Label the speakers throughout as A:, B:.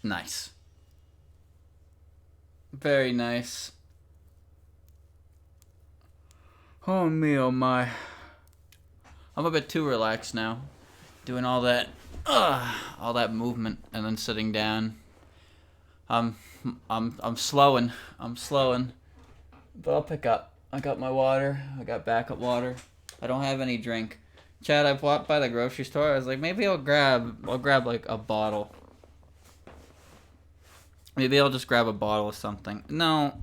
A: Nice. Very nice. Oh me, oh my. I'm a bit too relaxed now. Doing all that movement and then sitting down. I'm slowing. I'm slowing. But I'll pick up. I got my water. I got backup water. I don't have any drink. Chad, I walked by the grocery store. I was like, maybe I'll grab like a bottle. Maybe I'll just grab a bottle of something. No.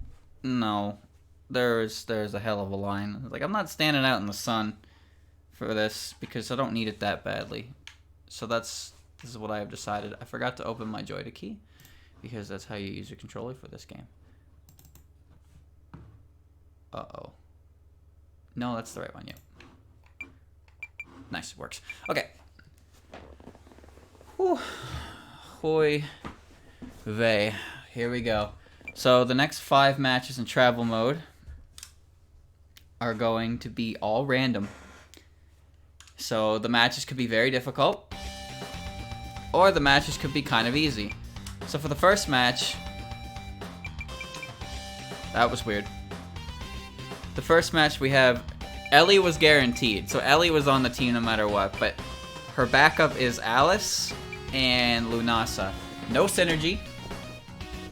A: There's a hell of a line. Like, I'm not standing out in the sun for this because I don't need it that badly. So this is what I have decided. I forgot to open my Joy-Con key because that's how you use your controller for this game. Uh-oh. No, that's the right one, yep. Nice, it works. Okay. Whew. Hoi vey. Here we go. So the next 5 matches in travel mode are going to be all random. So the matches could be very difficult, or the matches could be kind of easy. So for the first match, that was weird. The first match we have, Ellie was guaranteed. So Ellie was on the team no matter what, but her backup is Alice and Lunasa. No synergy,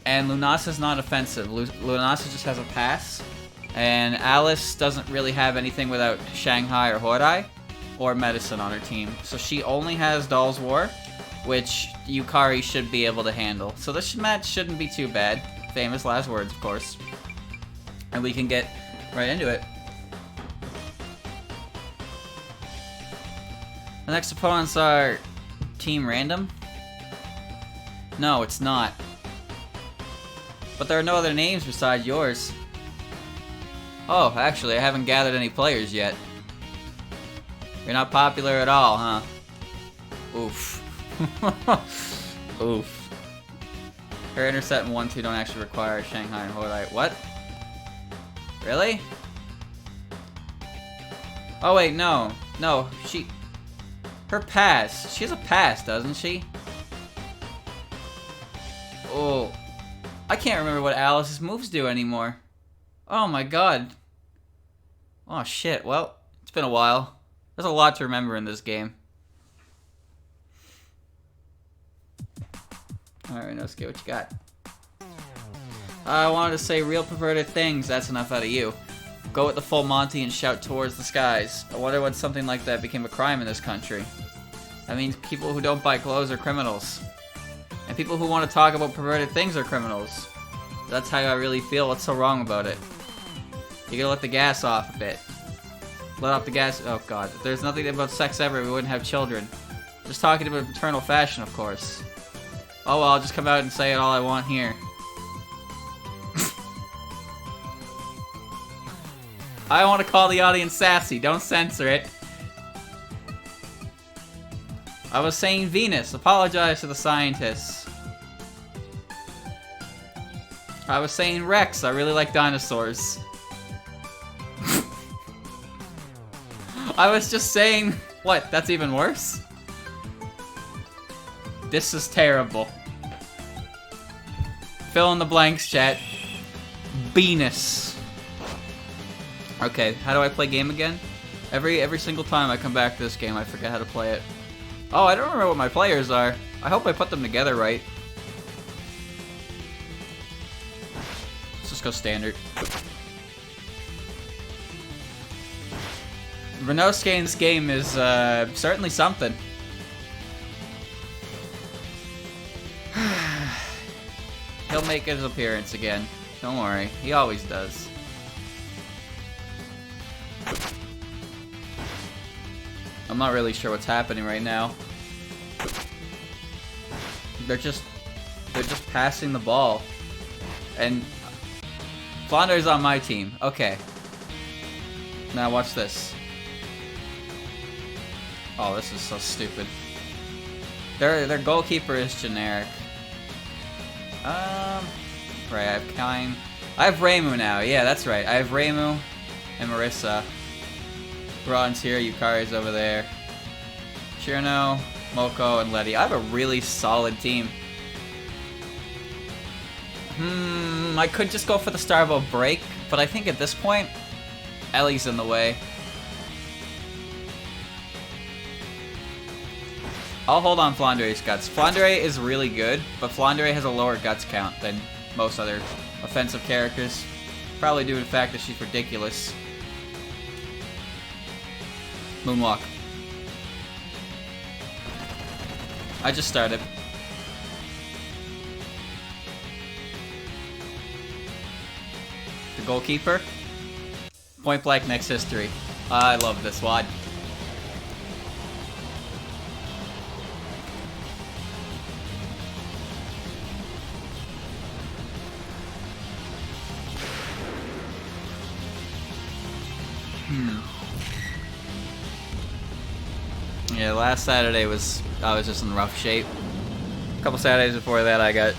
A: and Lunasa's not offensive. Lunasa just has a pass, and Alice doesn't really have anything without Shanghai or Hodai or Medicine on her team. So she only has Doll's War, which Yukari should be able to handle. So this match shouldn't be too bad. Famous last words, of course. And we can get right into it. The next opponents are Team Random. No, it's not. But there are no other names besides yours. Oh, actually, I haven't gathered any players yet. You're not popular at all, huh? Oof. Oof. Her intercept and 1-2 don't actually require Shanghai and Hodai. What? Really? Oh wait, no. No, her pass. She has a pass, doesn't she? Oh. I can't remember what Alice's moves do anymore. Oh my god. Oh shit, well, it's been a while. There's a lot to remember in this game. Alright, Inosuke, what you got? I wanted to say real perverted things. That's enough out of you. Go with the full Monty and shout towards the skies. I wonder when something like that became a crime in this country. That means people who don't buy clothes are criminals. And people who want to talk about perverted things are criminals. That's how I really feel. What's so wrong about it? You gotta let the gas off a bit. Let off the gas. Oh god. If there's nothing about sex ever, we wouldn't have children. Just talking about maternal fashion, of course. Oh well, I'll just come out and say it all I want here. I want to call the audience sassy. Don't censor it. I was saying Venus. Apologize to the scientists. I was saying Rex. I really like dinosaurs. I was just saying... What? That's even worse? This is terrible. Fill in the blanks, chat. Venus. Okay, how do I play game again? Every single time I come back to this game, I forget how to play it. Oh, I don't remember what my players are. I hope I put them together right. Let's just go standard. Renosuke in this game is certainly something. He'll make his appearance again. Don't worry, he always does. I'm not really sure what's happening right now. They're just passing the ball. And Flounder's on my team. Okay. Now watch this. Oh, this is so stupid. Their goalkeeper is generic. Right, I have Kine. I have Reimu now. Yeah, that's right. I have Reimu and Marissa. Ron's here, Yukari's over there. Chirno, Moko, and Letty. I have a really solid team. I could just go for the Starvo break, but I think at this point, Ellie's in the way. I'll hold on Flandere's Guts. Flandere is really good, but Flandere has a lower Guts count than most other offensive characters. Probably due to the fact that she's ridiculous. Moonwalk. I just started. The goalkeeper. Point blank next history. I love this WAD. Yeah, last Saturday I was just in rough shape. A couple Saturdays before that I got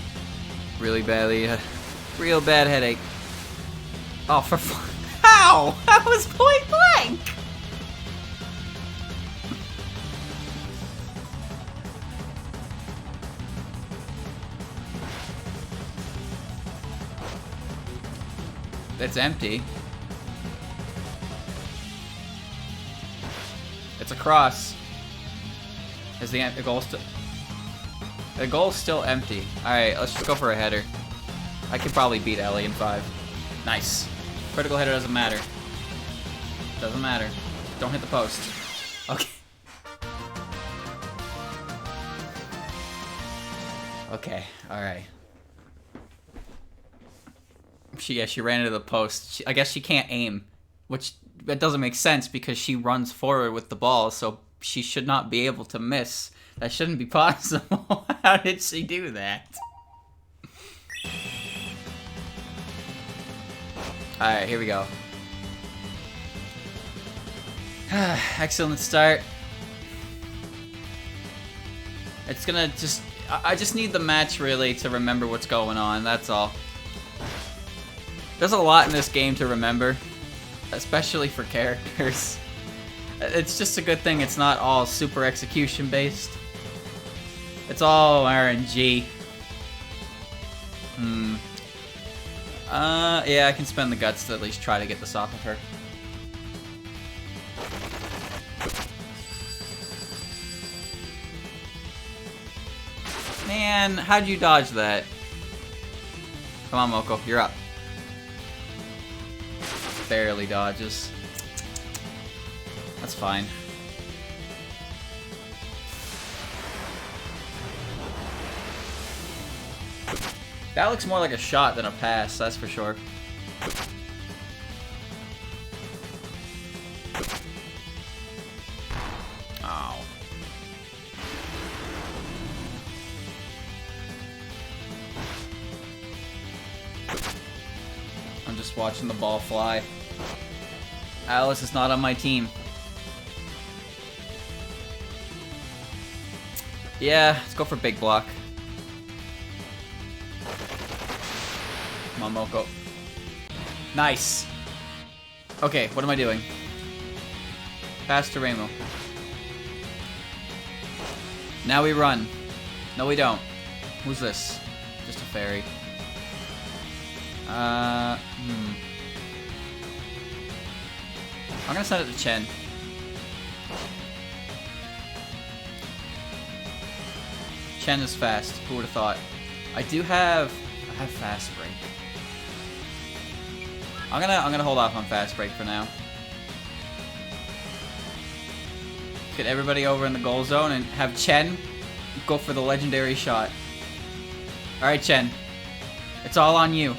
A: really badly, real bad headache. Oh, for fun. How? That was point blank! It's empty. It's a cross. Is the goal still? The goal's still empty. All right, let's just go for a header. I could probably beat Ellie in 5. Nice. Critical header doesn't matter. Doesn't matter. Don't hit the post. Okay. Okay. All right. She ran into the post. I guess she can't aim, which that doesn't make sense because she runs forward with the ball, so she should not be able to miss. That shouldn't be possible. How did she do that? Alright, here we go. Excellent start. It's gonna just... I just need the match, really, to remember what's going on. That's all. There's a lot in this game to remember, especially for characters. It's just a good thing it's not all super execution based. It's all RNG. Yeah, I can spend the guts to at least try to get this off of her. Man, how'd you dodge that? Come on, Moko, you're up. Barely dodges. That's fine. That looks more like a shot than a pass, that's for sure. Ow. I'm just watching the ball fly. Alice is not on my team. Yeah, let's go for big block. Come on, Moko. Nice. Okay, what am I doing? Pass to Ramo. Now we run. No, we don't. Who's this? Just a fairy. I'm gonna send it to Chen. Chen is fast. Who would have thought? I have fast break. I'm gonna hold off on fast break for now. Get everybody over in the goal zone and have Chen go for the legendary shot. All right, Chen. It's all on you.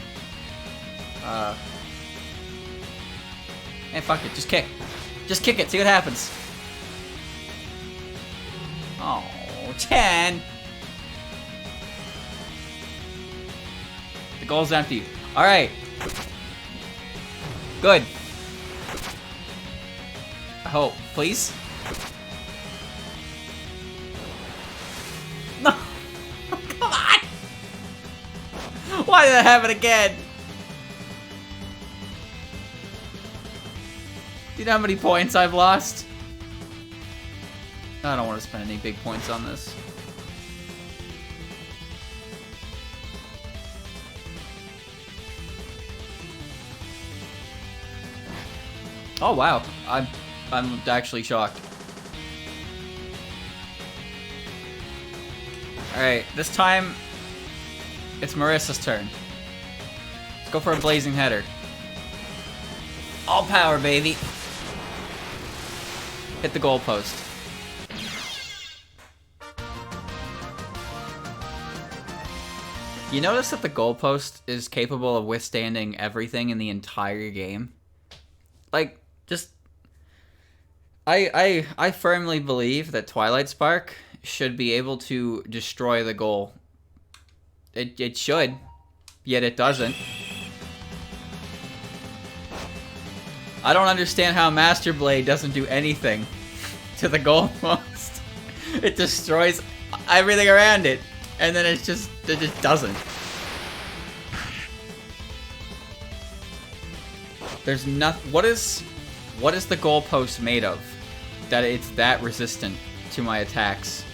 A: Hey, fuck it. Just kick. Just kick it. See what happens. Oh, Chen. The goal's empty. All right. Good. I hope. Please? No. Come on. Why did that happen again? Do you know how many points I've lost? I don't want to spend any big points on this. Oh wow, I'm actually shocked. Alright, this time it's Marissa's turn. Let's go for a blazing header. All power, baby. Hit the goalpost. You notice that the goalpost is capable of withstanding everything in the entire game? Like, just... I firmly believe that Twilight Spark should be able to destroy the goal. It should, yet it doesn't. I don't understand how Master Blade doesn't do anything to the goalpost. It destroys everything around it, and then it just doesn't. There's nothing. What is the goalpost made of that it's that resistant to my attacks?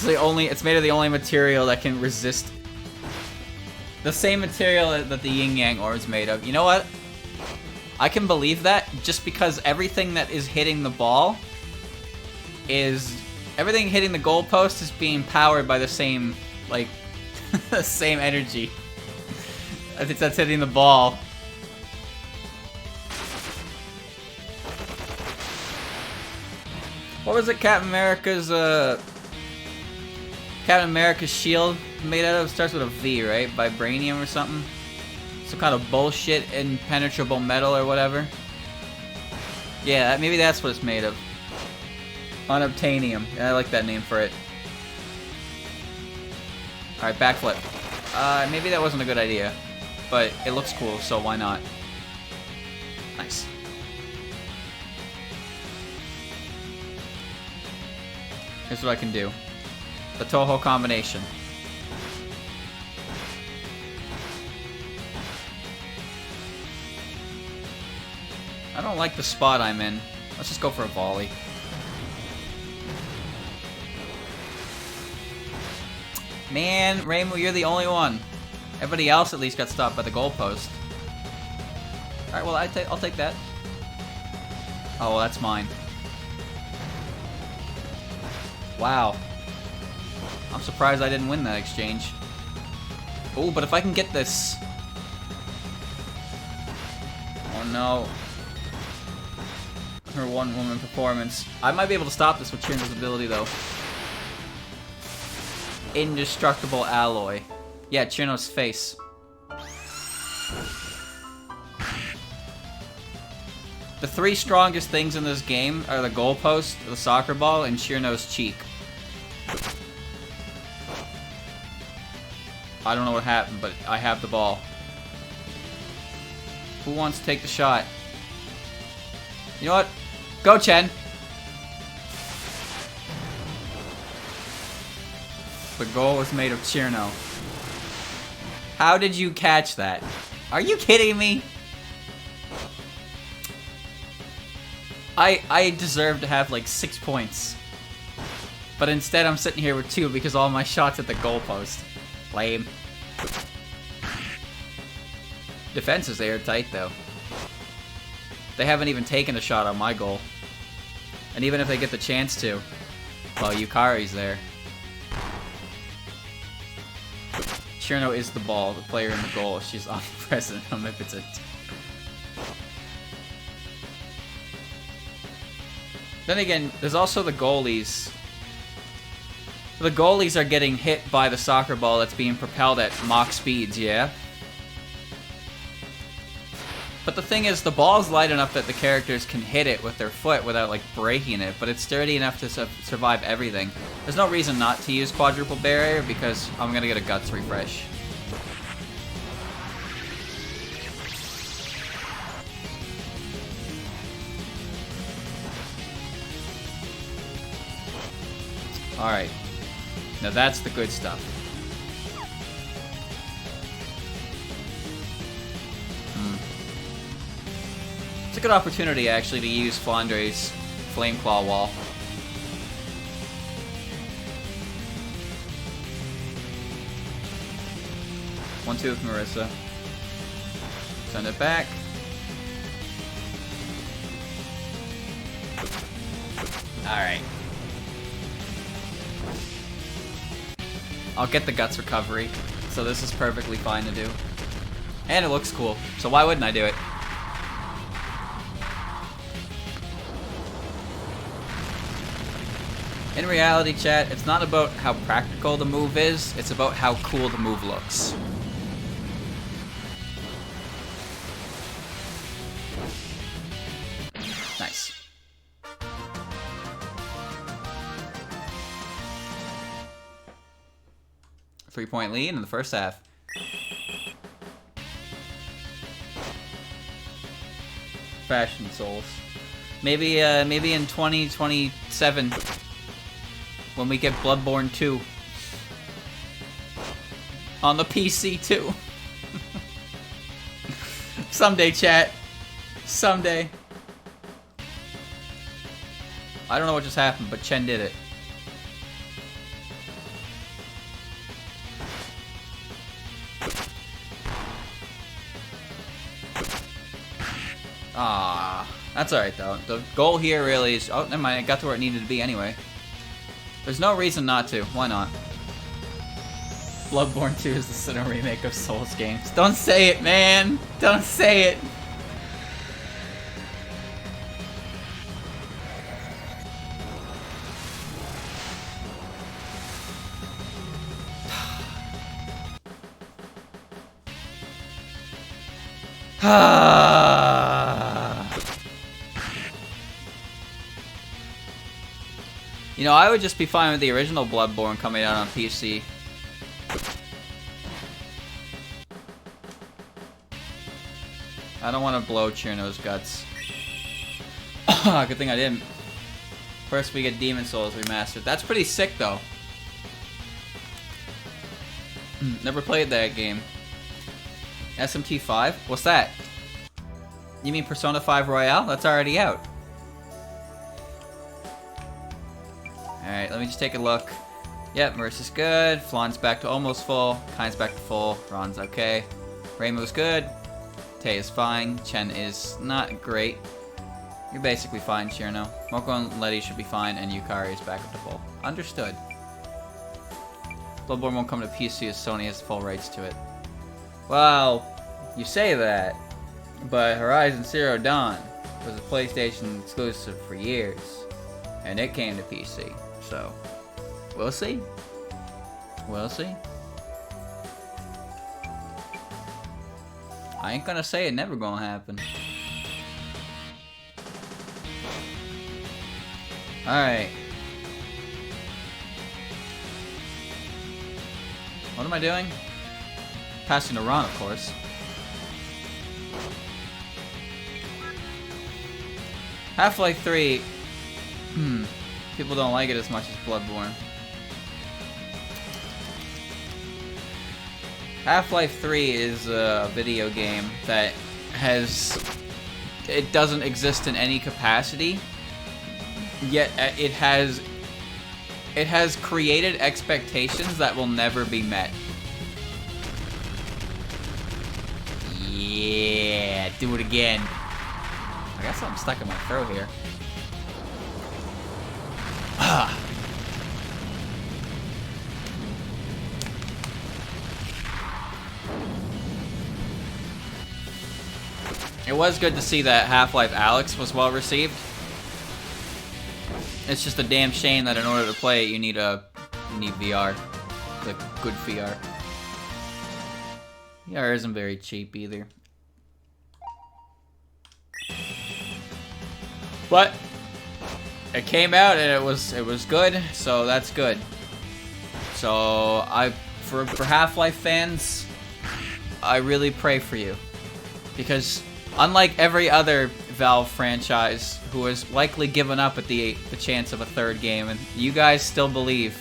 A: It's made of the only material that can resist. The same material that the yin yang ore is made of. You know what? I can believe that just because everything that is hitting the ball everything hitting the goalpost is being powered by the same, like, the same energy. I think that's hitting the ball. What was it Captain America's shield made out of? Starts with a V, right? Vibranium or something? Some kind of bullshit impenetrable metal or whatever. Yeah, maybe that's what it's made of. Unobtainium. Yeah, I like that name for it. Alright, backflip. Maybe that wasn't a good idea. But it looks cool, so why not? Nice. Here's what I can do. The Touhou combination. I don't like the spot I'm in. Let's just go for a volley. Man, Rainbow, you're the only one. Everybody else at least got stopped by the goalpost. Alright, well, I'll take that. Oh, well, that's mine. Wow. I'm surprised I didn't win that exchange. Oh, but if I can get this... Oh no. Her one-woman performance. I might be able to stop this with sheer invisibility, though. Indestructible alloy. Yeah, Chirno's face. The three strongest things in this game are the goalpost, the soccer ball, and Chirno's cheek. I don't know what happened, but I have the ball. Who wants to take the shot? You know what? Go, Chen! The goal was made of Chirno. How did you catch that? Are you kidding me? I deserve to have like 6 points. But instead I'm sitting here with 2 because all my shots at the goalpost. Lame. Defense is airtight though. They haven't even taken a shot on my goal. And even if they get the chance to, well, Yukari's there. Chirno is the ball, the player in the goal. She's omnipresent, omnipotent. Then again, there's also the goalies. The goalies are getting hit by the soccer ball that's being propelled at Mach speeds, yeah? But the thing is, the ball's light enough that the characters can hit it with their foot without, like, breaking it, but it's sturdy enough to survive everything. There's no reason not to use quadruple barrier, because I'm gonna get a guts refresh. Alright. Now that's the good stuff. It's a good opportunity, actually, to use Flandre's Flame Claw wall. 1-2 with Marissa. Send it back. Alright. I'll get the guts recovery, so this is perfectly fine to do. And it looks cool, so why wouldn't I do it? In reality, chat, it's not about how practical the move is, it's about how cool the move looks. Nice. Three-point lead in the first half. Fashion Souls. Maybe in 2027 when we get Bloodborne 2 on the PC too. Someday, chat. Someday. I don't know what just happened, but Chen did it. Ah, that's alright though. The goal here really is... Oh, never mind. I got to where it needed to be anyway. There's no reason not to. Why not? Bloodborne 2 is the Sinnoh remake of Souls games. Don't say it, man! Don't say it! You know, I would just be fine with the original Bloodborne coming out on PC. I don't want to blow Chirno's guts. Good thing I didn't. First we get Demon Souls remastered. That's pretty sick though. Never played that game. SMT5? What's that? You mean Persona 5 Royale? That's already out. Alright, let me just take a look. Yep, Marissa's good. Flan's back to almost full. Kai's back to full. Ron's okay. Reimu's good. Tay is fine. Chen is not great. You're basically fine, Chirno. Moko and Letty should be fine, and Yukari is back up to full. Understood. Bloodborne won't come to PC as Sony has full rights to it. Well, you say that, but Horizon Zero Dawn was a PlayStation exclusive for years, and it came to PC, so we'll see. We'll see. I ain't gonna say it never gonna happen. Alright. What am I doing? Passing to Ron, of course. Half-Life 3... People don't like it as much as Bloodborne. Half-Life 3 is a video game that has... It doesn't exist in any capacity, yet it has created expectations that will never be met. Yeah, do it again. I got something stuck in my throat here. It was good to see that Half-Life Alyx was well received. It's just a damn shame that in order to play it, you need VR, like good VR. VR isn't very cheap either. But it came out and it was good, so that's good. So for Half-Life fans, I really pray for you, because unlike every other Valve franchise who has likely given up at the chance of a third game, and you guys still believe,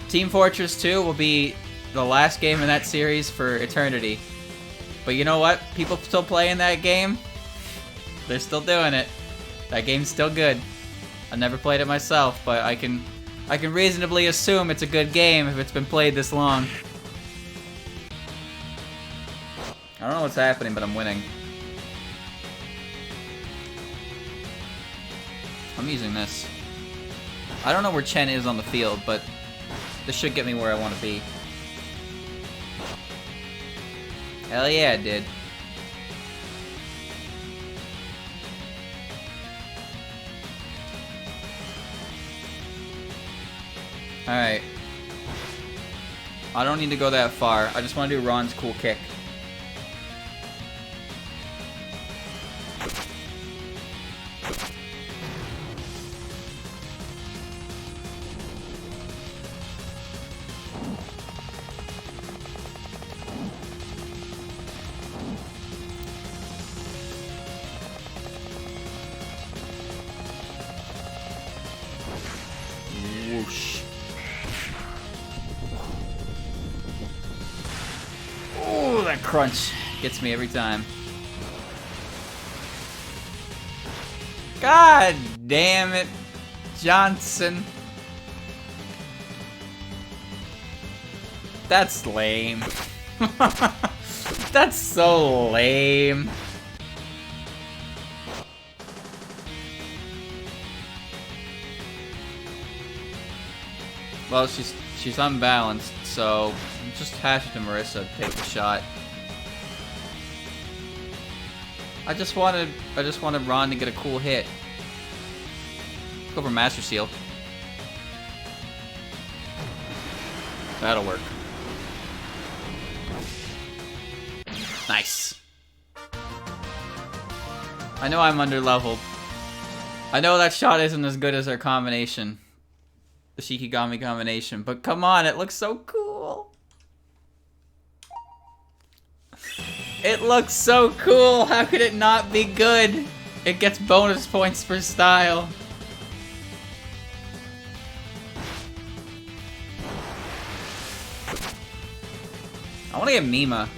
A: Team Fortress 2 will be the last game in that series for eternity. But you know what? People still playing that game. They're still doing it. That game's still good. I never played it myself, but I can reasonably assume it's a good game if it's been played this long. I don't know what's happening, but I'm winning. I'm using this. I don't know where Chen is on the field, but this should get me where I want to be. Hell yeah, it did. Alright. I don't need to go that far. I just want to do Ron's cool kick. Whoosh. Oh, that crunch gets me every time. God damn it, Johnson. That's lame. That's so lame. Well, she's unbalanced, so just hash to Marissa to take the shot. I just wanted Ron to get a cool hit. Go for Master Seal. That'll work. Nice. I know I'm under-leveled. I know that shot isn't as good as our combination. The Shikigami combination, but come on, it looks so cool. It looks so cool. How could it not be good? It gets bonus points for style. I want to get Mima.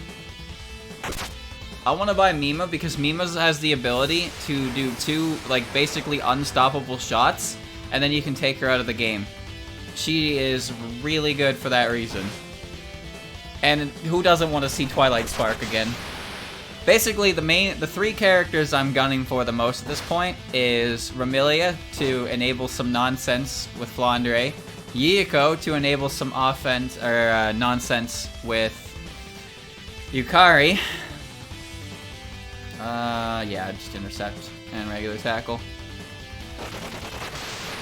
A: I want to buy Mima because Mima has the ability to do two, like, basically unstoppable shots, and then you can take her out of the game. She is really good for that reason. And who doesn't want to see Twilight Spark again? Basically, the three characters I'm gunning for the most at this point is Ramilia to enable some nonsense with Flandre, Yiko to enable some offense or nonsense with Yukari. Yeah, just intercept and regular tackle.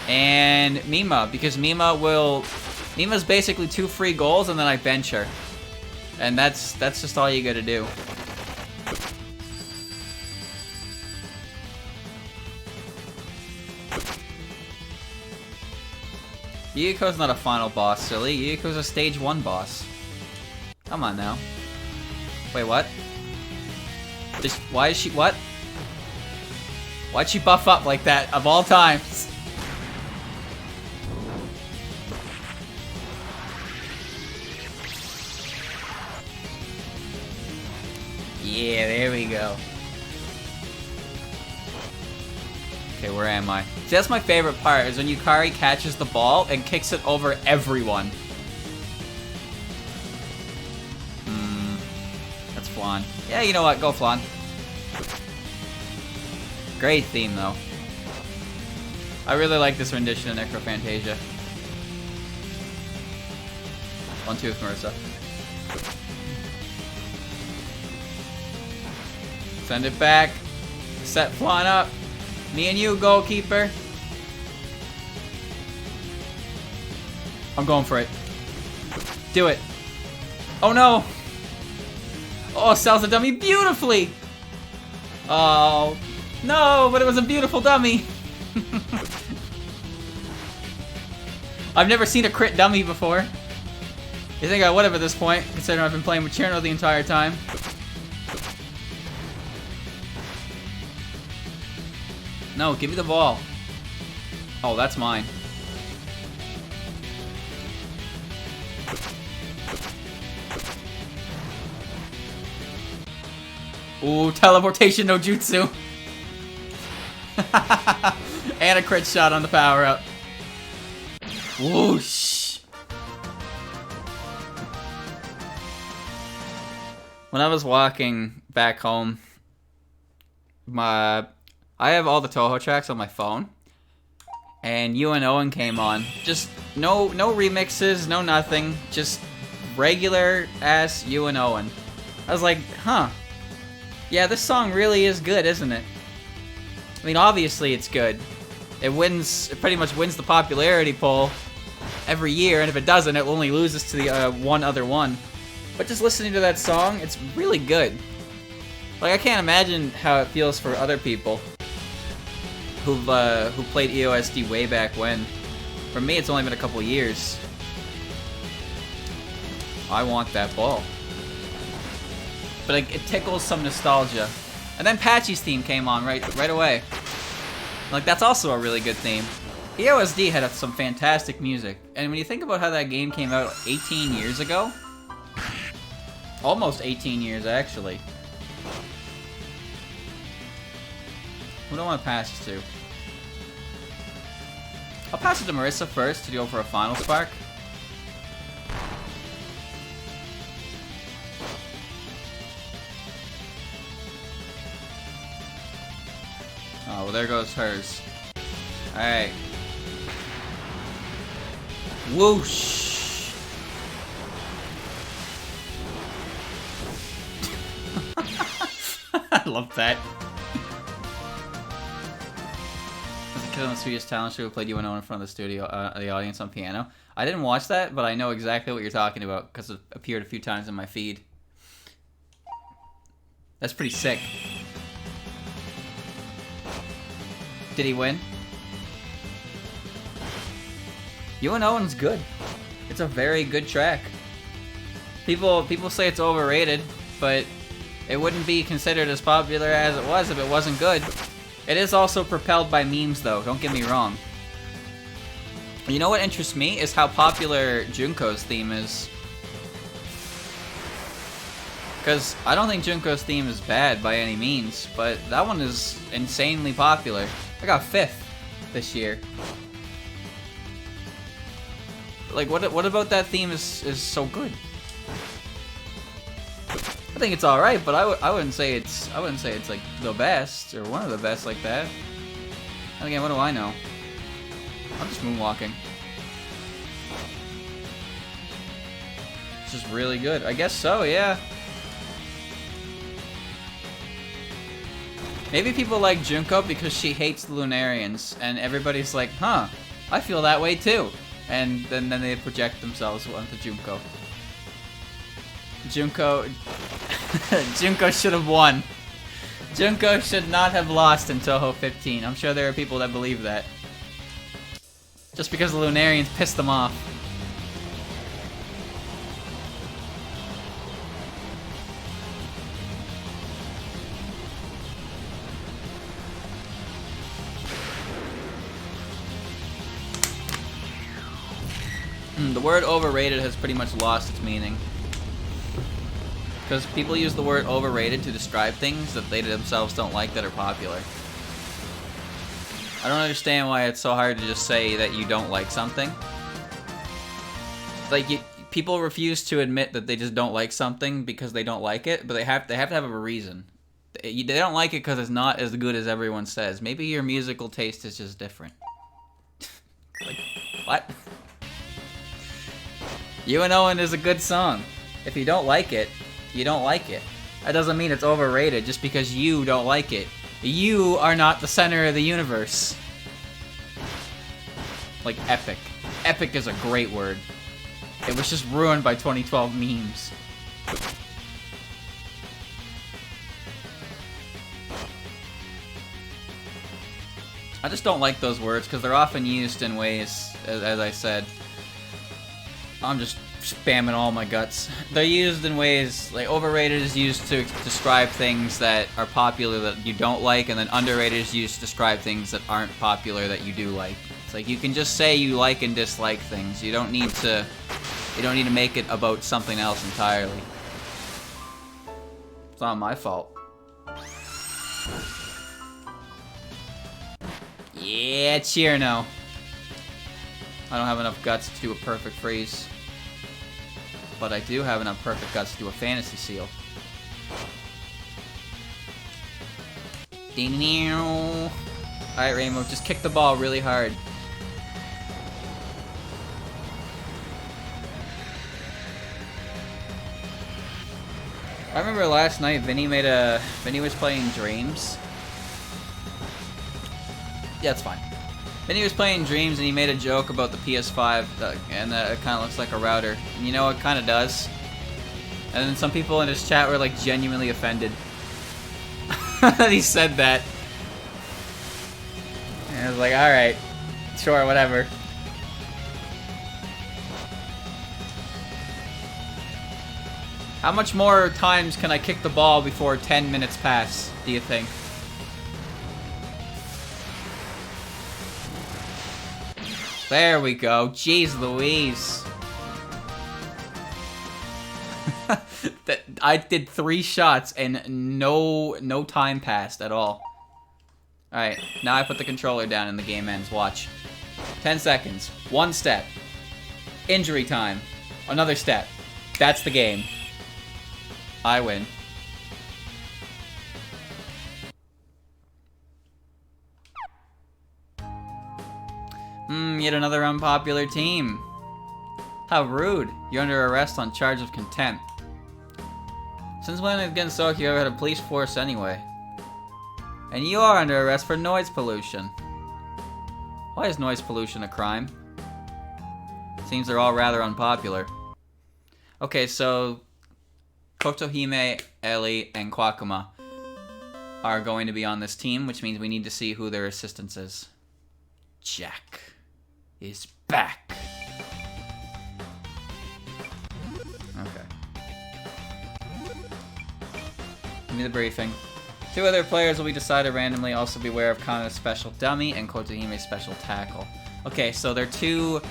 A: And Mima, because Mima's basically 2 free goals and then I bench her. And that's just all you gotta do. Yukiko's not a final boss, silly. Yukiko's a stage 1 boss. Come on now. Wait, what? Why is she, what? Why'd she buff up like that, of all times? Yeah, there we go. Okay, where am I? See, that's my favorite part, is when Yukari catches the ball and kicks it over everyone. That's Flan. Yeah, you know what? Go Flan. Great theme, though. I really like this rendition of Necrophantasia. 1-2 with Marissa. Send it back. Set Flan up. Me and you, goalkeeper. I'm going for it. Do it. Oh no! Oh, sells the dummy beautifully! Oh, no, but it was a beautiful dummy. I've never seen a crit dummy before. You think I would have at this point, considering I've been playing with Cherno the entire time. No, give me the ball. Oh, that's mine. Ooh, teleportation no jutsu. And a crit shot on the power-up. Whoosh. when I was walking back home, I have all the Touhou tracks on my phone, and You and Owen came on. Just no remixes, no nothing, just regular ass You and Owen. I was like, huh. Yeah, this song really is good, isn't it? I mean, obviously it's good. It pretty much wins the popularity poll every year, and if it doesn't, it only loses to the one other one. But just listening to that song, it's really good. Like, I can't imagine how it feels for other people who played EOSD way back when. For me, it's only been a couple years. I want that ball. But it tickles some nostalgia. And then Patchy's theme came on right away. Like, that's also a really good theme. EOSD had some fantastic music. And when you think about how that game came out 18 years ago, almost 18 years, actually. Who do I want to pass this to? I'll pass it to Marissa first to go for a final spark. Oh, well, there goes hers. Alright. Whoosh! I love that. As a kid on the Swedish talent show who played You and Owen in front of the studio, the audience on piano. I didn't watch that, but I know exactly what you're talking about because it appeared a few times in my feed. That's pretty sick. Did he win? You and Owen's good. It's a very good track. People say it's overrated, but it wouldn't be considered as popular as it was if it wasn't good. It is also propelled by memes, though. Don't get me wrong. You know what interests me is how popular Junko's theme is. Because I don't think Junko's theme is bad by any means, but that one is insanely popular. I got 5th this year. Like, what about that theme is so good? I think it's all right, but I wouldn't say it's like the best or one of the best like that. And again, what do I know? I'm just moonwalking. It's just really good. I guess so, yeah. Maybe people like Junko because she hates the Lunarians, and everybody's like, huh, I feel that way too. And then they project themselves onto Junko. Junko should have won. Junko should not have lost in Touhou 15. I'm sure there are people that believe that. Just because the Lunarians pissed them off. The word overrated has pretty much lost its meaning. Because people use the word overrated to describe things that they themselves don't like that are popular. I don't understand why it's so hard to just say that you don't like something. Like, people refuse to admit that they just don't like something because they don't like it, but they have to have a reason. They don't like it because it's not as good as everyone says. Maybe your musical taste is just different. Like, what? You and Owen is a good song. If you don't like it, you don't like it. That doesn't mean it's overrated just because you don't like it. You are not the center of the universe. Like epic. Epic is a great word. It was just ruined by 2012 memes. I just don't like those words because they're often used in ways, as I said. I'm just spamming all my guts. They're used in ways, like, overrated is used to describe things that are popular that you don't like, and then underrated is used to describe things that aren't popular that you do like. It's like, you can just say you like and dislike things. You don't need to make it about something else entirely. It's not my fault. Yeah, cheer no. I don't have enough guts to do a perfect freeze. But I do have enough perfect guts to do a fantasy seal. Alright, Rainbow, just kick the ball really hard. I remember last night Vinny was playing Dreams. Yeah, it's fine. Vinny was playing Dreams and he made a joke about the PS5 and that it kind of looks like a router. And you know, it kind of does. And then some people in his chat were like genuinely offended that he said that. And I was like, alright, sure, whatever. How much more times can I kick the ball before 10 minutes pass, do you think? There we go. Jeez Louise. I did 3 shots and no time passed at all. Alright, now I put the controller down and the game ends. Watch. 10 seconds. 1 step. Injury time. Another step. That's the game. I win. Yet another unpopular team. How rude. You're under arrest on charge of contempt. Since when against Tokyo ever had a police force anyway? And you are under arrest for noise pollution. Why is noise pollution a crime? Seems they're all rather unpopular. Okay, so Kotohime, Ellie, and Kwakuma are going to be on this team, which means we need to see who their assistance is. Jack is back. Okay. Give me the briefing. 2 other players will be decided randomly. Also beware of Kana's special dummy and Kotohime's special tackle. Okay, so their two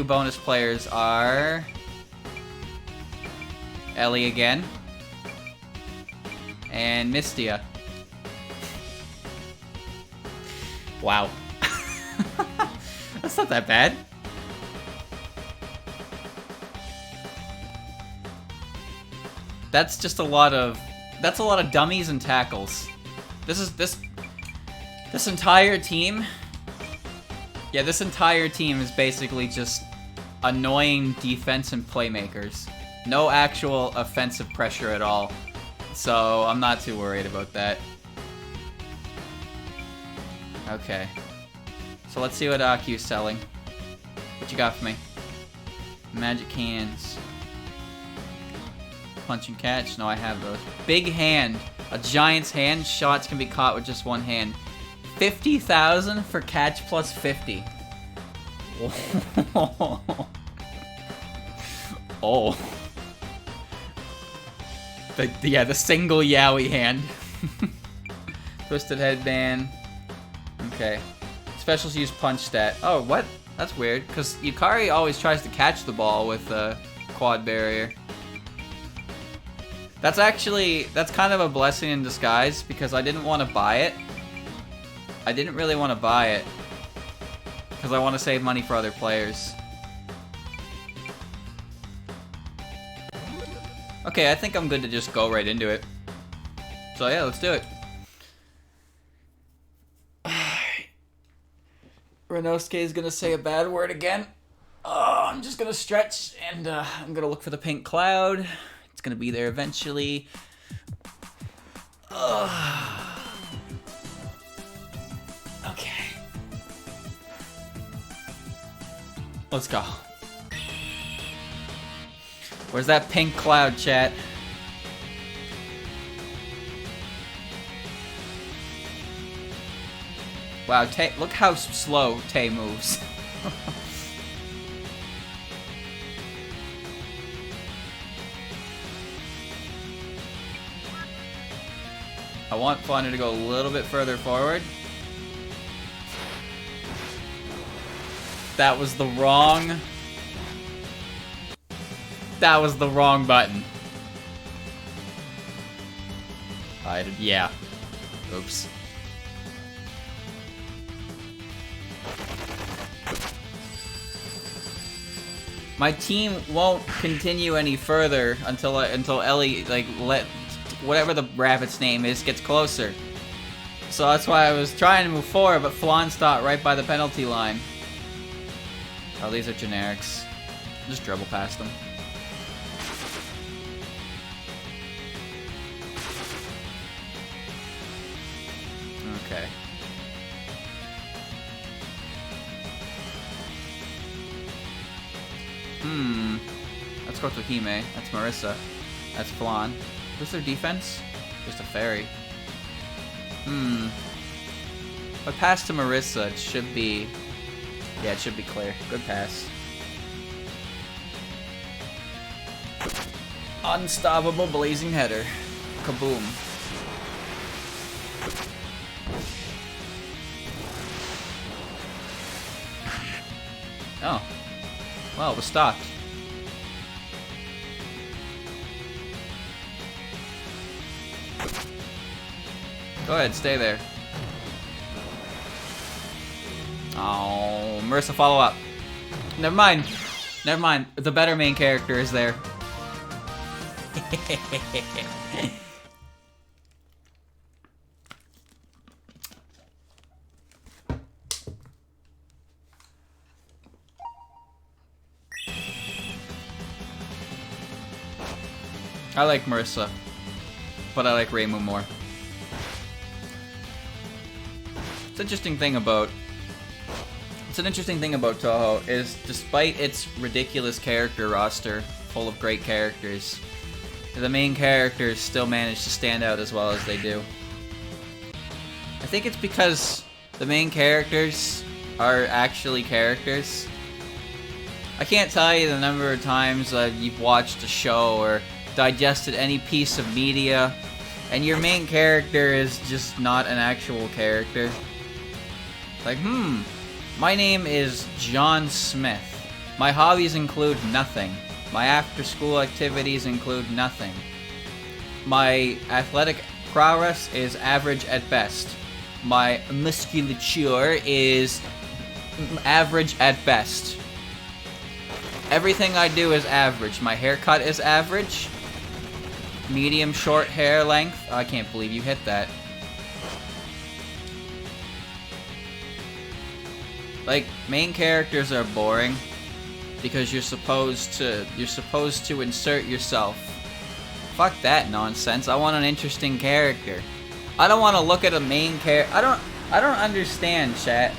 A: bonus players are Ellie again and Mistia. Wow. That's not that bad. That's just a lot of dummies and tackles. This entire team. Yeah, this entire team is basically just annoying defense and playmakers. No actual offensive pressure at all. So I'm not too worried about that. Okay. So let's see what Aki's selling. What you got for me? Magic cans. Punch and catch. No, I have those. Big hand. A giant's hand. Shots can be caught with just one hand. 50,000 for catch plus 50. Oh. The single yaoi hand. Twisted headband. Okay. Specials use punch stat. Oh, what? That's weird, because Yukari always tries to catch the ball with the quad barrier. That's kind of a blessing in disguise, because I didn't want to buy it. I didn't really want to buy it, because I want to save money for other players. Okay, I think I'm good to just go right into it. So yeah, let's do it. Renosuke is gonna say a bad word again. Oh, I'm just gonna stretch and I'm gonna look for the pink cloud. It's gonna be there eventually. Okay. Let's go. Where's that pink cloud, chat? Wow, look how slow Tay moves. I want Flounder to go a little bit further forward. That was the wrong... That was the wrong button. Yeah. Oops. My team won't continue any further until Ellie, like, let whatever the rabbit's name is gets closer. So that's why I was trying to move forward, but Flan stopped right by the penalty line. Oh, these are generics. Just dribble past them. Okay. Let's go to Hime. That's Marissa. That's Flan. Who's their defense? Just a fairy. If I pass to Marissa, it should be... Yeah, it should be clear. Good pass. Unstoppable blazing header. Kaboom. Oh. Well, it was stopped. Go ahead, stay there. Oh, Marissa, follow up. Never mind. Never mind. The better main character is there. I like Marissa, but I like Reimu more. It's an interesting thing about Touhou is, despite its ridiculous character roster full of great characters, the main characters still manage to stand out as well as they do. I think it's because the main characters are actually characters. I can't tell you the number of times you've watched a show or digested any piece of media and your main character is just not an actual character. Like, my name is John Smith. My hobbies include nothing. My after-school activities include nothing. My athletic prowess is average at best. My musculature is average at best. Everything I do is average. My haircut is average. Medium short hair length. Oh, I can't believe you hit that. Like, main characters are boring because you're supposed to insert yourself. Fuck that nonsense. I want an interesting character. I don't want to look at a main character. I don't understand, chat.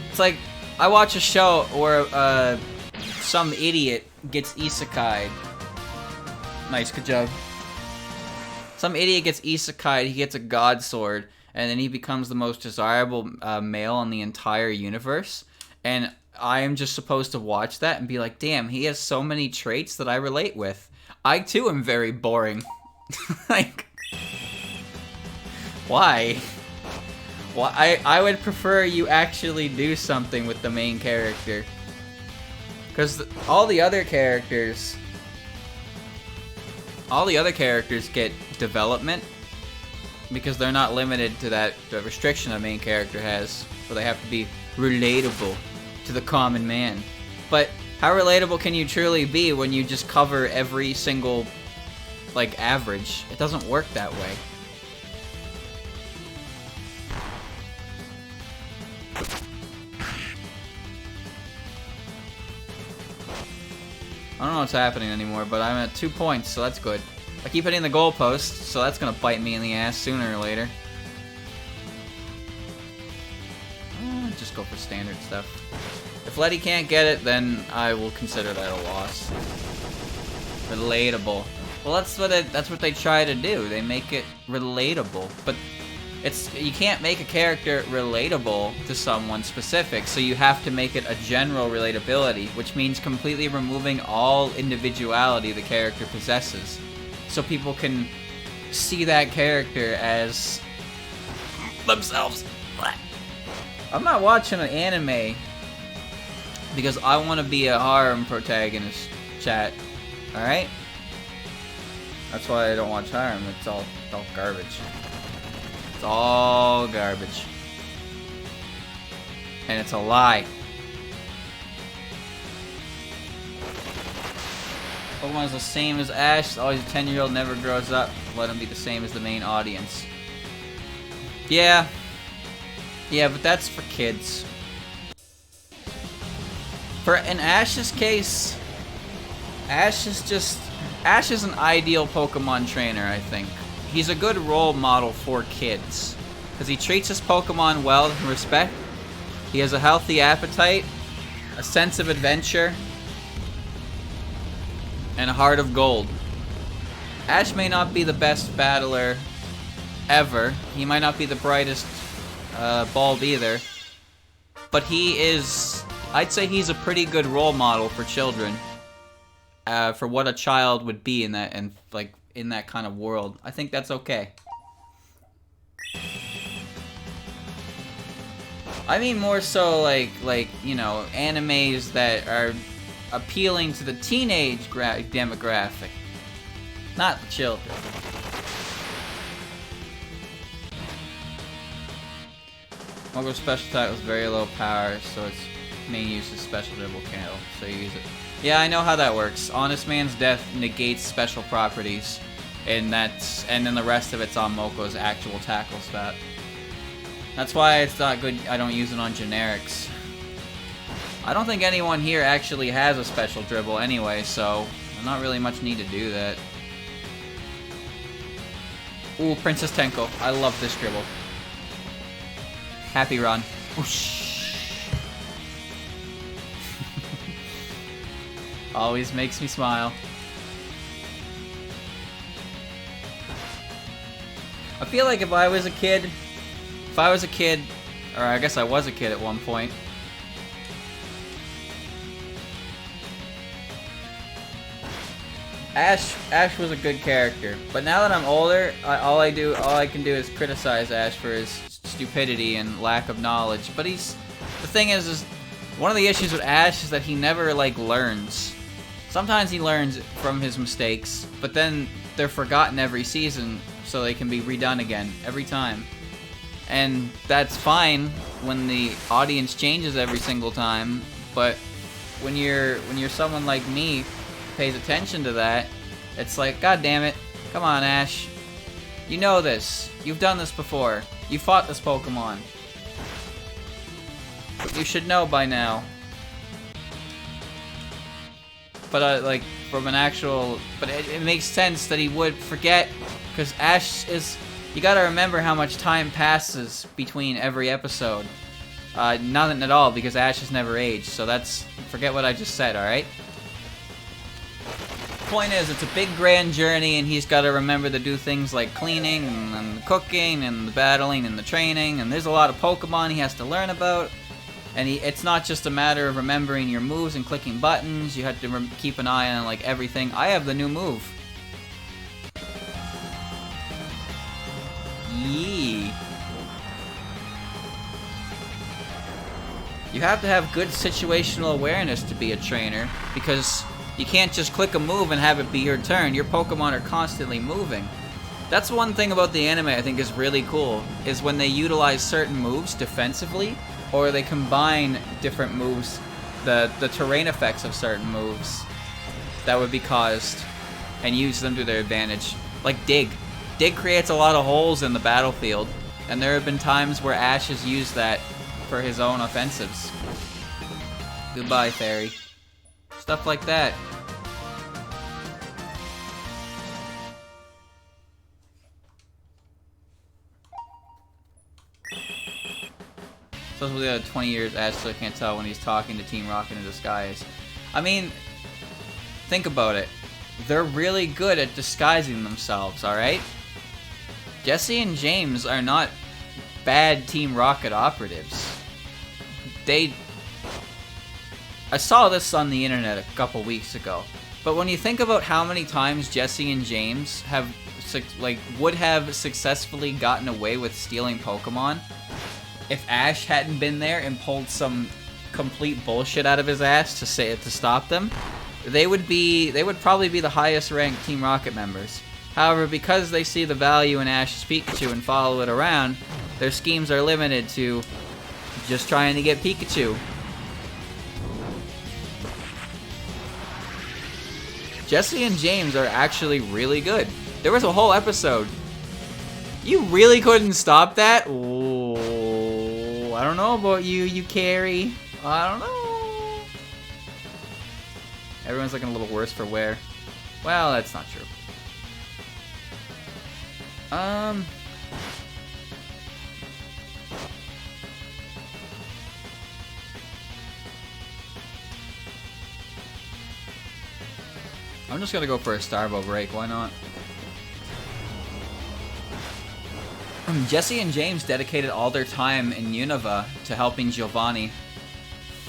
A: It's like I watch a show where some idiot gets isekai'd. Nice, good job. Some idiot gets isekai'd, he gets a god sword, and then he becomes the most desirable male in the entire universe. And I am just supposed to watch that and be like, damn, he has so many traits that I relate with. I too am very boring. Like, why? Why? I would prefer you actually do something with the main character. Because all the other characters get development because they're not limited to the restriction a main character has, where they have to be relatable to the common man. But how relatable can you truly be when you just cover every single, like, average? It doesn't work that way. I don't know what's happening anymore, but I'm at 2 points, so that's good. I keep hitting the goalpost, so that's gonna bite me in the ass sooner or later. Just go for standard stuff. If Letty can't get it, then I will consider that a loss. Relatable. Well, that's what they try to do. They make it relatable, but you can't make a character relatable to someone specific, so you have to make it a general relatability, which means completely removing all individuality the character possesses, so people can see that character as themselves. I'm not watching an anime because I want to be a harem protagonist, chat. Alright? That's why I don't watch harem. It's all garbage. It's all garbage. And it's a lie. Pokemon's the same as Ash. Always a 10-year-old, never grows up. Let him be the same as the main audience. Yeah. Yeah, but that's for kids. In Ash's case, Ash is an ideal Pokemon trainer, I think. He's a good role model for kids. Because he treats his Pokemon well and respect. He has a healthy appetite, a sense of adventure, and a heart of gold. Ash may not be the best battler ever. He might not be the brightest bulb either. But he is... I'd say he's a pretty good role model for children. For what a child would be in that, and like in that kind of world. I think that's okay. I mean more so like you know, animes that are appealing to the teenage demographic, not the children. Mogo's special attack was very low power, so its main use is special dribble candle, so you use it. Yeah, I know how that works. Honest Man's Death negates special properties, and then the rest of it's on Moko's actual tackle stat. That's why it's not good. I don't use it on generics. I don't think anyone here actually has a special dribble anyway, so there's not really much need to do that. Ooh, Princess Tenko. I love this dribble. Happy run. Whoosh. Always makes me smile. I feel like if I was a kid, or I guess I was a kid at one point, Ash was a good character. But now that I'm older, all I can do is criticize Ash for his stupidity and lack of knowledge. But the thing is one of the issues with Ash is that he never like learns. Sometimes he learns from his mistakes, but then they're forgotten every season, so they can be redone again every time. And that's fine when the audience changes every single time, but when you're someone like me who pays attention to that, it's like, God damn it, come on Ash. You know this. You've done this before. You fought this Pokemon. You should know by now. But like from an actual, but it makes sense that he would forget, because Ash is. You gotta remember how much time passes between every episode. Nothing at all, because Ash has never aged. So forget what I just said. All right. Point is, it's a big grand journey, and he's got to remember to do things like cleaning and the cooking and the battling and the training. And there's a lot of Pokemon he has to learn about. And it's not just a matter of remembering your moves and clicking buttons. You have to keep an eye on like everything. I have the new move. Yee. You have to have good situational awareness to be a trainer, because you can't just click a move and have it be your turn. Your Pokemon are constantly moving. That's one thing about the anime I think is really cool, is when they utilize certain moves defensively, or they combine different moves, the terrain effects of certain moves that would be caused, and use them to their advantage. Like Dig. Dig creates a lot of holes in the battlefield, and there have been times where Ash has used that for his own offensives. Goodbye, Fairy. Stuff like that. Supposedly out of 20 years, Ash still can't tell when he's talking to Team Rocket in disguise. I mean, think about it. They're really good at disguising themselves, alright? Jesse and James are not bad Team Rocket operatives. I saw this on the internet a couple weeks ago, but when you think about how many times Jesse and James would have successfully gotten away with stealing Pokemon, if Ash hadn't been there and pulled some complete bullshit out of his ass to stop them, they would probably be the highest ranked Team Rocket members. However, because they see the value in Ash's Pikachu and follow it around, their schemes are limited to just trying to get Pikachu. Jesse and James are actually really good. There was a whole episode You really couldn't stop that? Oh, I don't know about you, you carry. I don't know. Everyone's looking a little worse for wear. Well, that's not true. I'm just gonna go for a Starbo break, why not? Jesse and James dedicated all their time in Unova to helping Giovanni.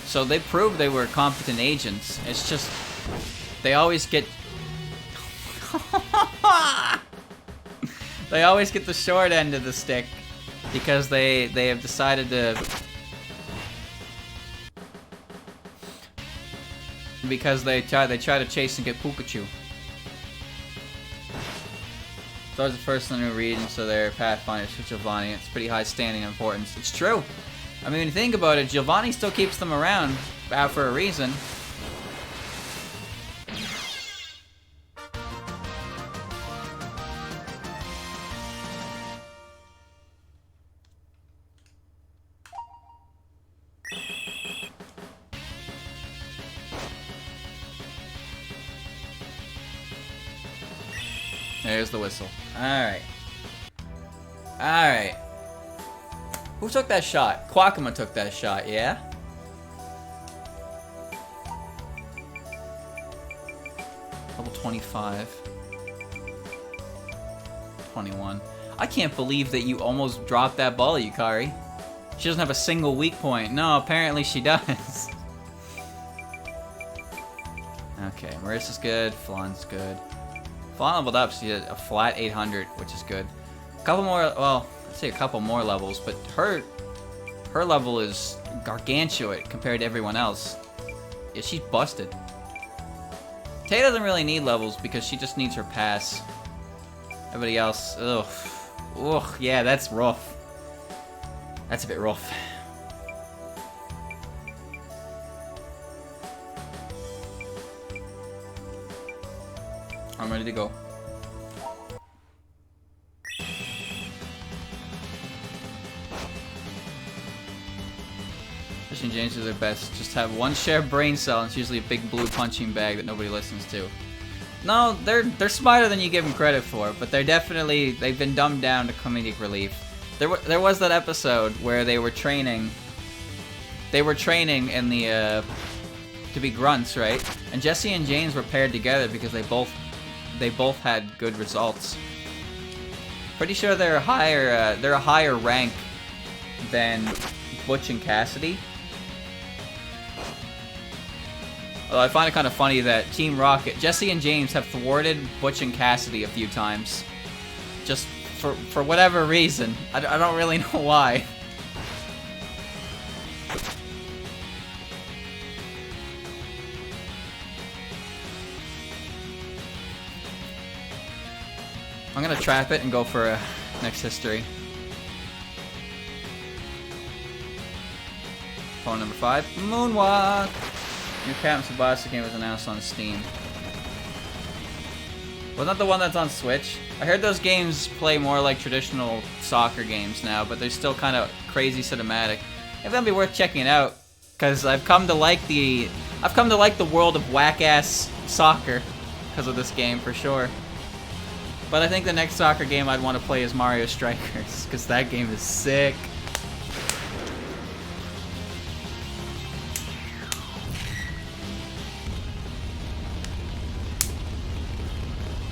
A: So they proved they were competent agents. It's just, they always get... they always get the short end of the stick. Because they have decided to... Because they try to chase and get Pikachu. So it's the first in the new region, so they're Pathfinders for Giovanni. It's pretty high standing importance. It's true. I mean, when you think about it, Giovanni still keeps them around for a reason. There's the whistle. Alright. Alright. Who took that shot? Quackama took that shot, yeah? Level 25. 21. I can't believe that you almost dropped that ball, Yukari. She doesn't have a single weak point. No, apparently she does. Okay, Marissa's good. Flan's good. Flan leveled up, so she had a flat 800, which is good. A couple more, well, I'd say a couple more levels, but her level is gargantuan compared to everyone else. Yeah, she's busted. Tay doesn't really need levels because she just needs her pass. Everybody else, ugh. Ugh, yeah, that's rough. That's a bit rough. I'm ready to go. Christian James is their best. Just have one shared brain cell, and it's usually a big blue punching bag that nobody listens to. No, they're smarter than you give them credit for, but they've been dumbed down to comedic relief. There was that episode where they were training. They were training in the to be grunts, right? And Jesse and James were paired together because they both had good results. Pretty sure they're a higher rank than Butch and Cassidy. Although I find it kind of funny that Team Rocket, Jesse and James have thwarted Butch and Cassidy a few times. Just for whatever reason. I don't really know why. I'm gonna trap it and go for a next history. Phone number 5, Moonwalk! New Captain Tsubasa game was announced on Steam. Wasn't that the one that's on Switch? I heard those games play more like traditional soccer games now, but they're still kind of crazy cinematic. Maybe that'd be worth checking it out, because I've come to like the world of whack-ass soccer because of this game for sure. But I think the next soccer game I'd want to play is Mario Strikers, because that game is sick.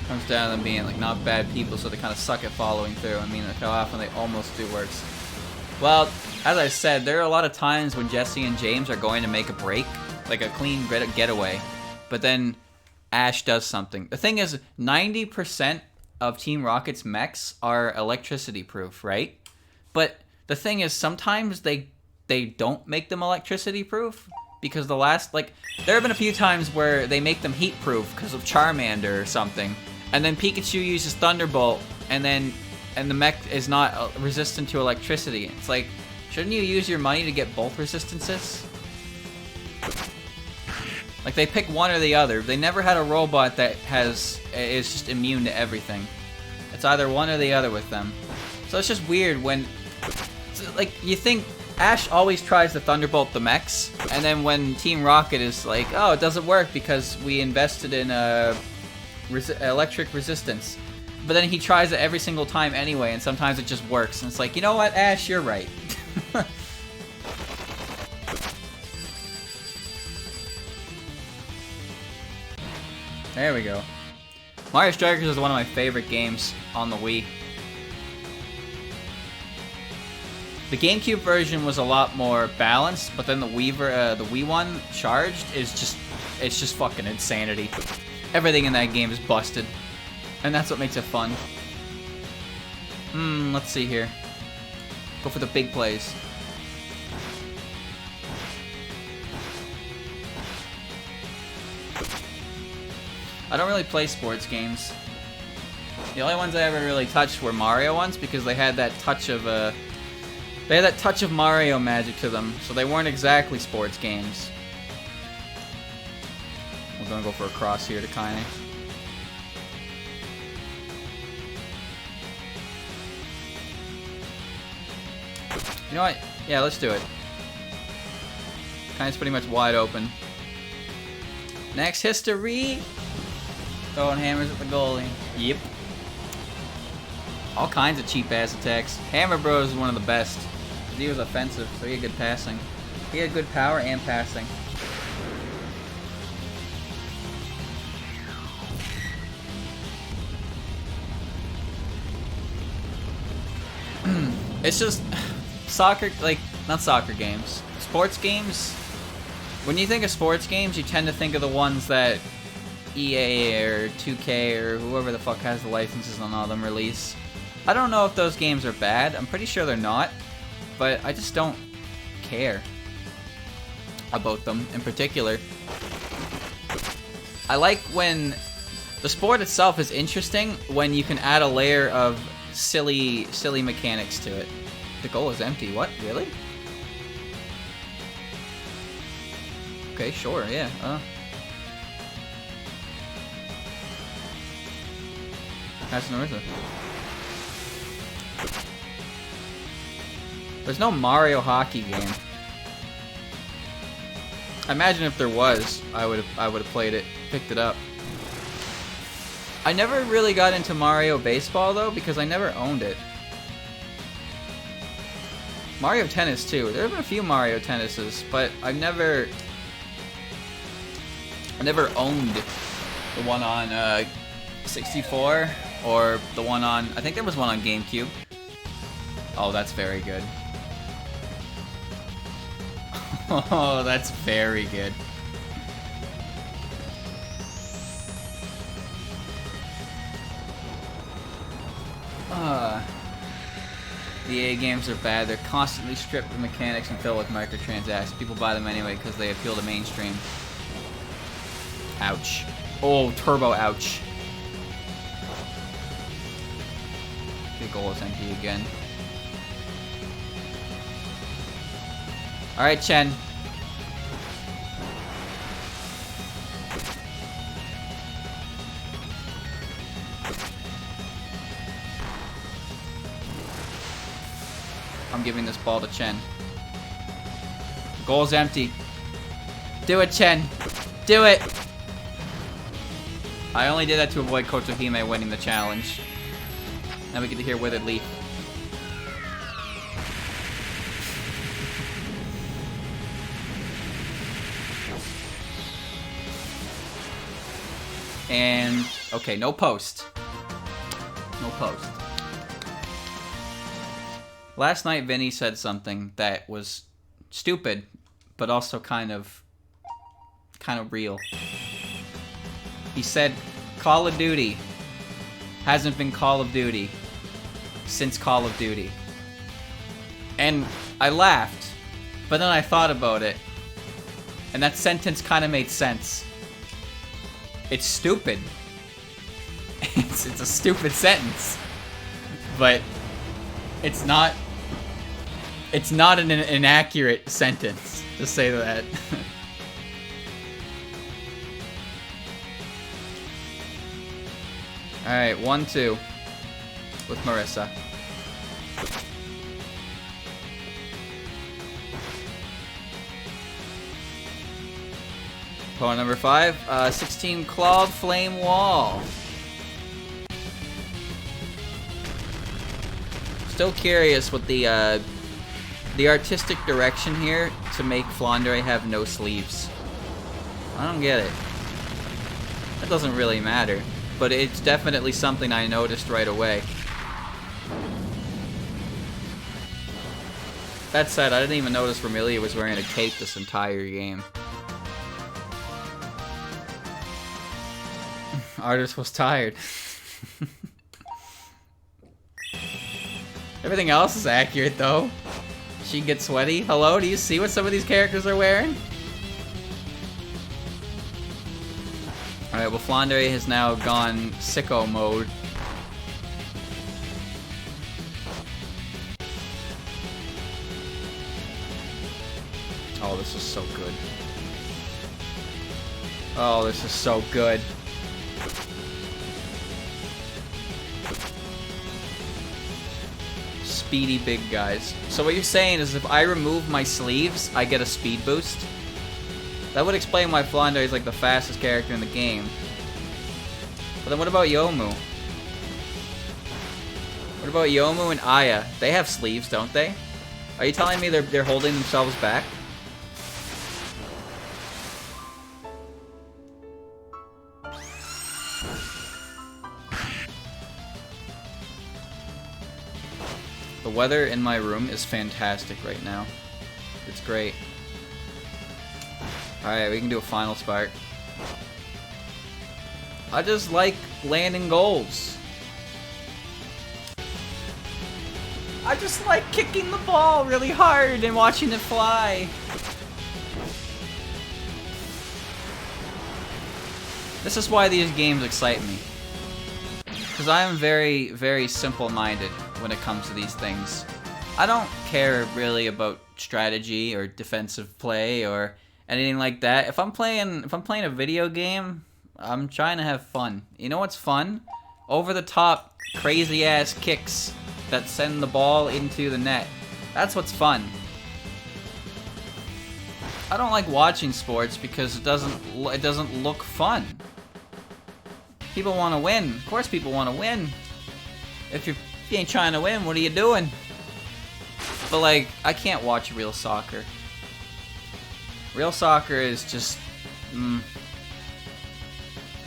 A: Comes down to them being like not bad people, so they kind of suck at following through. I mean, how often they almost do works. Well, as I said, there are a lot of times when Jesse and James are going to make a break, like a clean getaway, but then Ash does something. The thing is, 90% of Team Rocket's mechs are electricity proof, right? But the thing is, sometimes they don't make them electricity proof, because there have been a few times where they make them heat proof because of Charmander or something, and then Pikachu uses Thunderbolt, and the mech is not resistant to electricity. It's like, shouldn't you use your money to get both resistances? Like, they pick one or the other. They never had a robot that is just immune to everything. It's either one or the other with them. So it's just weird when, like, you think Ash always tries to Thunderbolt the mechs, and then when Team Rocket is like, oh, it doesn't work because we invested in electric resistance. But then he tries it every single time anyway, and sometimes it just works. And it's like, you know what, Ash, you're right. There we go. Mario Strikers is one of my favorite games on the Wii. The GameCube version was a lot more balanced, but then the Wii one, Charged, is it's just fucking insanity. Everything in that game is busted, and that's what makes it fun. Let's see here. Go for the big plays. I don't really play sports games. The only ones I ever really touched were Mario ones because they had that touch of Mario magic to them, so they weren't exactly sports games. We're gonna go for a cross here to Kaine. You know what? Yeah, let's do it. Kaine's pretty much wide open. Next history. Throwing hammers at the goalie. Yep. All kinds of cheap ass attacks. Hammer Bros is one of the best. He was offensive, so he had good passing. He had good power and passing. It's just soccer, like, not soccer games. Sports games. When you think of sports games, you tend to think of the ones that EA or 2K or whoever the fuck has the licenses on all them release. I don't know if those games are bad. I'm pretty sure they're not. But I just don't care about them in particular. I like when the sport itself is interesting when you can add a layer of silly mechanics to it. The goal is empty. What? Really? Okay, sure, yeah. That's Norza. There's no Mario hockey game. I imagine if there was, I would have played it, picked it up. I never really got into Mario Baseball though because I never owned it. Mario Tennis too. There have been a few Mario Tennises, but I never owned the one on 64 or the one on, I think there was one on GameCube. Oh, that's very good. Oh, that's very good. The EA games are bad. They're constantly stripped of mechanics and filled with microtransactions. People buy them anyway because they appeal to mainstream. Ouch. Oh, turbo ouch. The goal is empty again. Alright, Chen. I'm giving this ball to Chen. The goal's empty. Do it, Chen. Do it! I only did that to avoid Kotohime winning the challenge. Now we get to hear Withered Leaf. And, okay, no post. No post. Last night, Vinny said something that was stupid, but also kind of real. He said, Call of Duty hasn't been Call of Duty since Call of Duty. And I laughed, but then I thought about it, and that sentence kind of made sense. It's stupid. It's a stupid sentence, but it's not an inaccurate sentence to say that. Alright, 1-2 with Marissa. Opponent number 5, 16 Clawed Flame Wall. Still curious with the artistic direction here to make Flandre have no sleeves. I don't get it. That doesn't really matter, but it's definitely something I noticed right away. That said, I didn't even notice Vermilia was wearing a cape this entire game. Artist was tired. Everything else is accurate though. She gets sweaty. Hello, do you see what some of these characters are wearing? Alright, well Flandre has now gone sicko mode. Oh, this is so good. Oh, this is so good. Speedy big guys. So what you're saying is if I remove my sleeves, I get a speed boost? That would explain why Flandre is like the fastest character in the game. But then what about Yomu? What about Yomu and Aya? They have sleeves, don't they? Are you telling me they're holding themselves back? The weather in my room is fantastic right now. It's great. Alright, we can do a final spark. I just like landing goals. I just like kicking the ball really hard and watching it fly. This is why these games excite me. Because I am very, very simple-minded when it comes to these things. I don't care really about strategy or defensive play or anything like that. If I'm playing a video game, I'm trying to have fun. You know what's fun? Over-the-top, crazy-ass kicks that send the ball into the net. That's what's fun. I don't like watching sports because it doesn't look fun. People want to win. Of course people want to win. If you ain't trying to win, what are you doing? But like, I can't watch real soccer. Real soccer is just... I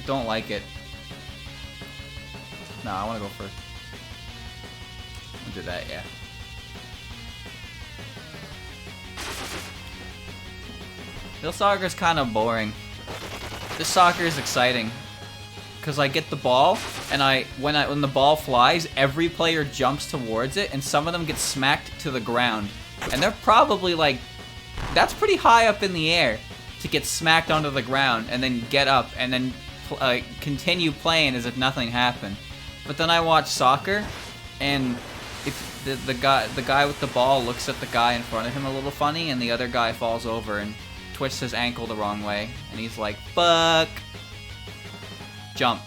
A: don't like it. No, I want to go first. I'll do that, yeah. Real soccer is kind of boring. This soccer is exciting. Because I get the ball, and when the ball flies, every player jumps towards it, and some of them get smacked to the ground. And they're probably like, that's pretty high up in the air to get smacked onto the ground, and then get up, and then continue playing as if nothing happened. But then I watch soccer, and if the guy with the ball looks at the guy in front of him a little funny, and the other guy falls over and twists his ankle the wrong way, and he's like, fuck. Jump.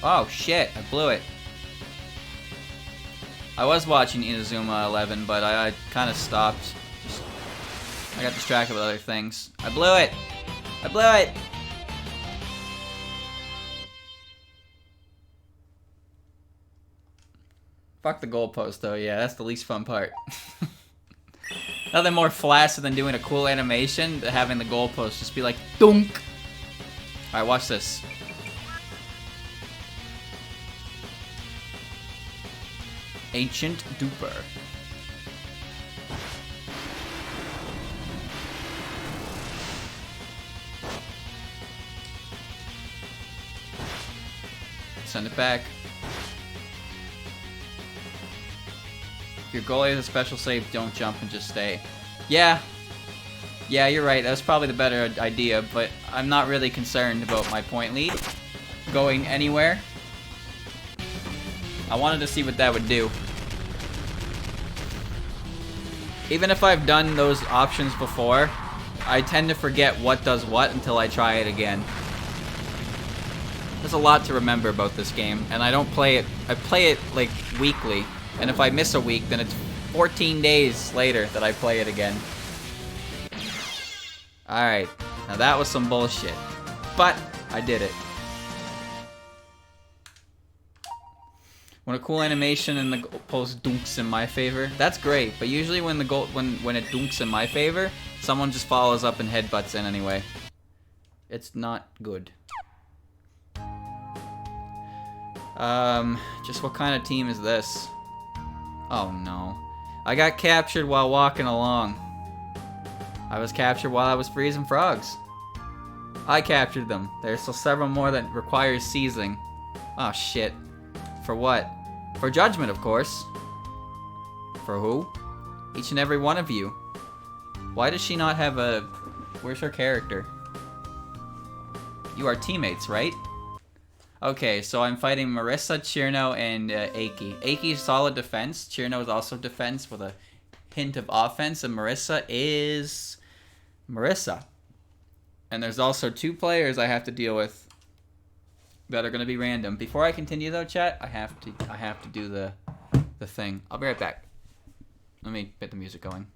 A: Oh shit, I blew it. I was watching Inazuma 11, but I kind of stopped. I got distracted with other things. I blew it! I blew it! Fuck the goalpost though, yeah, that's the least fun part. Nothing more flaccid than doing a cool animation than having the goalpost just be like, dunk! Alright, watch this. Ancient Duper. Send it back. If your goalie has a special save, don't jump and just stay. Yeah. Yeah, you're right. That's probably the better idea, but I'm not really concerned about my point lead going anywhere. I wanted to see what that would do. Even if I've done those options before, I tend to forget what does what until I try it again. There's a lot to remember about this game, and I don't play it. I play it like weekly, and if I miss a week, then it's 14 days later that I play it again. Alright, now that was some bullshit. But, I did it. When a cool animation and the goalpost dunks in my favor, that's great. But usually when the goal when it dunks in my favor, someone just follows up and headbutts in anyway. It's not good. Just what kind of team is this? Oh no. I got captured while walking along. I was captured while I was freezing frogs. I captured them. There's still several more that requires seizing. Oh shit. For what? For judgment, of course. For who? Each and every one of you. Why does she not have a... Where's her character? You are teammates, right? Okay, so I'm fighting Marissa, Chirno, and Aiki. Aiki's solid defense. Chirno is also defense with a hint of offense. And Marissa is... Marissa. And there's also 2 players I have to deal with that are going to be random. Before I continue though, chat, I have to do the thing. I'll be right back. Let me get the music going.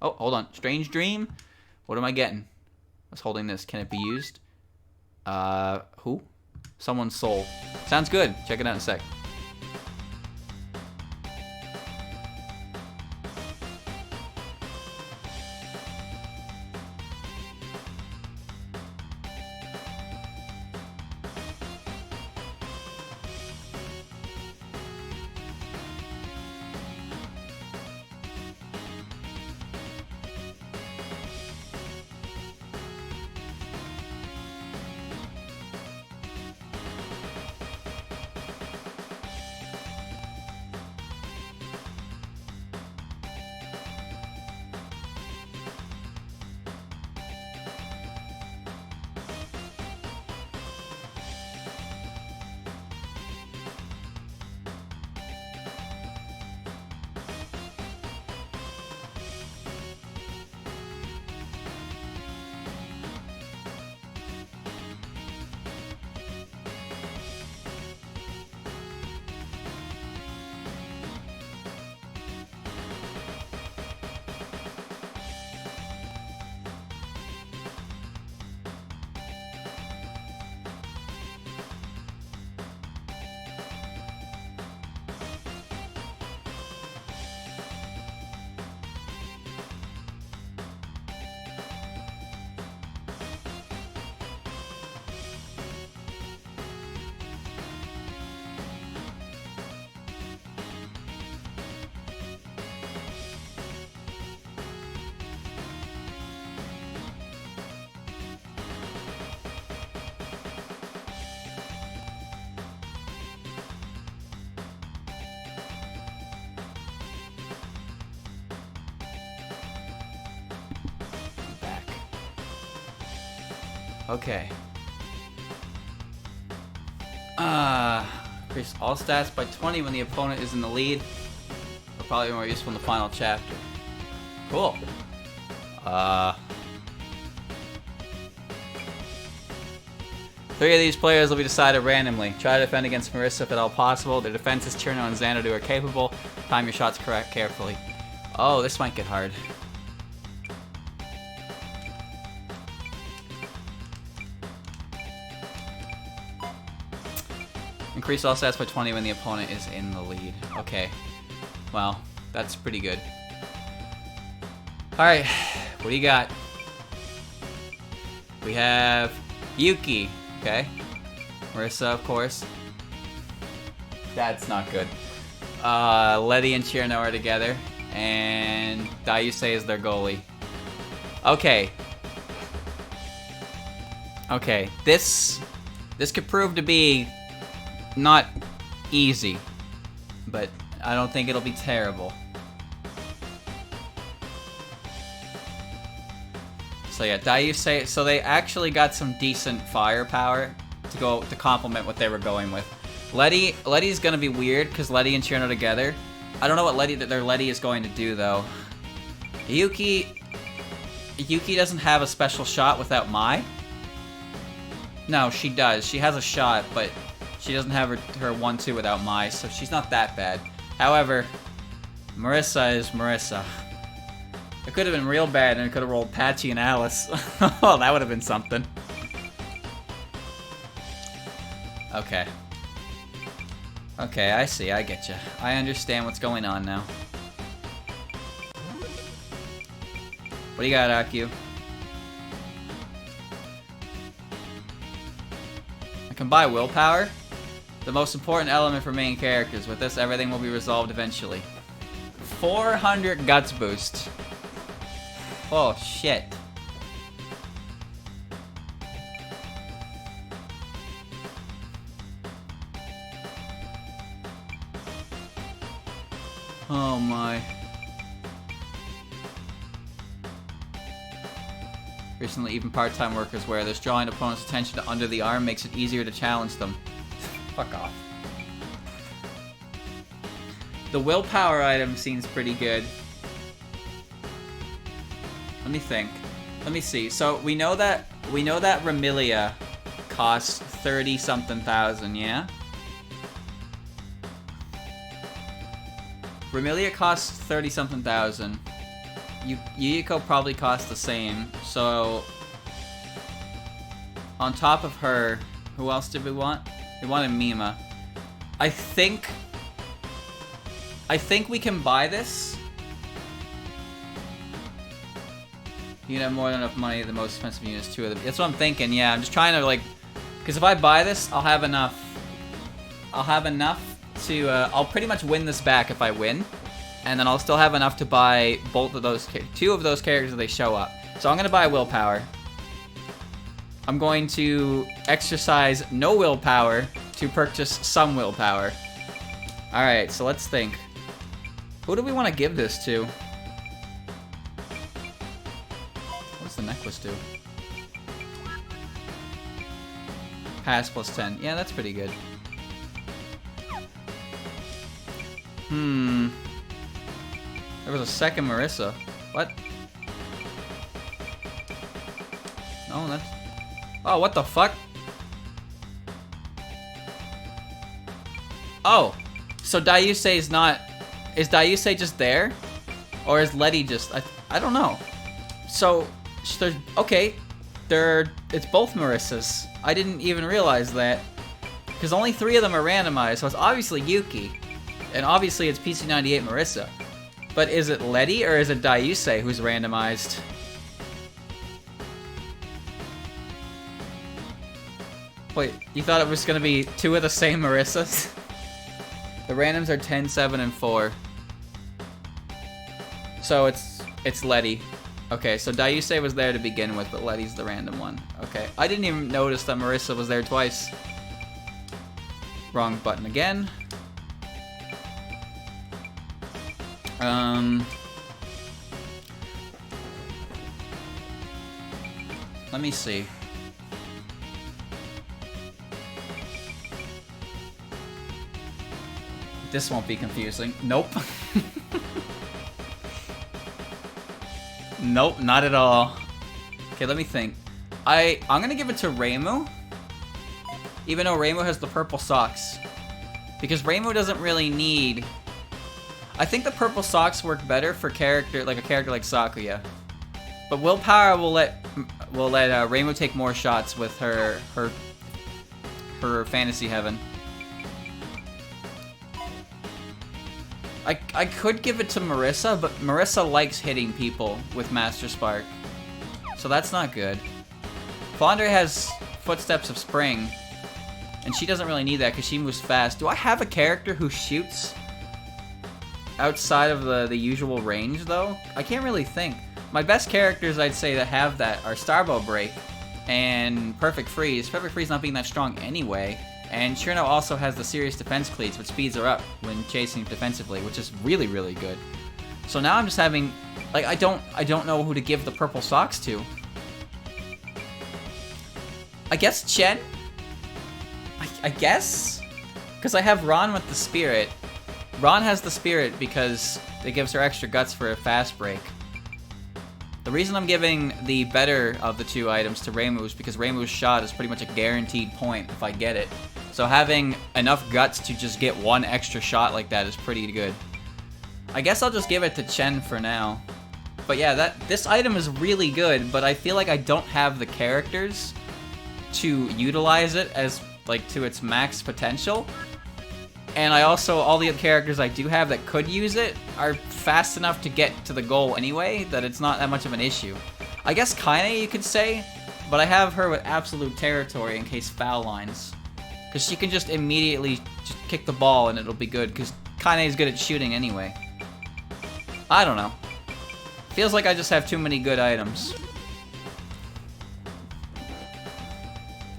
A: Oh, hold on. Strange Dream? What am I getting? I was holding this. Can it be used? Who? Someone's soul. Sounds good. Check it out in a sec. Okay. Increase all stats by 20 when the opponent is in the lead. Will probably be more useful in the final chapter. Cool. 3 of these players will be decided randomly. Try to defend against Marissa if at all possible. Their defenses, Chirno and Xanadu, are capable. Time your shots correct carefully. Oh, this might get hard. Increase all stats by 20 when the opponent is in the lead. Okay. Well, that's pretty good. Alright, what do you got? We have Yuki, okay? Marissa, of course. That's not good. Letty and Chirno are together, and Dayusei is their goalie. Okay. Okay, this could prove to be not easy, but I don't think it'll be terrible. So yeah, Dayusei, so they actually got some decent firepower to complement what they were going with. Letty's gonna be weird because Letty and Chirno together. I don't know what their Letty is going to do though. Yuki doesn't have a special shot without Mai. No, she does. She has a shot, but she doesn't have her 1-2 without Mai, so she's not that bad. However, Marissa is Marissa. It could have been real bad, and it could have rolled Patchy and Alice. Oh, that would have been something. Okay. Okay, I see. I get you. I understand what's going on now. What do you got, Aku? I can buy willpower. The most important element for main characters. With this, everything will be resolved eventually. 400 guts boost. Oh, shit. Oh my. Recently, even part-time workers wear this. Drawing opponents' attention to under the arm makes it easier to challenge them. Fuck off. The willpower item seems pretty good. Let me think. Let me see. So we know that Remilia costs 30-something thousand, yeah? Remilia costs 30-something thousand. Yuyiko probably costs the same. So on top of her, who else did we want? We wanted Mima. I think we can buy this. You have more than enough money. The most expensive units, 2 of them. That's what I'm thinking. Yeah, I'm just trying to like, because if I buy this, I'll have enough. I'll have enough to. I'll pretty much win this back if I win, and then I'll still have enough to buy both of those, 2 of those characters if they show up. So I'm gonna buy willpower. I'm going to exercise no willpower to purchase some willpower. All right, so let's think. Who do we want to give this to? What's the necklace do? Pass plus 10. Yeah, that's pretty good. There was a second Marissa. What? No, that's... Oh, what the fuck? Oh, so Dayusei is not... Is Dayusei just there? Or is Letty just... I don't know. So, okay. It's both Marissas. I didn't even realize that. Because only 3 of them are randomized, so it's obviously Yuki. And obviously it's PC98 Marissa. But is it Letty or is it Dayusei who's randomized? Wait, you thought it was gonna be 2 of the same Marissas? The randoms are 10, 7, and 4. So it's Letty. Okay, so Dayusei was there to begin with, but Letty's the random one. Okay, I didn't even notice that Marissa was there twice. Wrong button again. Let me see. This won't be confusing. Nope. Nope, not at all. Okay, let me think. I'm gonna give it to Reimu. Even though Reimu has the purple socks. Because Reimu doesn't really need... I think the purple socks work better for a character like Sakuya. But willpower will let Reimu take more shots with her fantasy heaven. I could give it to Marissa, but Marissa likes hitting people with Master Spark. So that's not good. Flandre has Footsteps of Spring, and she doesn't really need that because she moves fast. Do I have a character who shoots outside of the usual range, though? I can't really think. My best characters, I'd say, that have that are Starbow Break and Perfect Freeze. Perfect Freeze not being that strong anyway. And Shirno also has the Serious Defense Cleats, which speeds her up when chasing defensively, which is really, really good. So now I'm just having... Like, I don't know who to give the purple socks to. I guess Chen? I guess? Because I have Ron with the Spirit. Ron has the Spirit because it gives her extra guts for a fast break. The reason I'm giving the better of the 2 items to Reimu is because Reimu's shot is pretty much a guaranteed point if I get it. So having enough guts to just get 1 extra shot like that is pretty good. I guess I'll just give it to Chen for now. But yeah, this item is really good, but I feel like I don't have the characters to utilize it as, like, to its max potential. And I also, all the other characters I do have that could use it are fast enough to get to the goal anyway, that it's not that much of an issue. I guess Kaine you could say, but I have her with absolute territory in case foul lines. Because she can just immediately just kick the ball and it'll be good, because Kaine is good at shooting anyway. I don't know. Feels like I just have too many good items.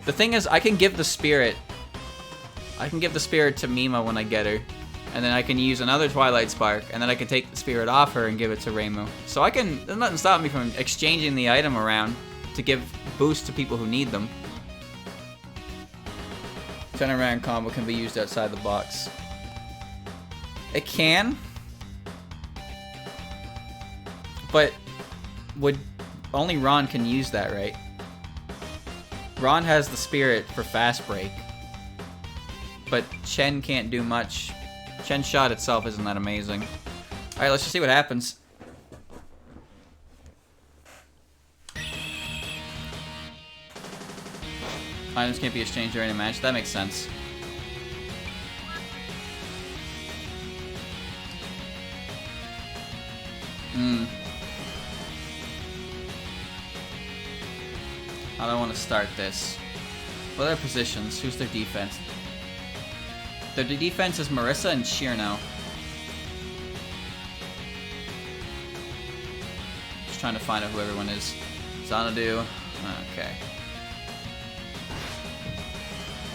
A: The thing is, I can give the spirit to Mima when I get her. And then I can use another Twilight Spark, and then I can take the spirit off her and give it to Reimu. So there's nothing stopping me from exchanging the item around to give boosts to people who need them. Turnaround combo can be used outside the box. It can. But only Ron can use that, right? Ron has the spirit for fast break. But Chen can't do much. Chen's shot itself isn't that amazing. Alright, let's just see what happens. Items can't be exchanged during a match. That makes sense. I don't want to start this. What are their positions? Who's their defense? Their defense is Marissa and Shirno. Just trying to find out who everyone is. Xanadu. Okay.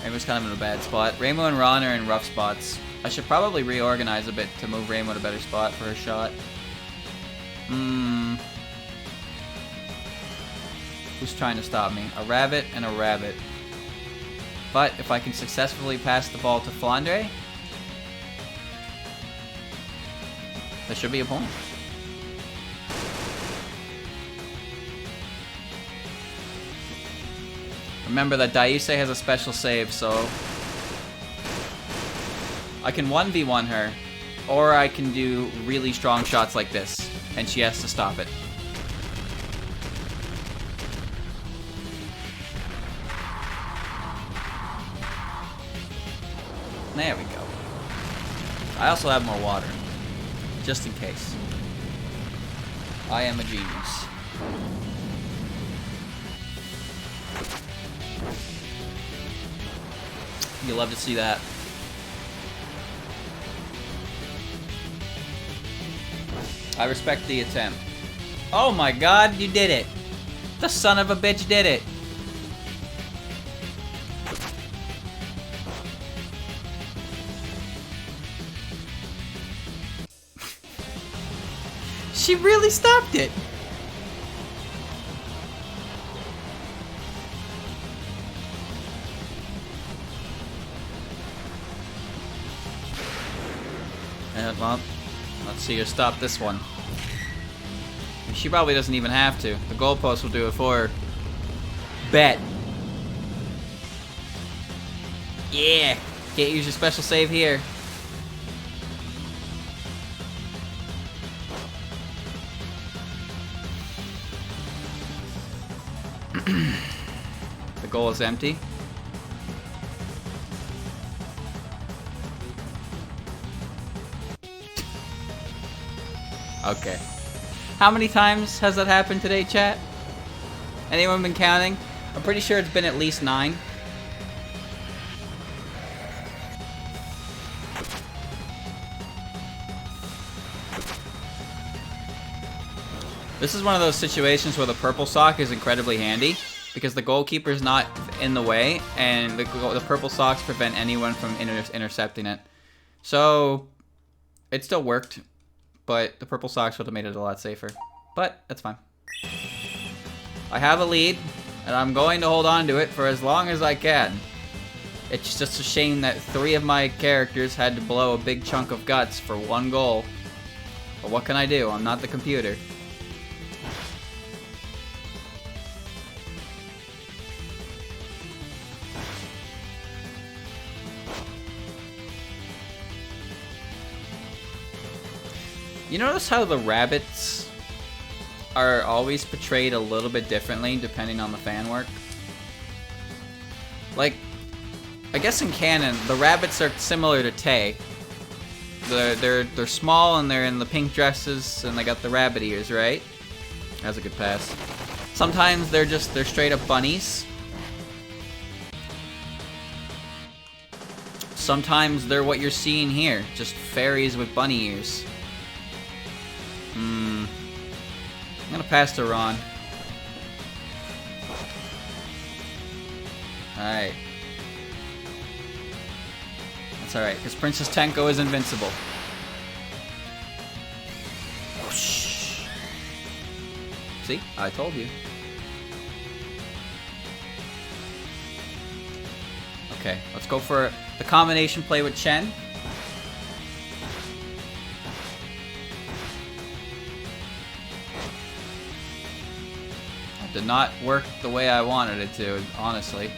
A: Reimu's kind of in a bad spot. Reimu and Ron are in rough spots. I should probably reorganize a bit to move Reimu to a better spot for her shot. Who's trying to stop me? A rabbit and a rabbit. But if I can successfully pass the ball to Flandre, there should be a point. Remember that Daisei has a special save, so I can 1v1 her, or I can do really strong shots like this, and she has to stop it. There we go. I also have more water, just in case. I am a genius. You love to see that. I respect the attempt. Oh my god, you did it! The son of a bitch did it! She really stopped it! And well, let's see her stop this one. She probably doesn't even have to. The goalpost will do it for her. Bet. Yeah! Can't use your special save here. The goal is empty. Okay. How many times has that happened today, chat? Anyone been counting? I'm pretty sure it's been at least 9. This is one of those situations where the purple sock is incredibly handy because the goalkeeper's not in the way and the purple socks prevent anyone from intercepting it. So it still worked, but the purple socks would have made it a lot safer. But that's fine. I have a lead and I'm going to hold on to it for as long as I can. It's just a shame that 3 of my characters had to blow a big chunk of guts for 1 goal. But what can I do? I'm not the computer. You notice how the rabbits are always portrayed a little bit differently depending on the fan work. Like, I guess in canon, the rabbits are similar to Tay. They're small and they're in the pink dresses and they got the rabbit ears, right? That's a good pass. Sometimes they're straight up bunnies. Sometimes they're what you're seeing here, just fairies with bunny ears. I'm gonna pass to Ron. Alright. That's alright, because Princess Tenko is invincible. Whoosh. See? I told you. Okay, let's go for the combination play with Chen. Did not work the way I wanted it to, honestly.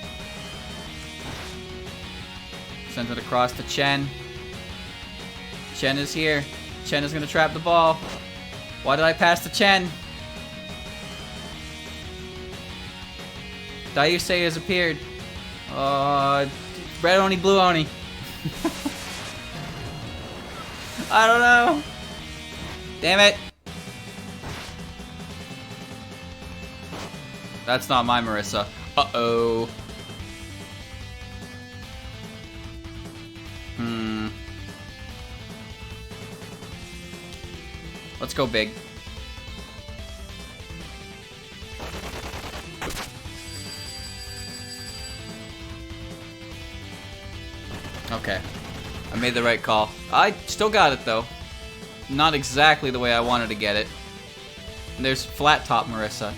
A: Sent it across to Chen. Chen is here. Chen is gonna trap the ball. Why did I pass to Chen? Daiusei has appeared. Red Oni, blue Oni. I don't know. Damn it. That's not my Marissa. Uh-oh. Let's go big. Okay. I made the right call. I still got it, though. Not exactly the way I wanted to get it. There's flat top Marissa.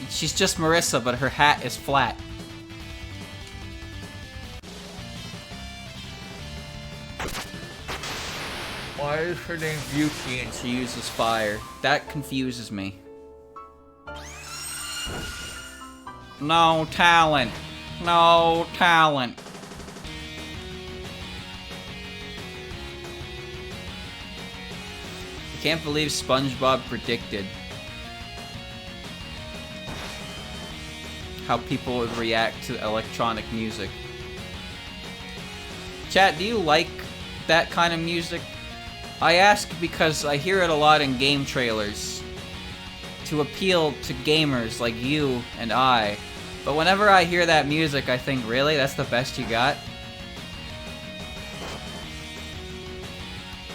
A: She's just Marissa, but her hat is flat. Why is her name Yuki and she uses fire? That confuses me. No talent. No talent. I can't believe SpongeBob predicted how people would react to electronic music. Chat, do you like that kind of music? I ask because I hear it a lot in game trailers to appeal to gamers like you and I. But whenever I hear that music, I think, really? That's the best you got?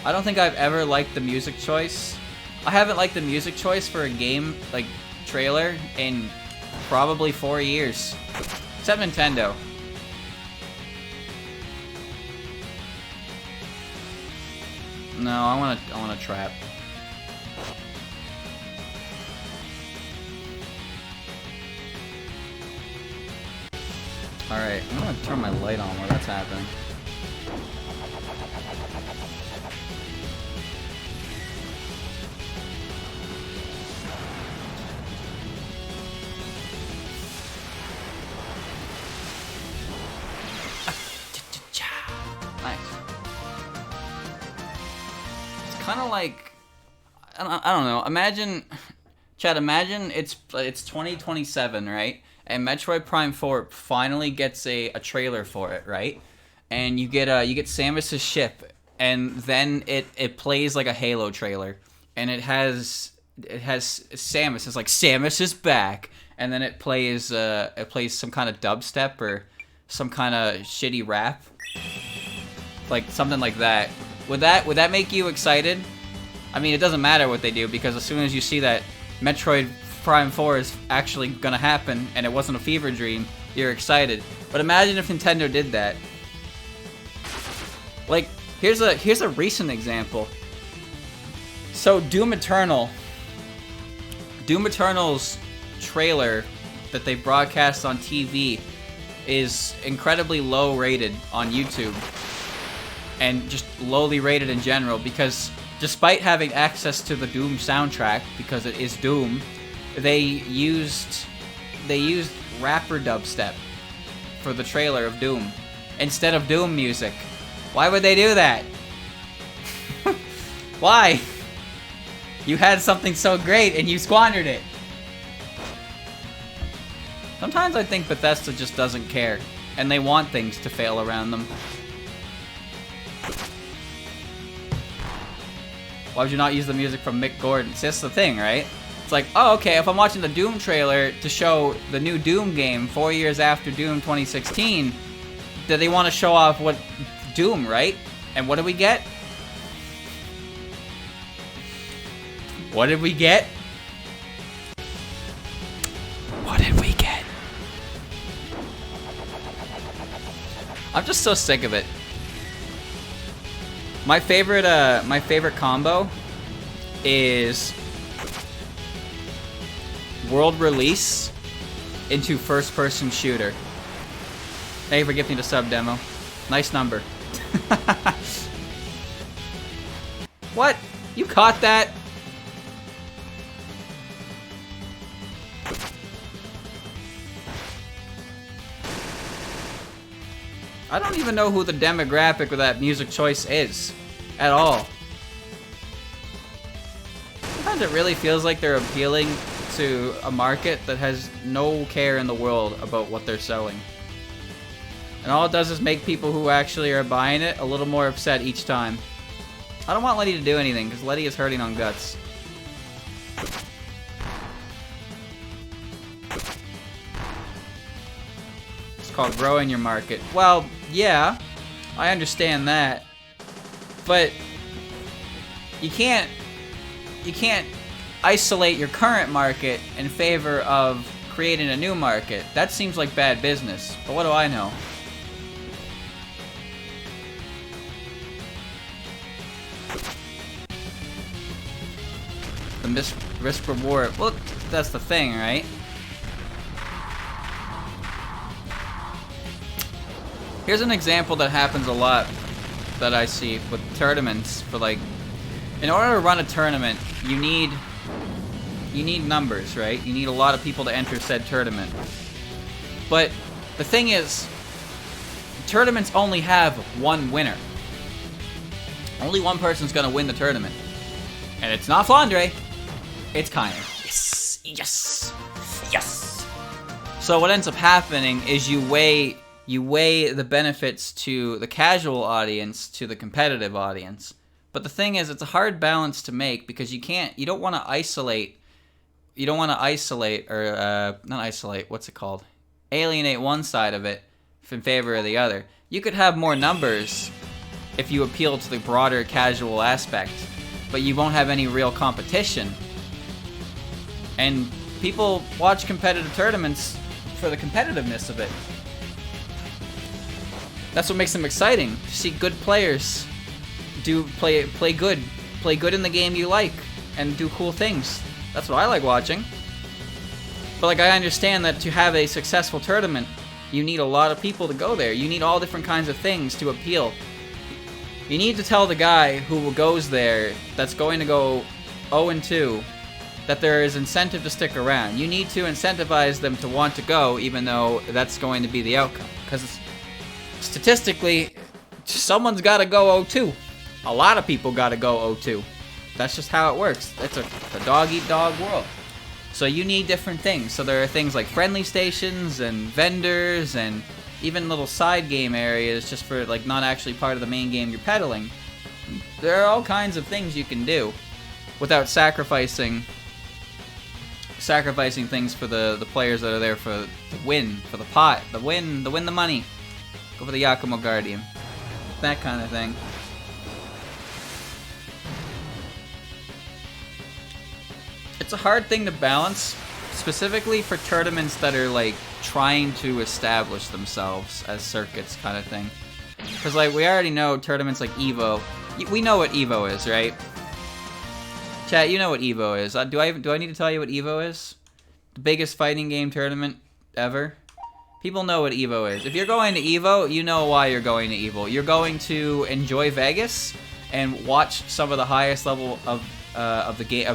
A: I don't think I've ever liked the music choice. I haven't liked the music choice for a game, like, trailer in probably 4 years. Except Nintendo. No, I wanna trap. Alright, I'm gonna turn my light on while that's happening. Nice. It's kind of like, I don't know. Imagine, Chad. Imagine it's 2027, right? And Metroid Prime 4 finally gets a trailer for it, right? And you get Samus's ship, and then it plays like a Halo trailer, and it has Samus. It's like Samus is back, and then it plays some kind of dubstep or some kind of shitty rap, like something like that. Would that make you excited? I mean, it doesn't matter what they do, because as soon as you see that Metroid Prime 4 is actually gonna happen and it wasn't a fever dream, you're excited. But imagine if Nintendo did that. Like, here's a recent example. So Doom Eternal's trailer that they broadcast on TV is incredibly low rated on YouTube, and just lowly rated in general, because despite having access to the Doom soundtrack, because it is Doom, they used rapper dubstep for the trailer of Doom instead of Doom music. Why would they do that? Why? You had something so great and you squandered it. Sometimes I think Bethesda just doesn't care, and they want things to fail around them. Why would you not use the music from Mick Gordon? See, that's the thing, right? It's like, oh, okay, if I'm watching the Doom trailer to show the new Doom game 4 years after Doom 2016, do they want to show off what Doom, right? And what did we get? What did we get? What did we get? I'm just so sick of it. My favorite combo is world release into first-person shooter. Thank you for gifting the sub demo. Nice number. What? You caught that? I don't even know who the demographic of that music choice is at all. Sometimes it really feels like they're appealing to a market that has no care in the world about what they're selling. And all it does is make people who actually are buying it a little more upset each time. I don't want Letty to do anything, because Letty is hurting on guts. It's called growing your market. Well, yeah, I understand that. But you can't isolate your current market in favor of creating a new market. That seems like bad business. But what do I know? The risk reward. Well, that's the thing, right? Here's an example that happens a lot that I see with tournaments. For like, in order to run a tournament, you need numbers, right? You need a lot of people to enter said tournament. But the thing is, tournaments only have one winner. Only one person's gonna win the tournament. And it's not Flandre, it's Kiner. Yes! Yes! Yes! So what ends up happening is you weigh the benefits to the casual audience to the competitive audience. But the thing is, it's a hard balance to make because you don't want to isolate, alienate one side of it in favor of the other. You could have more numbers if you appeal to the broader casual aspect, but you won't have any real competition. And people watch competitive tournaments for the competitiveness of it. That's what makes them exciting, to see good players play good in the game you like, and do cool things. That's what I like watching. But like, I understand that to have a successful tournament, you need a lot of people to go there. You need all different kinds of things to appeal. You need to tell the guy who goes there, that's going to go 0-2, that there is incentive to stick around. You need to incentivize them to want to go, even though that's going to be the outcome. Because statistically, someone's got to go 0-2. A lot of people got to go 0-2. That's just how it works. It's a dog-eat-dog world. So you need different things. So there are things like friendly stations and vendors and even little side game areas just for like not actually part of the main game you're peddling. There are all kinds of things you can do without sacrificing things for the players that are there for the win, for the pot, the win the money. Go for the Yakumo Guardian. That kind of thing. It's a hard thing to balance, specifically for tournaments that are like trying to establish themselves as circuits kind of thing. Because like we already know tournaments like EVO. We know what EVO is, right? Chat, you know what EVO is. Do I need to tell you what EVO is? The biggest fighting game tournament ever. People know what EVO is. If you're going to EVO, you know why you're going to EVO. You're going to enjoy Vegas and watch some of the highest level of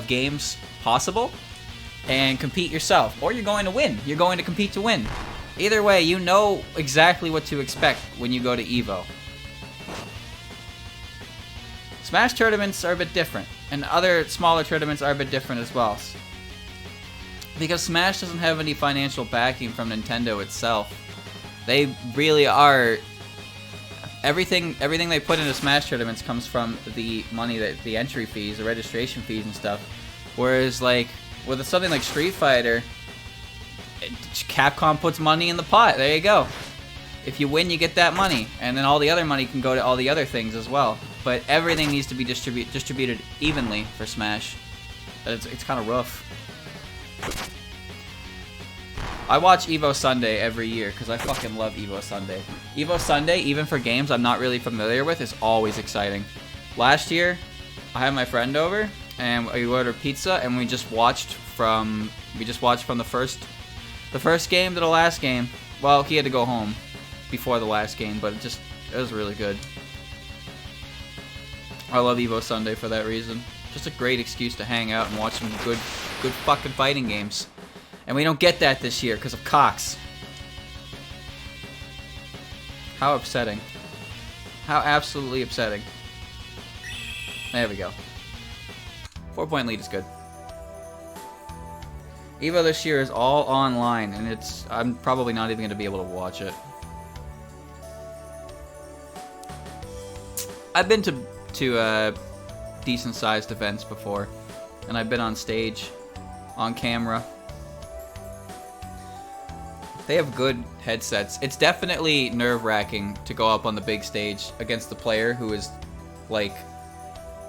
A: games possible and compete yourself. Or you're going to win. You're going to compete to win. Either way, you know exactly what to expect when you go to EVO. Smash tournaments are a bit different, and other smaller tournaments are a bit different as well. Because Smash doesn't have any financial backing from Nintendo itself. They really are... Everything they put into Smash tournaments comes from the money, that the entry fees, the registration fees and stuff. Whereas, like, with something like Street Fighter, Capcom puts money in the pot. There you go. If you win, you get that money. And then all the other money can go to all the other things as well. But everything needs to be distributed evenly for Smash. It's kind of rough. I watch Evo Sunday every year because I fucking love Evo Sunday. Evo Sunday, even for games I'm not really familiar with, is always exciting. Last year, I had my friend over and we ordered pizza and we just watched from the first game to the last game. Well, he had to go home before the last game, but it was really good. I love Evo Sunday for that reason. Just a great excuse to hang out and watch some good fucking fighting games. And we don't get that this year because of Cox. How upsetting. How absolutely upsetting. There we go. 4-point lead is good. Evo this year is all online, and I'm probably not even going to be able to watch it. I've been to decent-sized events before, and I've been on stage, on camera. They have good headsets. It's definitely nerve-wracking to go up on the big stage against the player who is, like,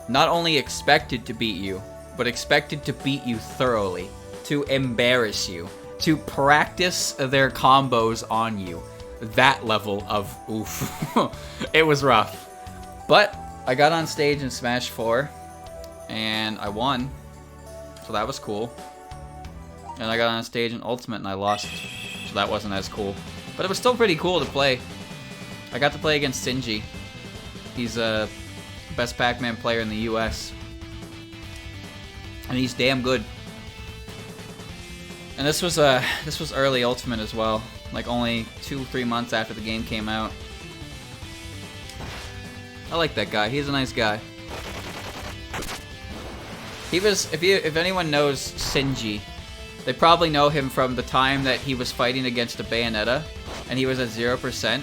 A: not only expected to beat you, but expected to beat you thoroughly, to embarrass you, to practice their combos on you. That level of oof. It was rough. But I got on stage in Smash 4, and I won, so that was cool. And I got on stage in Ultimate, and I lost, so that wasn't as cool. But it was still pretty cool to play. I got to play against Sinji. He's a best Pac-Man player in the US. And he's damn good. And this was early Ultimate as well. Like only 2-3 months after the game came out. I like that guy. He's a nice guy. He was, if anyone knows Sinji, they probably know him from the time that he was fighting against a Bayonetta, and he was at 0%,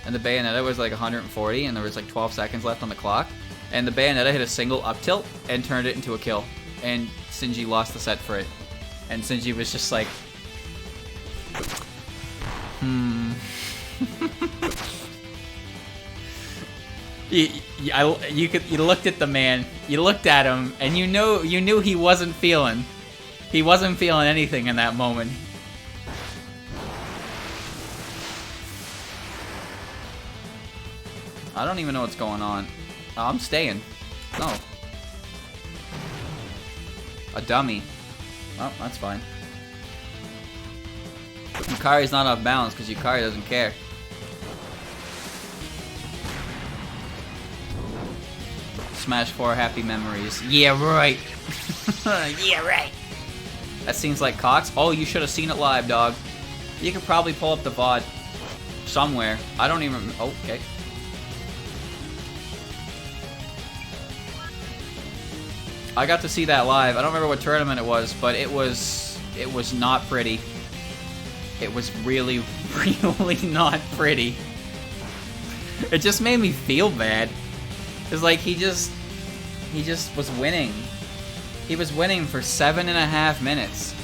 A: and the Bayonetta was like 140, and there was like 12 seconds left on the clock, and the Bayonetta hit a single up tilt and turned it into a kill, and Sinji lost the set for it, and Sinji was just like, You looked at the man, you looked at him, and you knew he wasn't feeling anything in that moment. I don't even know what's going on. Oh, I'm staying. No. A dummy. Oh, that's fine. Yukari's not off balance because Yukari doesn't care. Smash 4 happy memories. Yeah, right. Yeah, right. That seems like Cox. Oh, you should have seen it live, dog. You could probably pull up the VOD somewhere. I don't even... Oh, okay. I got to see that live. I don't remember what tournament it was, but it was not pretty. It was really, really not pretty. It just made me feel bad. It's like he just was winning. He was winning for 7.5 minutes.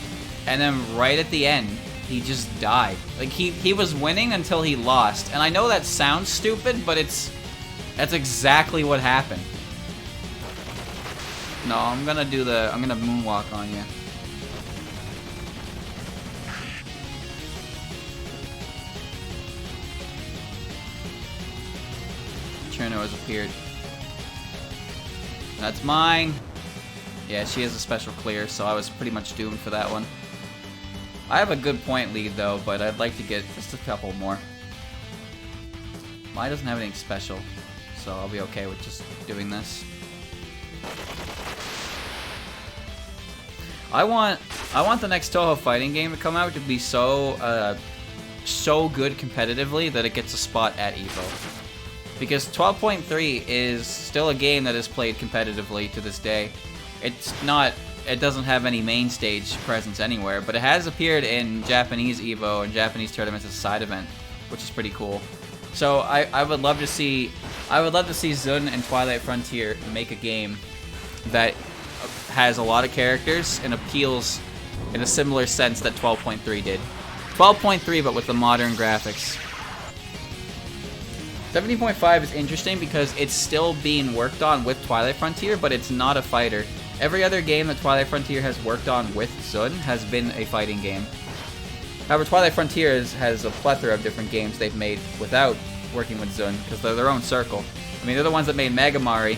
A: And then right at the end, he just died. Like he was winning until he lost. And I know that sounds stupid, but that's exactly what happened. No, I'm gonna moonwalk on you. Cherno has appeared. That's mine. Yeah, she has a special clear, so I was pretty much doomed for that one. I have a good point lead though, but I'd like to get just a couple more. Mine doesn't have anything special, so I'll be okay with just doing this. I want the next Touhou fighting game to come out to be so good competitively that it gets a spot at EVO. Because 12.3 is still a game that is played competitively to this day. It's not it doesn't have any main stage presence anywhere, but it has appeared in Japanese Evo and Japanese tournaments as a side event, which is pretty cool. So I would love to see Zun and Twilight Frontier make a game that has a lot of characters and appeals in a similar sense that 12.3 did. 12.3, but with the modern graphics. 17.5 is interesting because it's still being worked on with Twilight Frontier, but it's not a fighter. Every other game that Twilight Frontier has worked on with Zun has been a fighting game. However, Twilight Frontier has a plethora of different games they've made without working with Zun, because they're their own circle. I mean, they're the ones that made Megamari.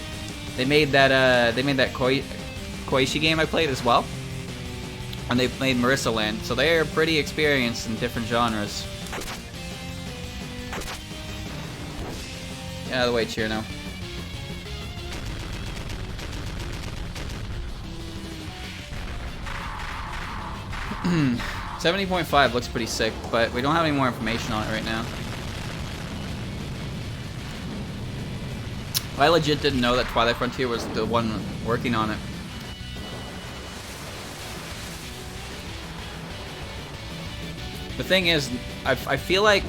A: They made that Koishi game I played as well. And they've made Marissa Land, so they are pretty experienced in different genres. Get out of the way, Chirno. Hmm. 70.5 looks pretty sick, but we don't have any more information on it right now. I legit didn't know that Twilight Frontier was the one working on it. The thing is, I feel like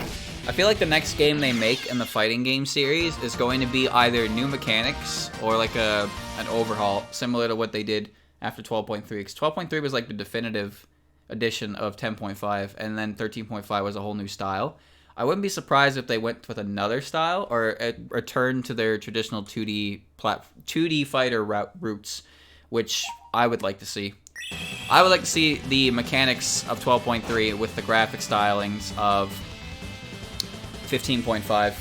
A: the next game they make in the fighting game series is going to be either new mechanics or like an overhaul, similar to what they did after 12.3. Because 12.3 was like the definitive edition of 10.5, and then 13.5 was a whole new style. I wouldn't be surprised if they went with another style or returned to their traditional 2D fighter roots, which I would like to see. I would like to see the mechanics of 12.3 with the graphic stylings of 15.5.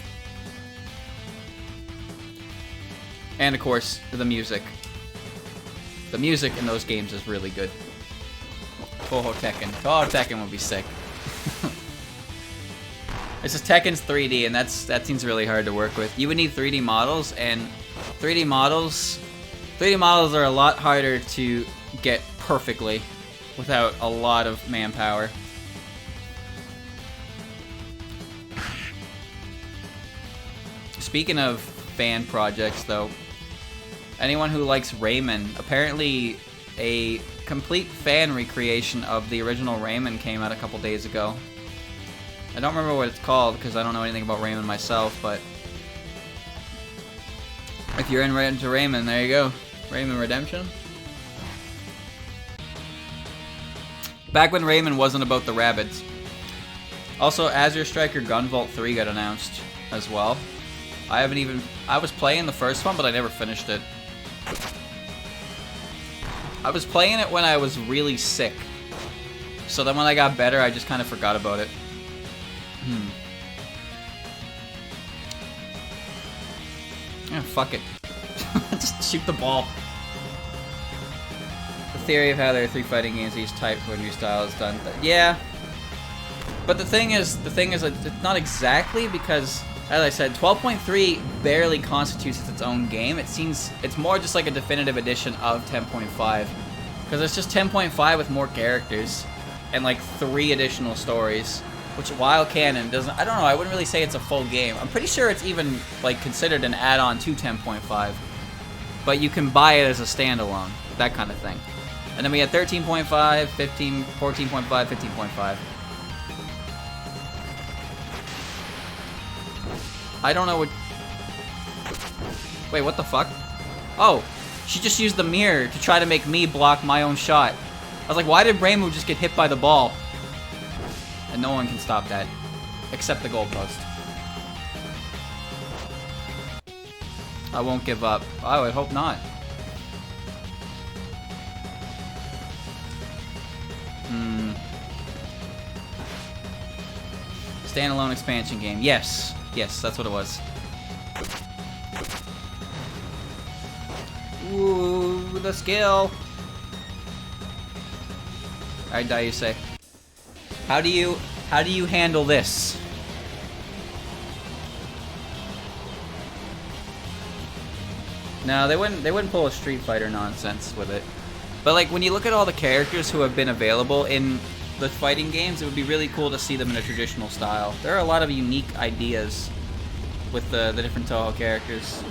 A: And of course, the music. The music in those games is really good. Touhou Tekken. Touhou Tekken would be sick. It's just Tekken's 3D, and that seems really hard to work with. You would need 3D models, and 3D models are a lot harder to get perfectly without a lot of manpower. Speaking of fan projects, though, anyone who likes Rayman, apparently a complete fan recreation of the original Rayman came out a couple days ago. I don't remember what it's called because I don't know anything about Rayman myself, but if you're into Rayman, there you go. Rayman Redemption. Back when Rayman wasn't about the rabbits. Also, Azure Striker Gunvolt 3 got announced as well. I was playing the first one, but I never finished it. I was playing it when I was really sick. So then when I got better, I just kind of forgot about it. Yeah, fuck it. Just shoot the ball. The theory of how there are 3 fighting games each type for a new style is done. Yeah. But the thing is it's not exactly, because, as I said, 12.3 barely constitutes its own game. It's more just like a definitive edition of 10.5. Because it's just 10.5 with more characters and like 3 additional stories. Which, while canon, doesn't... I don't know, I wouldn't really say it's a full game. I'm pretty sure it's even, like, considered an add-on to 10.5. But you can buy it as a standalone. That kind of thing. And then we had 13.5, 15, 14.5, 15.5. I don't know what... Wait, what the fuck? Oh, she just used the mirror to try to make me block my own shot. I was like, why did Braymu just get hit by the ball? And no one can stop that, except the goalpost. I won't give up. I would hope not. Standalone expansion game. Yes. Yes, that's what it was. Ooh, the skill. Alright, Daiusei. How do you handle this? No, they wouldn't pull a Street Fighter nonsense with it. But like, when you look at all the characters who have been available in the fighting games, it would be really cool to see them in a traditional style. There are a lot of unique ideas with the different Touhou characters.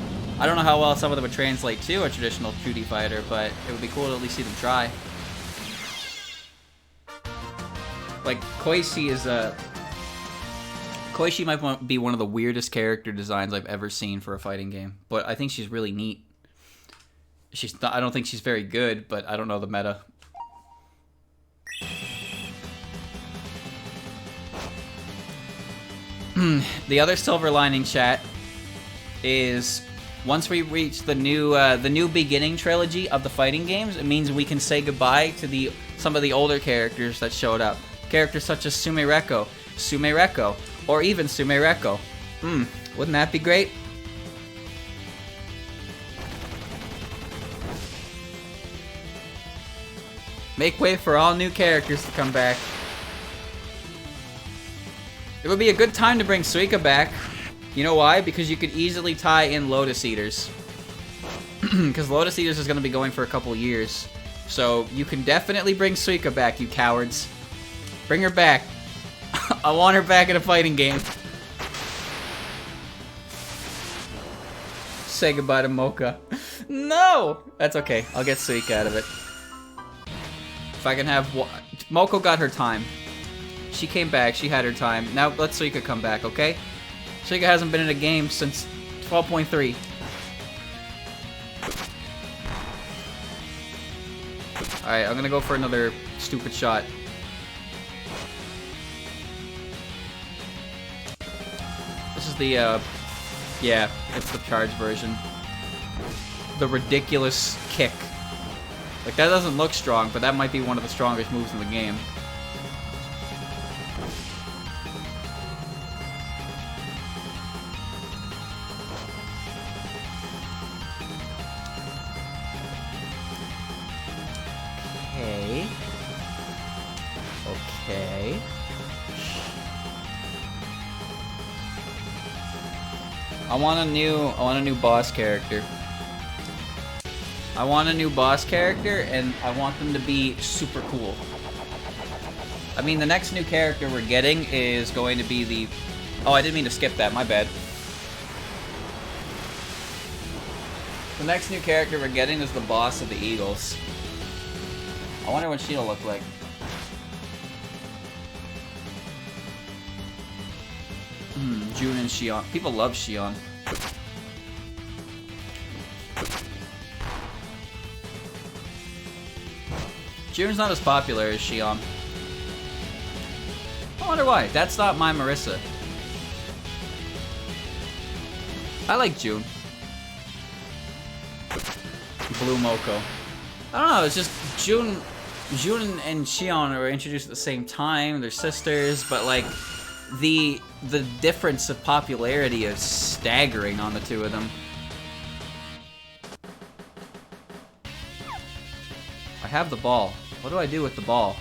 A: I don't know how well some of them would translate to a traditional 2D fighter, but it would be cool to at least see them try. Like, Koichi is a... Koichi might be one of the weirdest character designs I've ever seen for a fighting game, but I think she's really neat. I don't think she's very good, but I don't know the meta. The other silver lining, chat, is once we reach the new beginning trilogy of the fighting games, it means we can say goodbye to some of the older characters that showed up. Characters such as Sumereko, or even Sumereko. Wouldn't that be great? Make way for all new characters to come back. It would be a good time to bring Suika back. You know why? Because you could easily tie in Lotus Eaters. Because Lotus Eaters is going to be going for a couple years. So you can definitely bring Suika back, you cowards. Bring her back. I want her back in a fighting game. Say goodbye to Mocha. No! That's okay. I'll get Suika out of it. If I can have... Moko got her time. She came back. She had her time. Now let Suika come back, okay? Suika hasn't been in a game since 12.3. Alright, I'm gonna go for another stupid shot. This is the, yeah, it's the charge version. The ridiculous kick. Like, that doesn't look strong, but that might be one of the strongest moves in the game. Okay. I want a new boss character. I want a new boss character, and I want them to be super cool. I mean, the next new character we're getting is going to be the... Oh, I didn't mean to skip that, my bad. The next new character we're getting is the boss of the Eagles. I wonder what she'll look like. Jun and Xion. People love Xion. Jun's not as popular as Xion. I wonder why. That's not my Marissa. I like Jun. Blue Moko. I don't know, it's just Jun and Xion were introduced at the same time. They're sisters, but like the difference of popularity is staggering on the two of them. I have the ball. What do I do with the ball?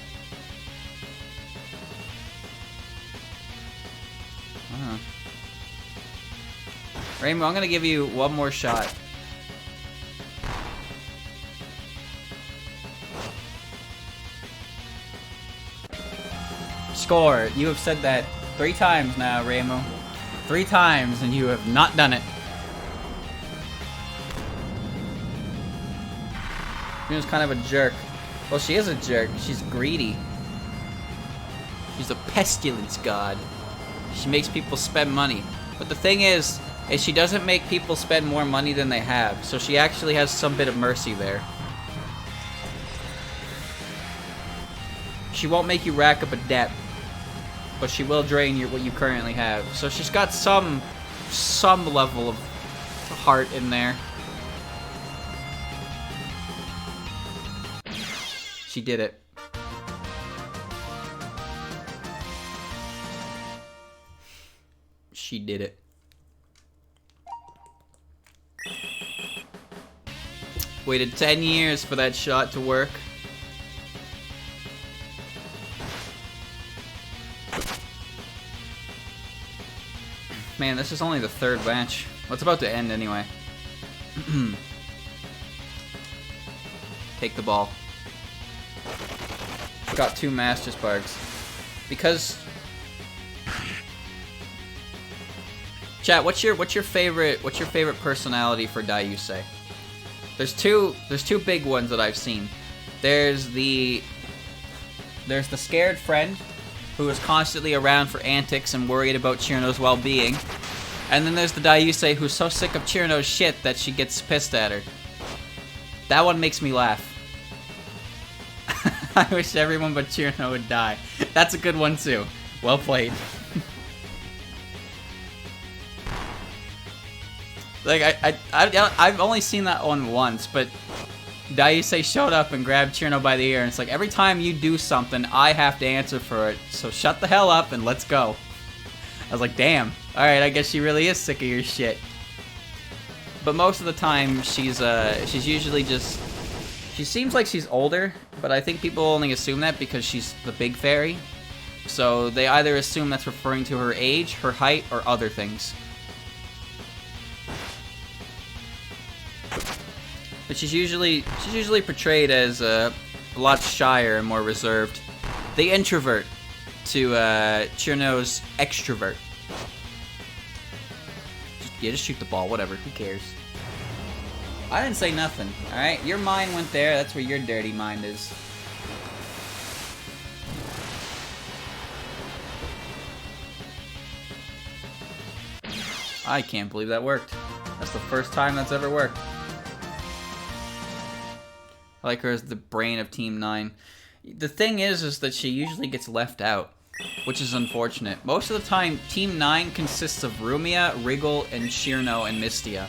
A: Rainbow, I'm gonna give you one more shot. Score. You have said that 3 times now, Rainbow. 3 times, and you have not done it. She was kind of a jerk. Well, she is a jerk. She's greedy. She's a pestilence god. She makes people spend money. But the thing is she doesn't make people spend more money than they have. So she actually has some bit of mercy there. She won't make you rack up a debt, but she will drain what you currently have. So she's got some level of heart in there. She did it. She did it. Waited 10 years for that shot to work. Man, this is only the 3rd match. Well, it's about to end anyway. Take the ball. Got 2 Master Sparks. Because... Chat, what's your favorite personality for Daiyusei? There's two big ones that I've seen. There's the scared friend who is constantly around for antics and worried about Chirino's well-being. And then there's the Daiyusei who's so sick of Chirino's shit that she gets pissed at her. That one makes me laugh. I wish everyone but Chirino would die. That's a good one too. Well played. Like, I've only seen that one once, but Daiyusei showed up and grabbed Chirino by the ear, and it's like, every time you do something, I have to answer for it, so shut the hell up and let's go. I was like, damn. Alright, I guess she really is sick of your shit. But most of the time, she's usually just... She seems like she's older, but I think people only assume that because she's the big fairy. So they either assume that's referring to her age, her height, or other things. But she's usually portrayed as a lot shyer and more reserved. The introvert to Chirino's extrovert. Just shoot the ball, whatever, who cares? I didn't say nothing, alright? Your mind went there, that's where your dirty mind is. I can't believe that worked. That's the first time that's ever worked. I like her as the brain of Team 9. The thing is that she usually gets left out, which is unfortunate. Most of the time, Team 9 consists of Rumia, Wriggle, and Chirino and Mystia.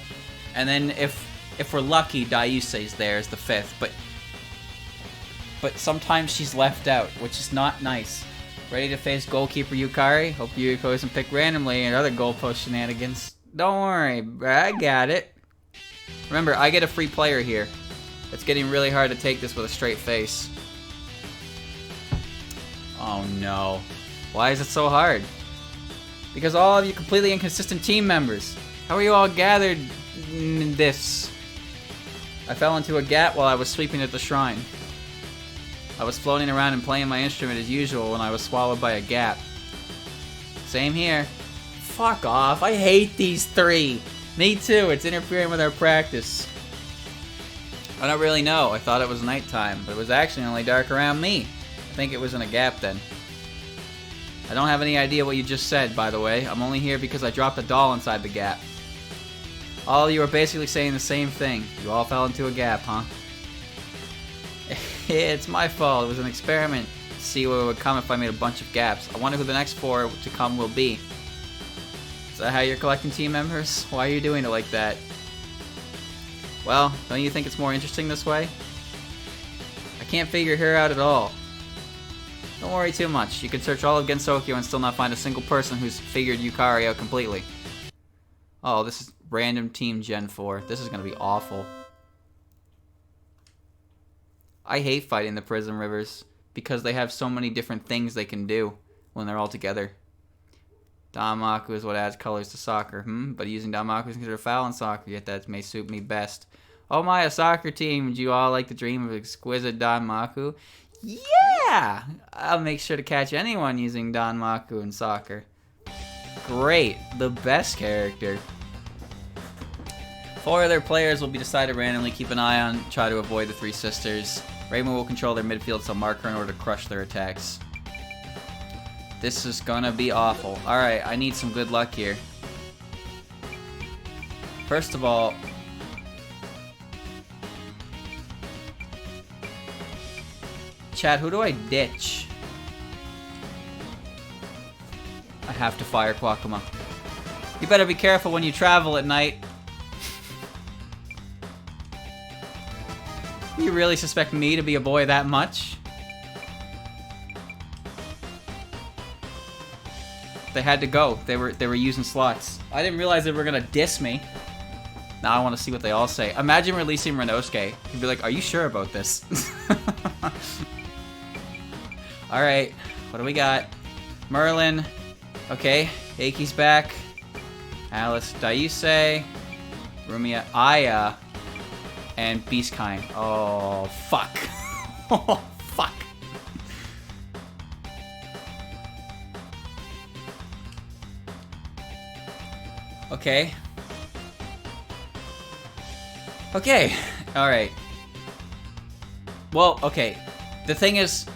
A: And then if we're lucky, Daiyusei's there as the 5th, but sometimes she's left out, which is not nice. Ready to face goalkeeper Yukari? Hope Yuriko isn't picked randomly and other goalpost shenanigans. Don't worry, I got it. Remember, I get a free player here. It's getting really hard to take this with a straight face. Oh no. Why is it so hard? Because all of you completely inconsistent team members. How are you all gathered in this? I fell into a gap while I was sweeping at the shrine. I was floating around and playing my instrument as usual when I was swallowed by a gap. Same here. Fuck off, I hate these three. Me too, it's interfering with our practice. I don't really know, I thought it was nighttime, but it was actually only dark around me. I think it was in a gap then. I don't have any idea what you just said, by the way. I'm only here because I dropped a doll inside the gap. All of you are basically saying the same thing. You all fell into a gap, huh? It's my fault. It was an experiment to see what would come if I made a bunch of gaps. I wonder who the next 4 to come will be. Is that how you're collecting team members? Why are you doing it like that? Well, don't you think it's more interesting this way? I can't figure her out at all. Don't worry too much. You can search all of Gensokyo and still not find a single person who's figured Yukari out completely. Oh, this is random team Gen 4. This is gonna be awful. I hate fighting the Prism Rivers because they have so many different things they can do when they're all together. Danmaku is what adds colors to soccer, but using Danmaku is considered a foul in soccer, yet that may suit me best. Oh my, a soccer team! Would you all like to dream of exquisite Danmaku? Yeah! I'll make sure to catch anyone using Danmaku in soccer. Great, the best character. 4 other players will be decided randomly. Keep an eye on, try to avoid the 3 sisters. Raymond will control their midfield, so mark her in order to crush their attacks. This is gonna be awful. Alright, I need some good luck here. First of all... Chat, who do I ditch? I have to fire Kwakuma. You better be careful when you travel at night. You really suspect me to be a boy that much? They had to go. They were using slots. I didn't realize they were gonna diss me. Now I want to see what they all say. Imagine releasing Renosuke. He'd be like, "Are you sure about this?" All right, what do we got? Merlin. Okay, Eiki's back. Alice, Daiyusei, Rumia, Aya, and Beastkind. Oh fuck! Oh fuck! Okay. Okay. Alright. Well, okay. The thing is,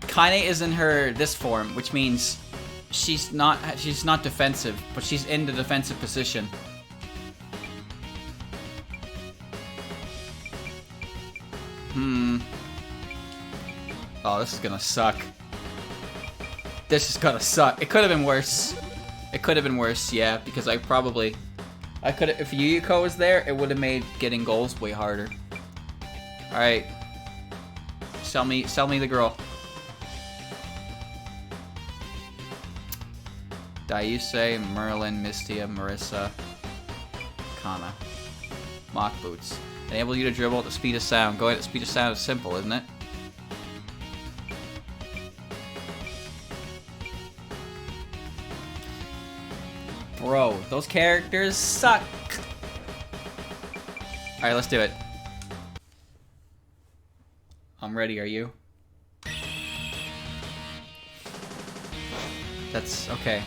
A: Kaine is in her this form, which means she's not defensive, but she's in the defensive position. Oh, this is gonna suck. This is gonna suck. It could have been worse. It could have been worse, yeah, because I could have, if Yuyuko was there, it would have made getting goals way harder. Alright. Sell me the girl. Dayuse, Merlin, Mistia, Marissa, Kana. Mock boots. Enable you to dribble at the speed of sound. Going at the speed of sound is simple, isn't it? Bro, those characters suck. Alright, let's do it. I'm ready, are you? That's okay.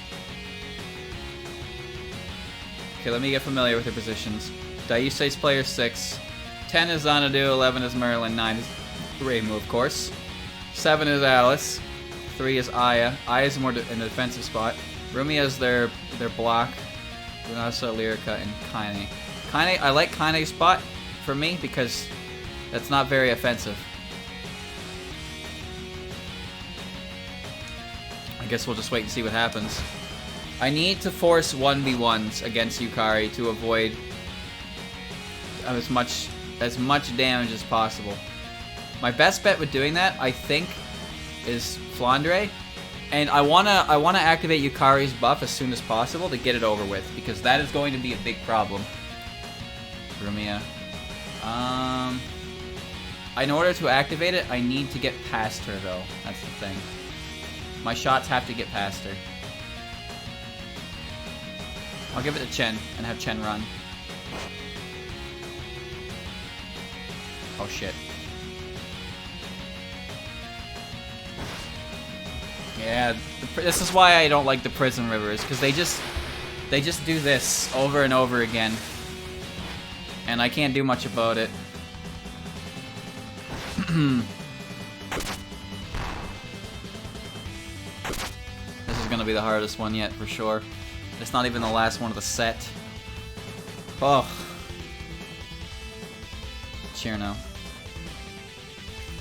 A: Okay, let me get familiar with your positions. Dayuse's player 6. 10 is Xanadu, 11 is Merlin, 9 is Reimu, of course. 7 is Alice. 3 is Aya. Aya's more in the defensive spot. Rumi has their block. Lunasa, Lyrica, and Kaine. I like Kaine's spot for me because that's not very offensive. I guess we'll just wait and see what happens. I need to force 1v1s against Yukari to avoid as much damage as possible. My best bet with doing that, I think, is Flandre. And I wanna activate Yukari's buff as soon as possible to get it over with, because that is going to be a big problem. Rumia. In order to activate it, I need to get past her though. That's the thing. My shots have to get past her. I'll give it to Chen and have Chen run. Oh shit. Yeah, this is why I don't like the prison rivers, because they just do this over and over again, and I can't do much about it. This is gonna be the hardest one yet for sure. It's not even the last one of the set. Oh, cheer now.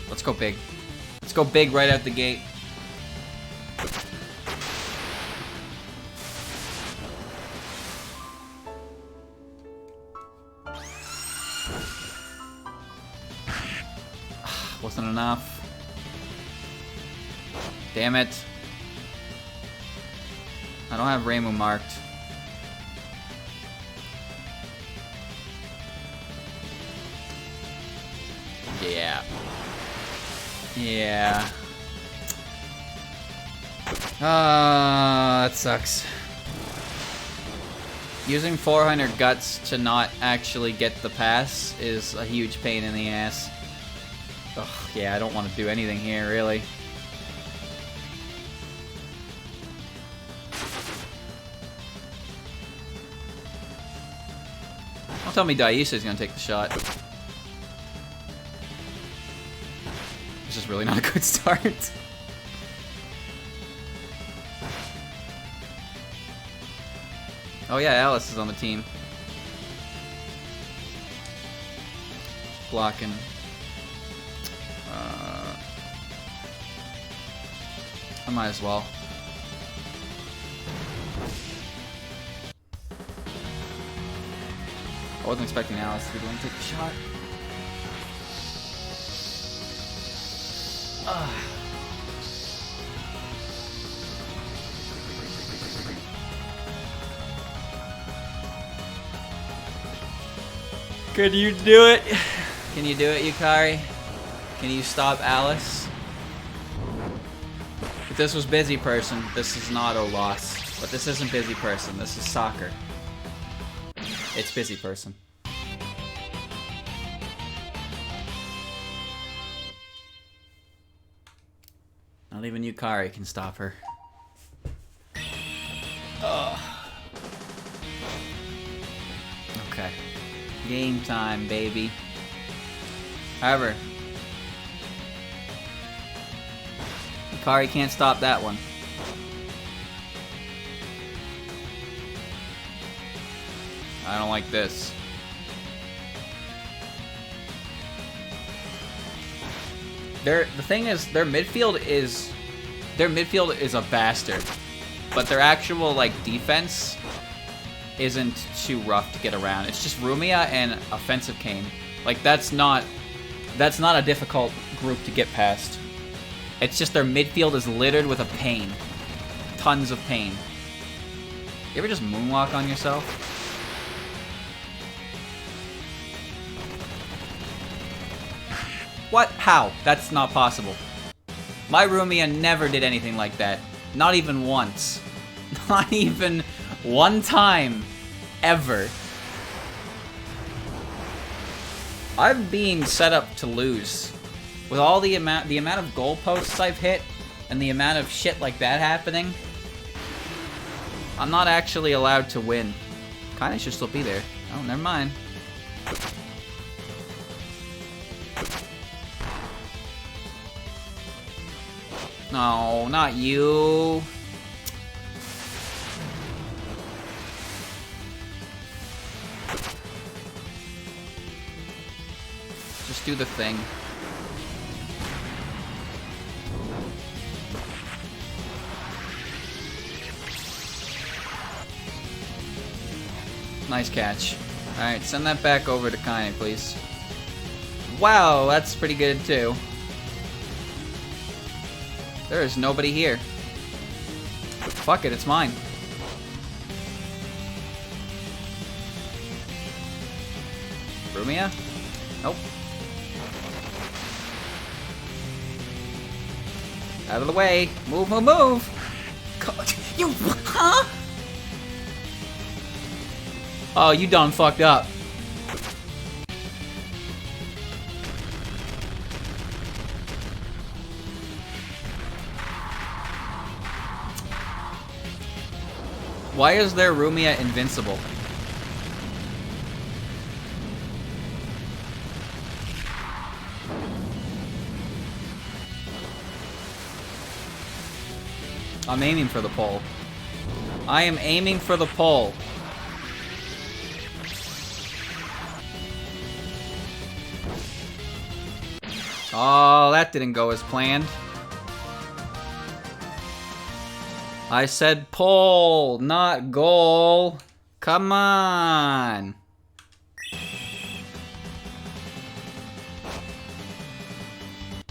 A: Let's go big. Let's go big right out the gate. Wasn't enough. Damn it. I don't have Reimu marked. Yeah. Yeah. That sucks. Using 400 guts to not actually get the pass is a huge pain in the ass. Ugh, yeah, I don't want to do anything here, really. Don't tell me Dayuse's gonna take the shot. This is really not a good start. Oh yeah, Alice is on the team. Blocking. I might as well. I wasn't expecting Alice to be the one to take the shot. Can you do it? Can you do it, Yukari? Can you stop Alice? If this was Busy Person, this is not a loss. But this isn't Busy Person, this is soccer. It's Busy Person. Not even Yukari can stop her. Ugh. Okay. Game time, baby. However, Hikari can't stop that one. I don't like this. The thing is, their midfield is a bastard, but their actual like defense isn't too rough to get around. It's just Rumia and offensive Kane. Like that's not a difficult group to get past. It's just their midfield is littered with a pain, tons of pain. You ever just moonwalk on yourself? What? How? That's not possible. My Rumia never did anything like that. Not even once. Not even one time. Ever. I'm being set up to lose. With all the amount of goalposts I've hit, and the amount of shit like that happening, I'm not actually allowed to win. Kinda should still be there. Oh, never mind. No, not you. Just do the thing. Nice catch. Alright, send that back over to Kaine, please. Wow, that's pretty good too. There is nobody here. Fuck it, it's mine. Rumia? Nope. Out of the way. Move, move, move! You, huh? Oh, you done fucked up. Why is their Rumia invincible? I'm aiming for the pole. I am aiming for the pole. Oh, that didn't go as planned. I said pole, not goal. Come on.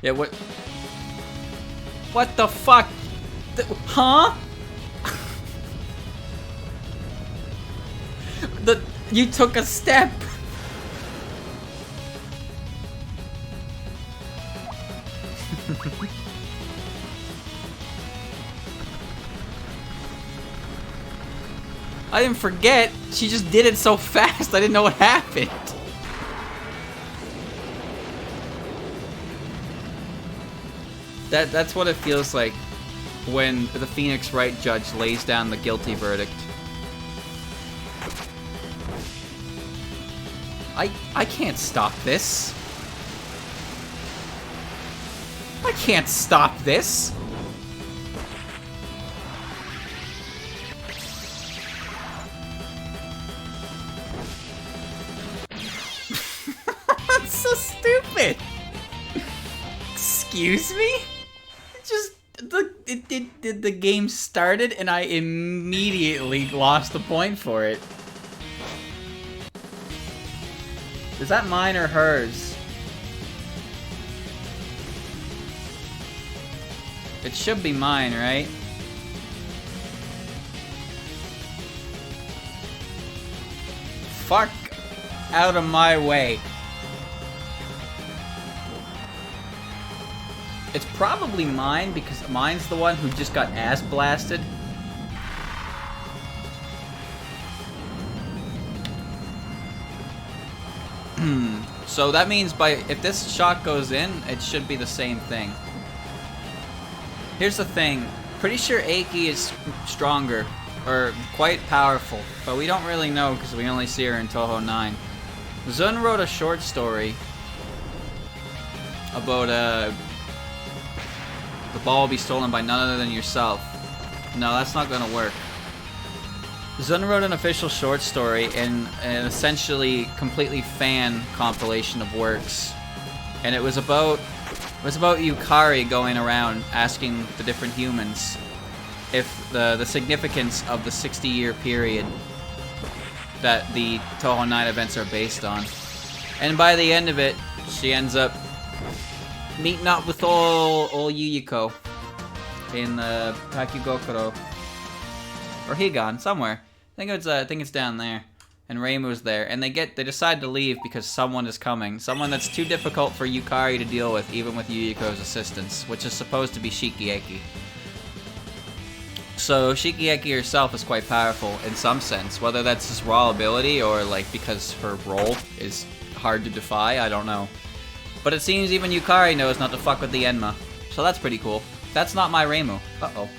A: Yeah, what? What the fuck? Huh? You took a step. I didn't forget. She just did it so fast. I didn't know what happened. That's what it feels like when the Phoenix Wright judge lays down the guilty verdict. I can't stop this. I can't stop this. That's so stupid. Excuse me? The game started and I immediately lost the point for it. Is that mine or hers? It should be mine, right? Fuck out of my way. It's probably mine because mine's the one who just got ass blasted. So that means if this shot goes in, it should be the same thing. Here's the thing. Pretty sure Aiki is stronger or quite powerful, but we don't really know because we only see her in Touhou 9. Zun wrote a short story about the ball will be stolen by none other than yourself. No, that's not gonna work. Zun wrote an official short story in an essentially completely fan compilation of works, and it was about Yukari going around asking the different humans if the significance of the 60-year period that the Touhou 9 events are based on. And by the end of it, she ends up meeting up with old Yuyiko in Takugokuro or Higan somewhere. I think it's down there. And Reimu's there, and they decide to leave because someone is coming. Someone that's too difficult for Yukari to deal with, even with Yuyiko's assistance, which is supposed to be Shikieki. So Shikieki herself is quite powerful in some sense, whether that's his raw ability or like because her role is hard to defy, I don't know. But it seems even Yukari knows not to fuck with the Enma, so that's pretty cool. That's not my Reimu. Uh-oh.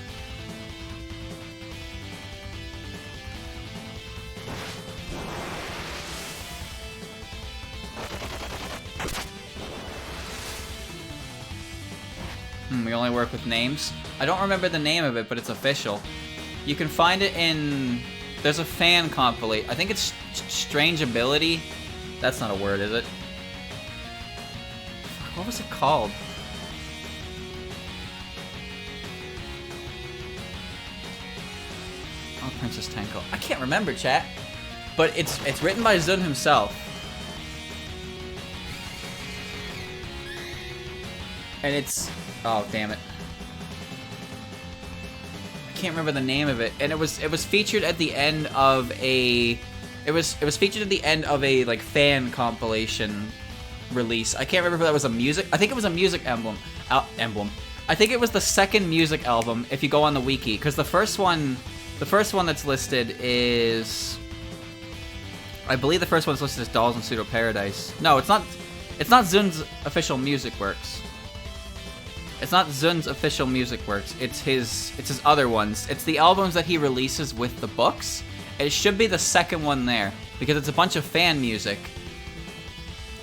A: We only work with names. I don't remember the name of it, but it's official. You can find it in... There's a fan compilation. I think it's Strange Ability. That's not a word, is it? What was it called? Oh, Princess Tenko. I can't remember, chat. But it's written by Zun himself. And it's... Oh, damn it. I can't remember the name of it. And it was featured at the end of a... It was featured at the end of a, like, fan compilation release. I can't remember if that was a music... I think it was a music emblem. I think it was the second music album, if you go on the wiki. Because the first one that's listed is... I believe the first one that's listed is Dolls in Pseudo Paradise. No, it's not Zun's official music works. It's not Zun's official music works. It's his other ones. It's the albums that he releases with the books. It should be the second one there because it's a bunch of fan music.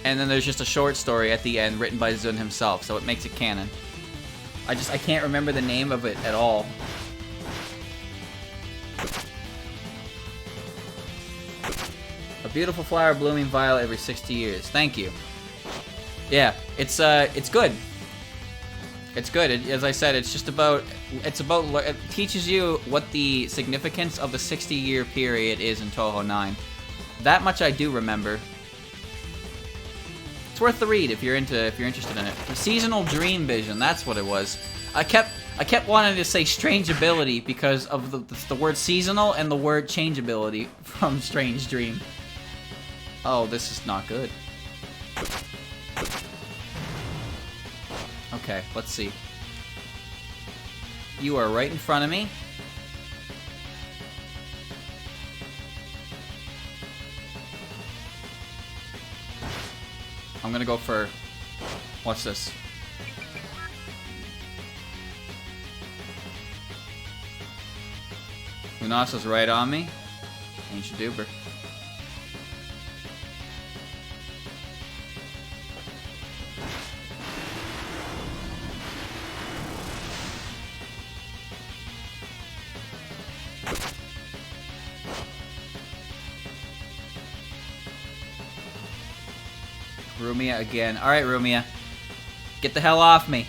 A: And then there's just a short story at the end written by Zun himself, so it makes it canon. I can't remember the name of it at all. A beautiful flower blooming violet every 60 years. Thank you. Yeah, it's good. It's good. As I said, it teaches you what the significance of the 60-year period is in Touhou 9. That much I do remember. It's worth the read if you're interested in it. The seasonal dream vision, that's what it was. I kept wanting to say strange ability because of the word seasonal and the word changeability from Strange Dream. Oh, this is not good. Okay, let's see. You are right in front of me. I'm gonna go for... What's this? Lunasa's right on me. Ancient Duper. Rumia again. Alright, Rumia. Get the hell off me.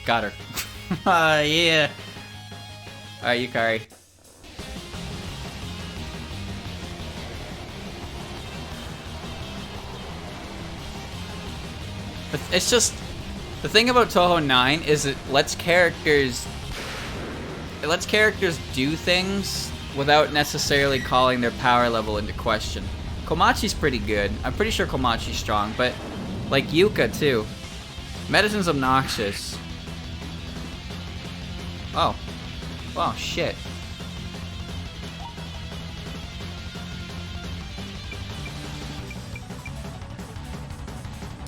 A: Got her. Yeah. Alright, Yukari. It's just... The thing about Touhou 9 is it lets characters... It lets characters do things without necessarily calling their power level into question. Komachi's pretty good. I'm pretty sure Komachi's strong, but like Yuka too. Medicine's obnoxious. Oh. Oh, shit.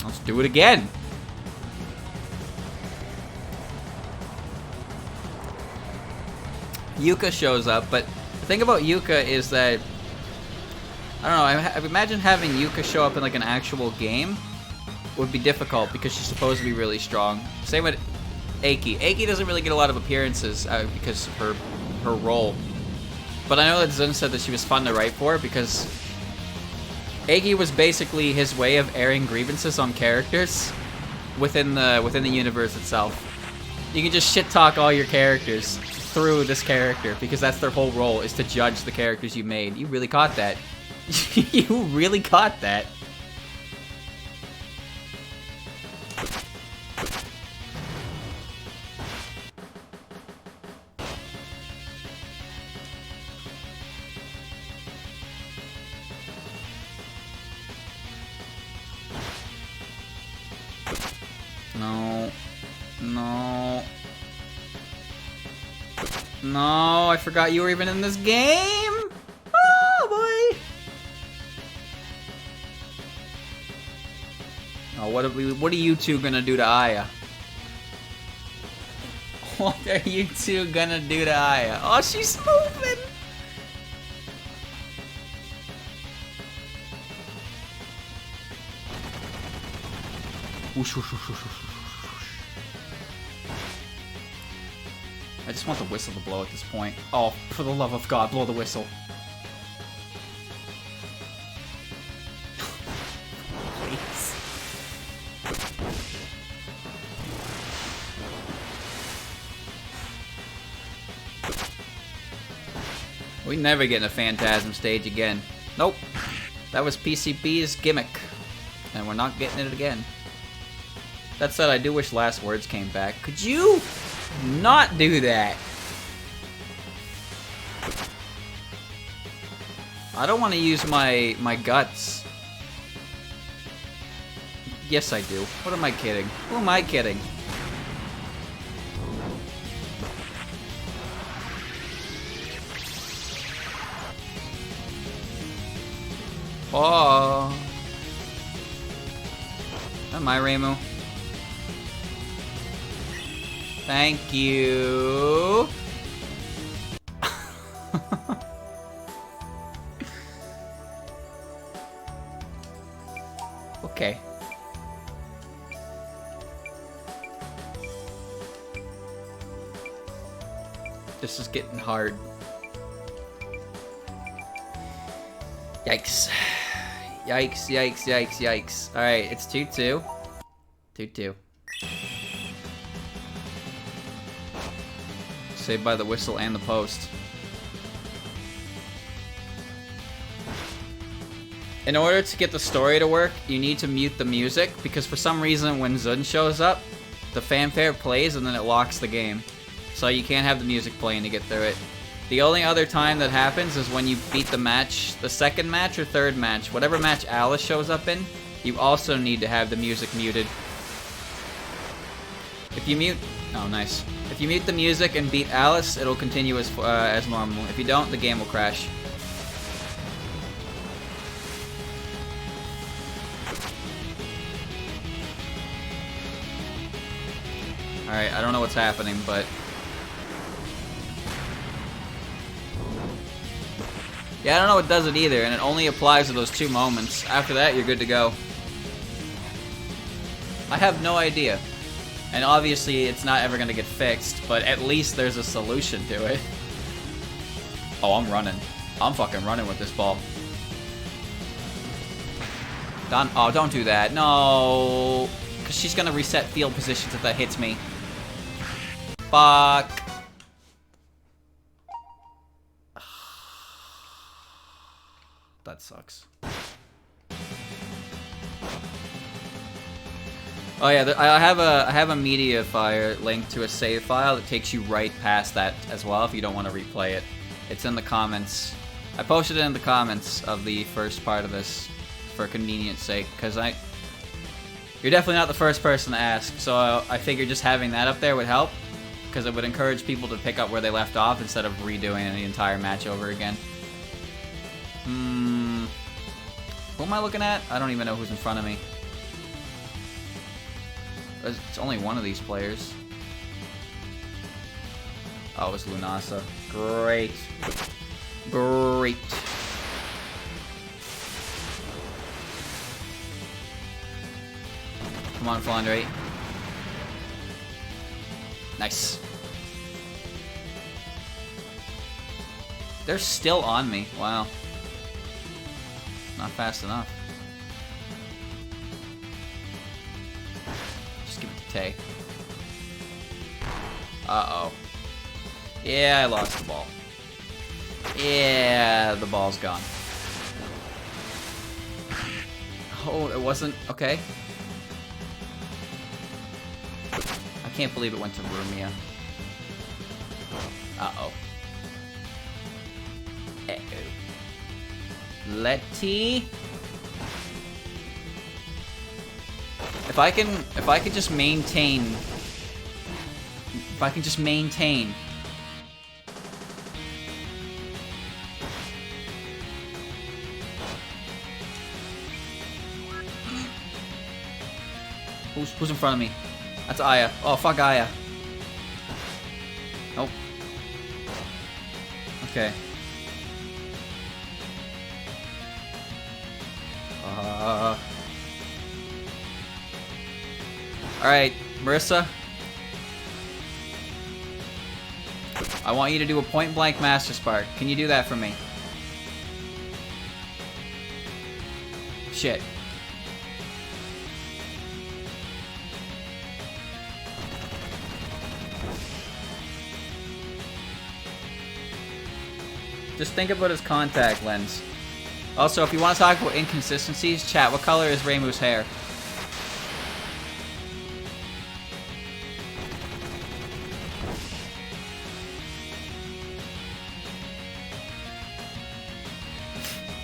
A: Let's do it again. Yuka shows up, but the thing about Yuka is that I don't know. I imagine having Yuka show up in like an actual game would be difficult because she's supposed to be really strong. Same with Eiki. Eiki doesn't really get a lot of appearances because of her role. But I know that Zun said that she was fun to write for because Eiki was basically his way of airing grievances on characters within the universe itself. You can just shit talk all your characters through this character because that's their whole role, is to judge the characters you made. You really caught that. You really caught that. No. No. No, I forgot you were even in this game! Oh, boy! Oh, what are you two gonna do to Aya? What are you two gonna do to Aya? Oh, she's moving! Whoosh, whoosh, whoosh, whoosh, whoosh. I just want the whistle to blow at this point. Oh, for the love of God, blow the whistle. Please. We never get in a Phantasm stage again. Nope. That was PCB's gimmick. And we're not getting it again. That said, I do wish Last Words came back. Could you not do that? I don't want to use my guts. Yes, I do. What am I kidding? Who am I kidding? Oh. Am I Reimu? Thank you. Okay. This is getting hard. Yikes. Yikes, yikes, yikes, yikes. Alright, it's 2-2. 2-2. Saved by the whistle and the post. In order to get the story to work, you need to mute the music, because for some reason when Zun shows up, the fanfare plays and then it locks the game. So you can't have the music playing to get through it. The only other time that happens is when you beat the match, the second match or third match. Whatever match Alice shows up in, you also need to have the music muted. If you mute... Oh, nice. If you mute the music and beat Alice, it'll continue as normal. If you don't, the game will crash. Alright, I don't know what's happening, but... Yeah, I don't know what does it either, and it only applies to those 2 moments. After that, you're good to go. I have no idea. And obviously, it's not ever gonna get fixed, but at least there's a solution to it. Oh, I'm running. I'm fucking running with this ball. Oh, don't do that. No! Because she's gonna reset field positions if that hits me. Fuck. That sucks. Oh yeah, I have a media file linked to a save file that takes you right past that as well if you don't want to replay it. It's in the comments. I posted it in the comments of the first part of this for convenience sake, because you're definitely not the first person to ask, so I figured just having that up there would help, because it would encourage people to pick up where they left off instead of redoing the entire match over again. Who am I looking at? I don't even know who's in front of me. It's only one of these players. Oh, it was Lunasa. Great. Great. Come on, Flandre. Nice. They're still on me. Wow. Not fast enough. Just give it to Tay. Uh-oh. Yeah, I lost the ball. Yeah, the ball's gone. Oh, it wasn't... Okay. I can't believe it went to Rumia. Uh-oh. Uh-oh. Letty. If I can just maintain... If I can just maintain... Who's in front of me? That's Aya. Oh, fuck Aya. Nope. Okay. Alright, Marissa. I want you to do a point-blank Master Spark. Can you do that for me? Shit. Just think about his contact lens. Also, if you want to talk about inconsistencies, chat, what color is Reimu's hair?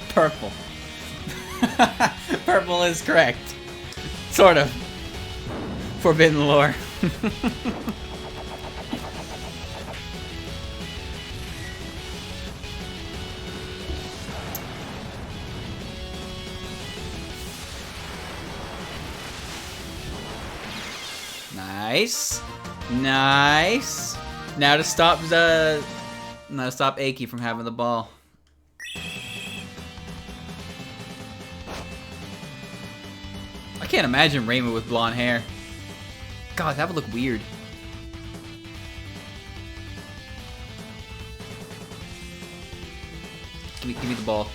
A: Purple. Purple is correct. Sort of. Forbidden lore. Nice. Nice. Now to stop Aki from having the ball. I can't imagine Reimu with blonde hair. God, that would look weird. Give me the ball.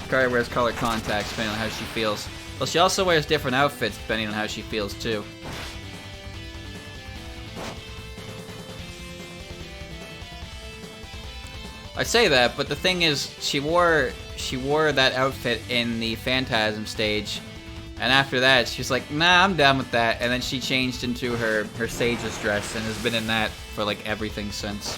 A: Kari wears colored contacts depending on how she feels. Well, she also wears different outfits depending on how she feels too. I say that, but the thing is, she wore that outfit in the Phantasm stage, and after that, she's like, nah, I'm done with that, and then she changed into her Sage's dress and has been in that for like everything since.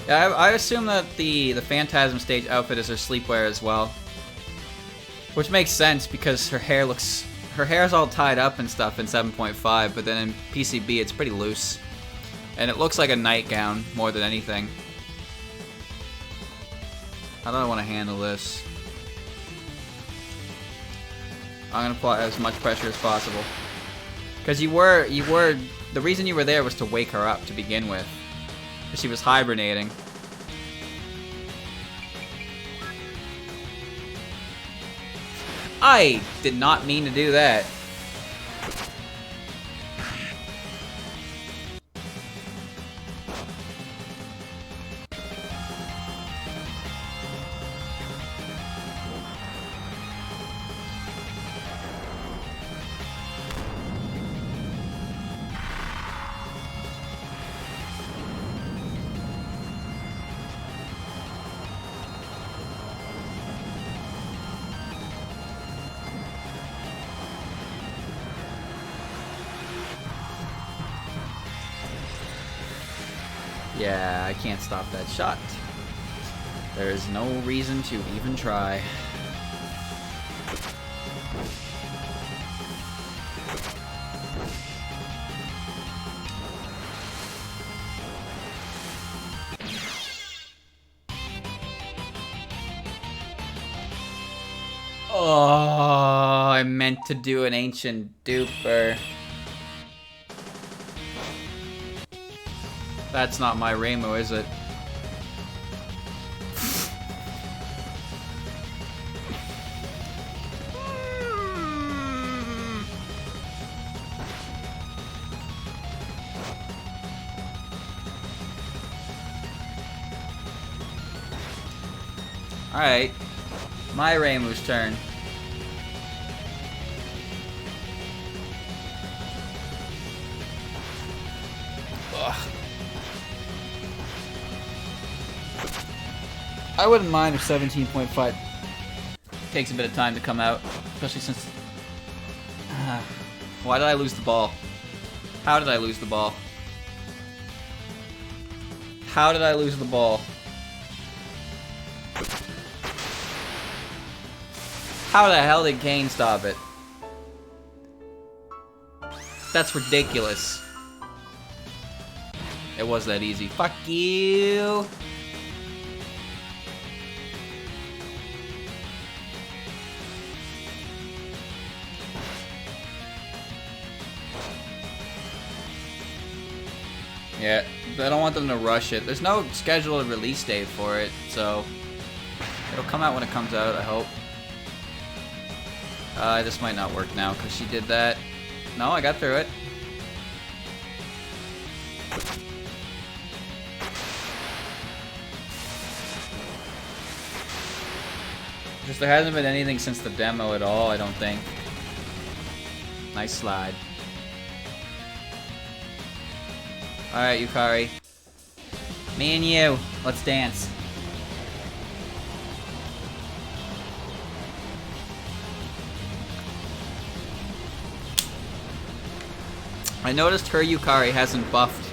A: Yeah, I assume that the Phantasm stage outfit is her sleepwear as well, which makes sense because her hair's all tied up and stuff in 7.5, but then in PCB it's pretty loose, and it looks like a nightgown more than anything. How do I want to handle this? I'm gonna apply as much pressure as possible, because the reason you were there was to wake her up to begin with. She was hibernating. I did not mean to do that. Yeah, I can't stop that shot. There is no reason to even try. Oh, I meant to do an ancient duper. That's not my Reimu, is it? Alright. My Reimu's turn. Ugh. I wouldn't mind if 17.5 takes a bit of time to come out, especially since... Why did I lose the ball? How did I lose the ball? How did I lose the ball? How the hell did Kane stop it? That's ridiculous. It was that easy. Fuck you! Yeah, I don't want them to rush it. There's no scheduled release date for it, so it'll come out when it comes out, I hope. This might not work now, because she did that. No, I got through it. Just there hasn't been anything since the demo at all, I don't think. Nice slide. Alright, Yukari. Me and you, let's dance. I noticed her Yukari hasn't buffed.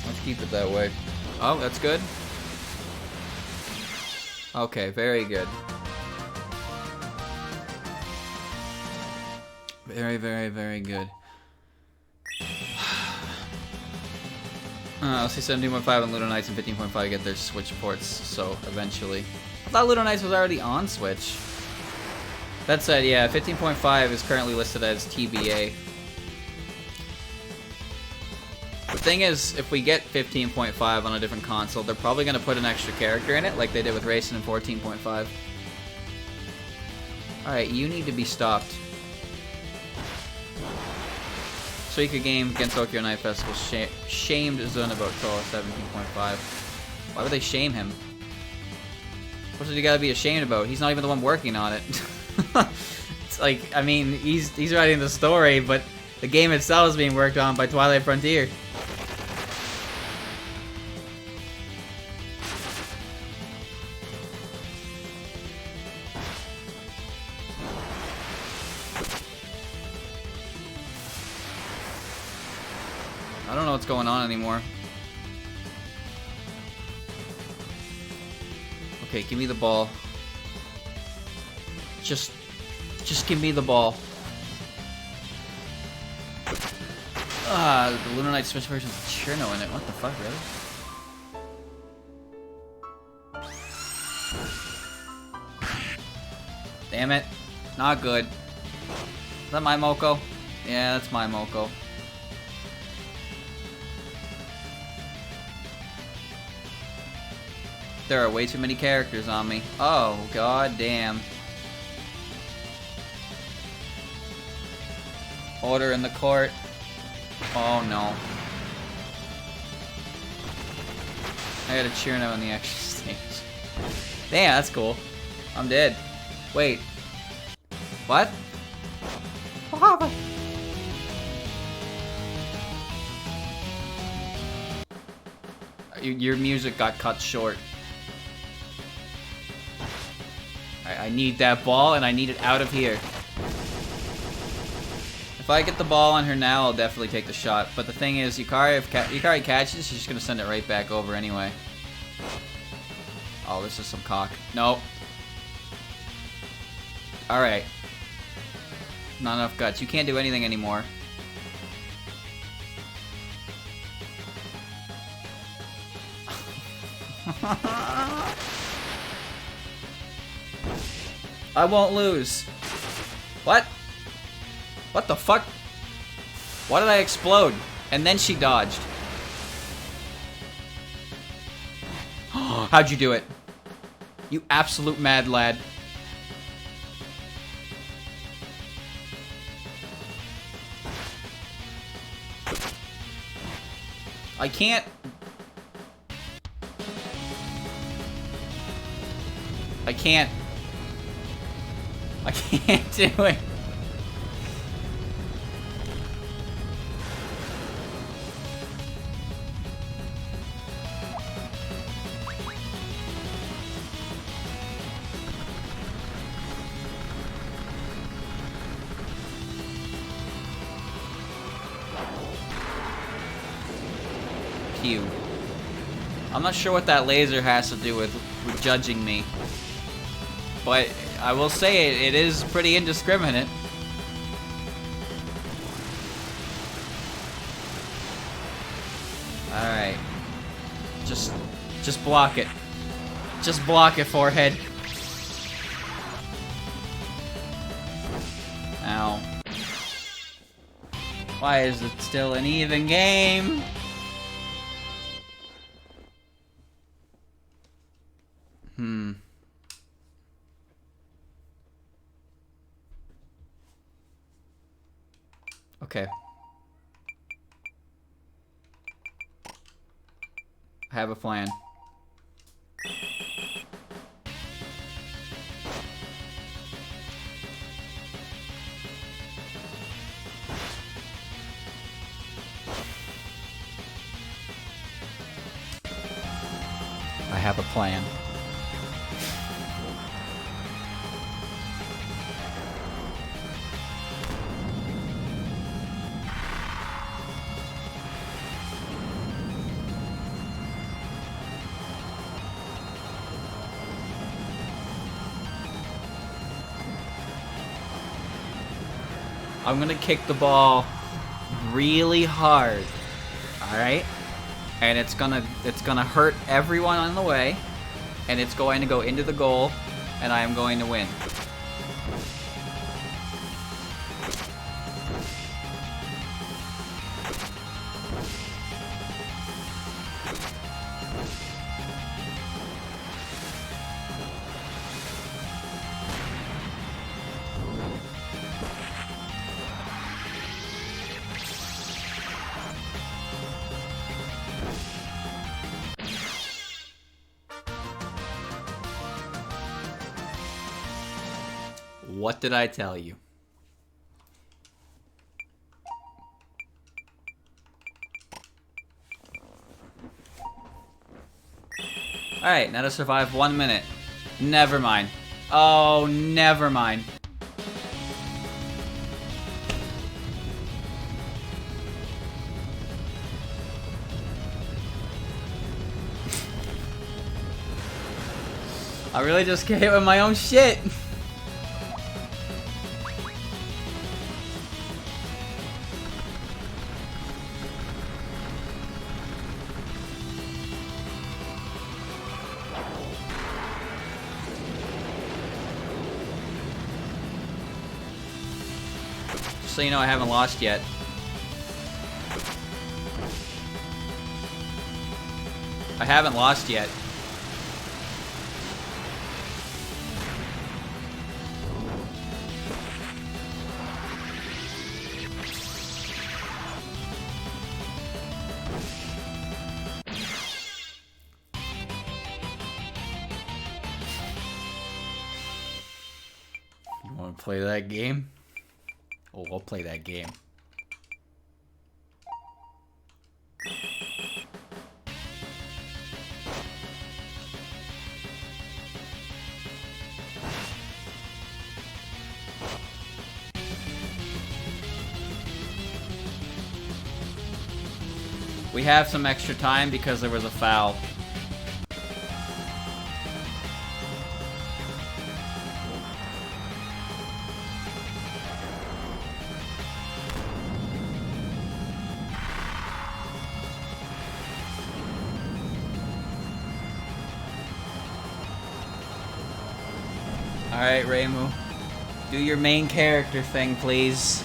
A: Let's keep it that way. Oh, that's good. Okay, very good. Very, very, very good. I'll see 17.5 on Ludo Knights and 15.5 get their Switch ports, so eventually. I thought Ludo Knights was already on Switch. That said, yeah, 15.5 is currently listed as TBA. The thing is, if we get 15.5 on a different console, they're probably going to put an extra character in it, like they did with Racing in 14.5. Alright, you need to be stopped. Suika game against Tokyo Night Festival shamed Zun about Toa 17.5. Why would they shame him? What's it you gotta be ashamed about? He's not even the one working on it. It's like, I mean, he's writing the story, but the game itself is being worked on by Twilight Frontier. I don't know what's going on anymore. Okay, give me the ball. Just give me the ball. The Lunar Knight Switch version with Cherno in it. What the fuck, really? Damn it. Not good. Is that my Moko? Yeah, that's my Moko. There are way too many characters on me. Oh, god damn. Order in the court. Oh no. I got a Cherno on the extra stage. Damn, that's cool. I'm dead. Wait. What? What happened? Your music got cut short. I need that ball, and I need it out of here. If I get the ball on her now, I'll definitely take the shot. But the thing is, Yukari, if Yukari catches, she's just gonna send it right back over anyway. Oh, this is some cock. Nope. Alright. Not enough guts. You can't do anything anymore. I won't lose. What? What the fuck? Why did I explode? And then she dodged. How'd you do it? You absolute mad lad. I can't. I can't do it. Q. I'm not sure what that laser has to do with judging me. But I will say it is pretty indiscriminate. Alright. Just block it. Just block it, forehead. Ow. Why is it still an even game? Okay. I have a plan. I have a plan. I'm gonna kick the ball really hard, alright? And it's gonna hurt everyone on the way, and it's going to go into the goal, and I am going to win. What did I tell you? Alright, now to survive 1 minute. Never mind. Oh, never mind. I really just get hit with my own shit. So you know I haven't lost yet. I haven't lost yet. You want to play that game? Oh, we'll play that game. We have some extra time because there was a foul. Alright, Reimu. Do your main character thing, please.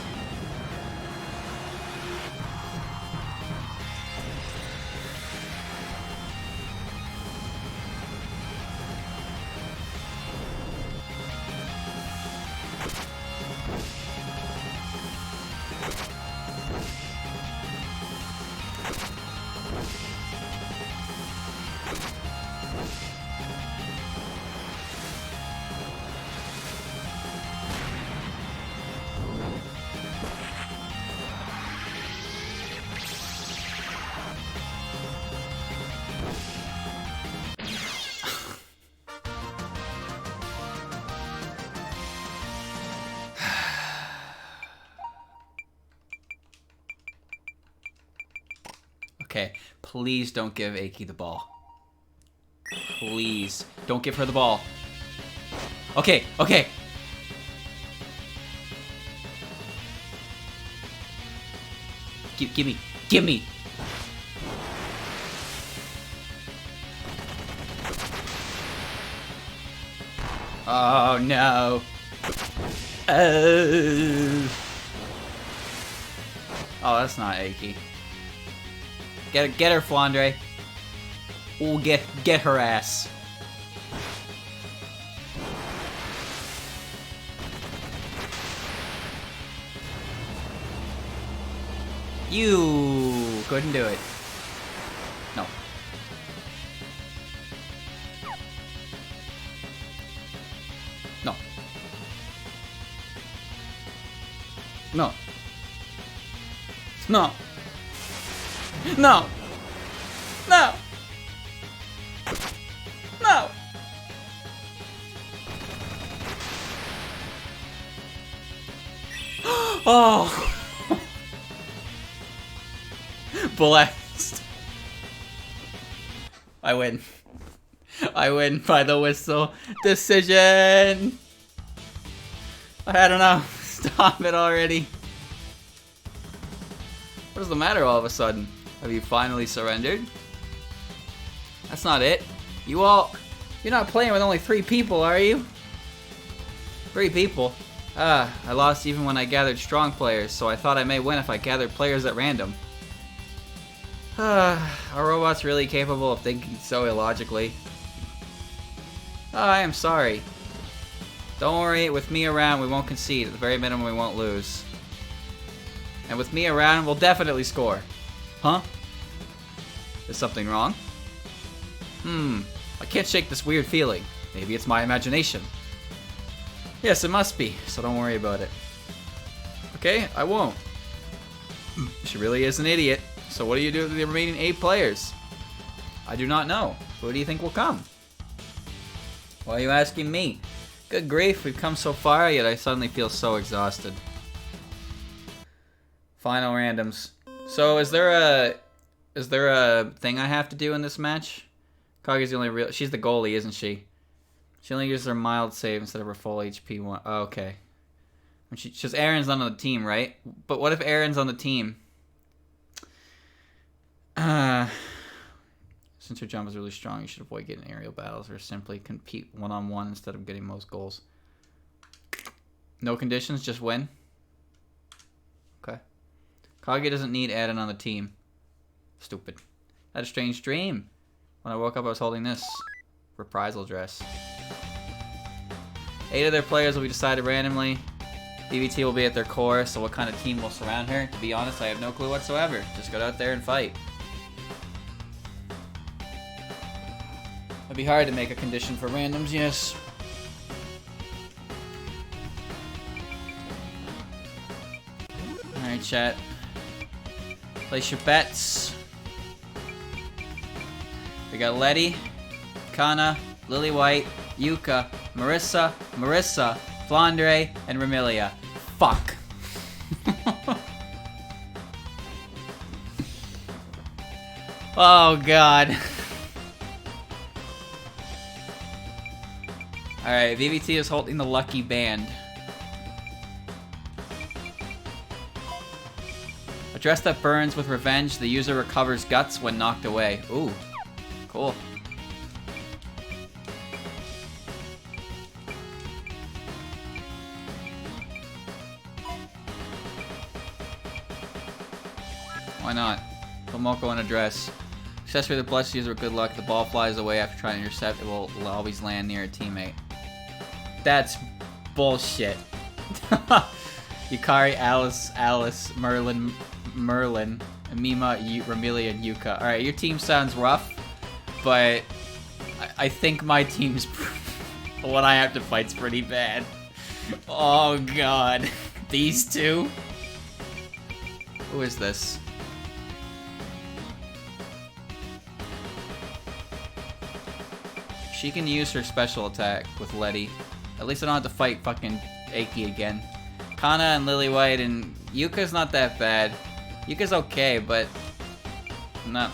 A: Okay, please don't give Aki the ball. Please, don't give her the ball. Okay, okay. Gimme, gimme. Oh no. Oh, that's not Aki. Get her, Flandre. Ooh, get her ass. You couldn't do it. No. No. No. No. No! No! No! Oh! Blessed. I win. I win by the whistle. Decision! I don't know. Stop it already. What is the matter all of a sudden? Have you finally surrendered? That's not it. You're not playing with only 3 people, are you? 3 people? Ah, I lost even when I gathered strong players, so I thought I may win if I gathered players at random. Are robots really capable of thinking so illogically? I am sorry. Don't worry, with me around we won't concede. At the very minimum we won't lose. And with me around we'll definitely score. Huh? Is something wrong? I can't shake this weird feeling. Maybe it's my imagination. Yes, it must be, so don't worry about it. Okay, I won't. She really is an idiot. So what do you do with the remaining 8 players? I do not know. Who do you think will come? Why are you asking me? Good grief, we've come so far, yet I suddenly feel so exhausted. Final randoms. So is there a thing I have to do in this match? Kage's the only real... She's the goalie, isn't she? She only uses her mild save instead of her full HP one. Oh, okay. She's Aaron's not on the team, right? But what if Aaron's on the team? Since your jump is really strong, you should avoid getting aerial battles or simply compete one-on-one instead of getting most goals. No conditions, just win? Okay. Kage doesn't need Aaron on the team. Stupid. I had a strange dream. When I woke up, I was holding this reprisal dress. 8 of their players will be decided randomly. BBT will be at their core, so what kind of team will surround her? To be honest, I have no clue whatsoever. Just go out there and fight. It'd be hard to make a condition for randoms, yes. Alright, chat. Place your bets. We got Letty, Kana, Lily White, Yuka, Marissa, Flandre, and Remilia. Fuck. Oh god. Alright, VVT is holding the lucky band. A dress that burns with revenge, the user recovers guts when knocked away. Ooh, cool. Why not? Tomoko in a dress. Accessory that blesses user with good luck. The ball flies away after trying to intercept. It will always land near a teammate. That's bullshit. Yukari, Alice, Merlin, Mima, Ramilia, and Yuka. Alright, your team sounds rough, but I think my team's... what I have to fight's pretty bad. Oh god. These two? Who is this? She can use her special attack with Letty. At least I don't have to fight fucking Aki again. Kana and Lily White and Yuka's not that bad. Yuka's okay, but not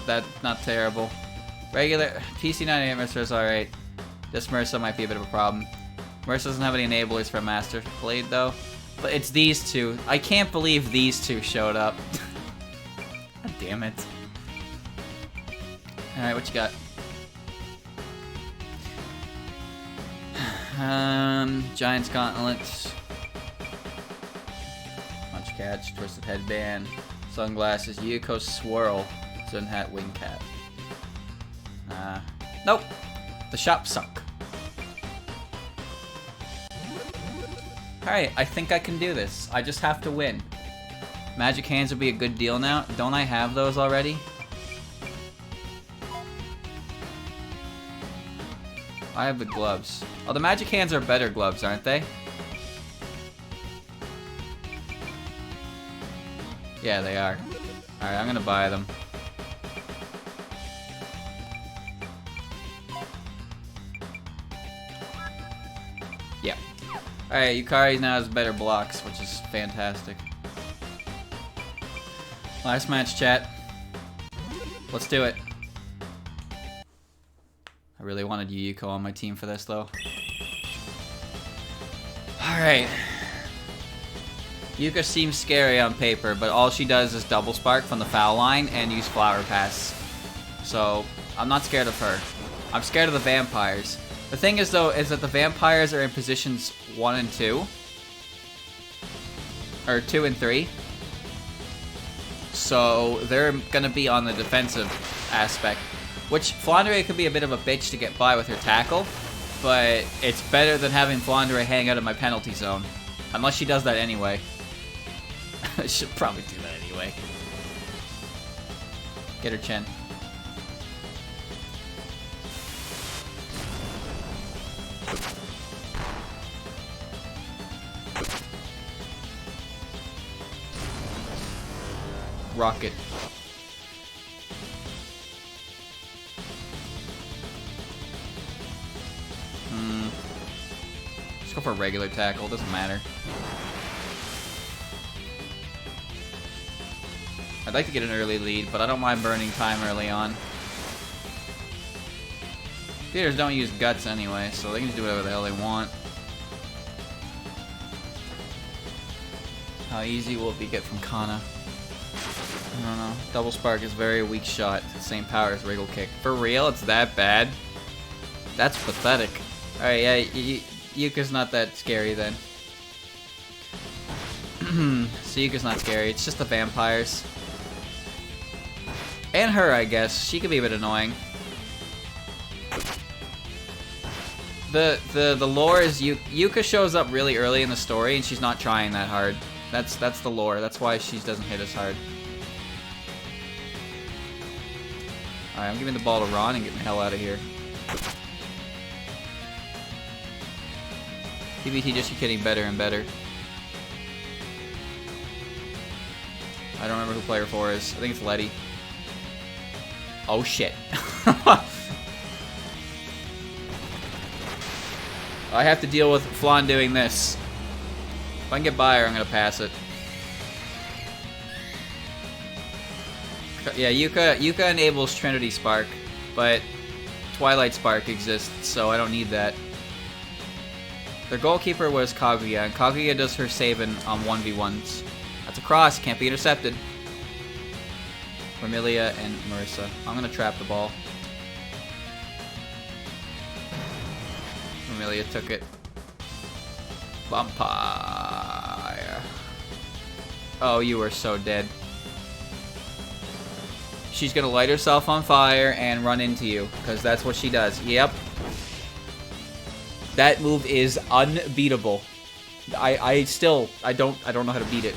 A: terrible. Regular PC98 Mercer's alright. This Mercer might be a bit of a problem. Mercer doesn't have any enablers for Master Blade though. But it's these two. I can't believe these two showed up. God damn it. Alright, what you got? Giant's Gauntlet. Punch Catch, Twisted Headband, Sunglasses, Yuko Swirl, Sun Hat, Wing Cap. Nope. The shop sunk. Alright, I think I can do this. I just have to win. Magic Hands would be a good deal now. Don't I have those already? I have the gloves. Oh, the Magic Hands are better gloves, aren't they? Yeah, they are. Alright, I'm gonna buy them. Yeah. Alright, Yukari now has better blocks, which is fantastic. Last match, chat. Let's do it. I really wanted Yuko on my team for this, though. Alright. Yuka seems scary on paper, but all she does is double spark from the foul line and use Flower Pass. So, I'm not scared of her. I'm scared of the vampires. The thing is, though, is that the vampires are in positions 1 and 2. Or 2 and 3. So, they're gonna be on the defensive aspect. Which, Flandre could be a bit of a bitch to get by with her tackle, but it's better than having Flandre hang out of my penalty zone. Unless she does that anyway. I should probably do that anyway. Get her chin. Rocket. Just go for a regular tackle, doesn't matter. I'd like to get an early lead, but I don't mind burning time early on. Theaters don't use guts anyway, so they can just do whatever the hell they want. How easy will it be to get from Kana? I don't know. Double Spark is very weak shot. It's the same power as Wriggle Kick. For real? It's that bad? That's pathetic. Alright, yeah, Yuka's not that scary then. So Yuka's not scary. It's just the vampires. And her, I guess. She could be a bit annoying. The lore is Yuka shows up really early in the story and she's not trying that hard. That's the lore. That's why she doesn't hit as hard. Alright, I'm giving the ball to Ron and getting the hell out of here. TBT just keep getting better and better. I don't remember who player 4 is. I think it's Letty. Oh shit. I have to deal with Flan doing this. If I can get by her, I'm gonna pass it. Yeah, Yuka enables Trinity Spark, but Twilight Spark exists, so I don't need that. Their goalkeeper was Kaguya, and Kaguya does her saving on 1v1s. That's a cross, can't be intercepted. Vermilia and Marissa. I'm gonna trap the ball. Vermilia took it. Vampire. Oh, you are so dead. she's gonna light herself on fire and run into you, because that's what she does. Yep. That move is unbeatable. I don't know how to beat it.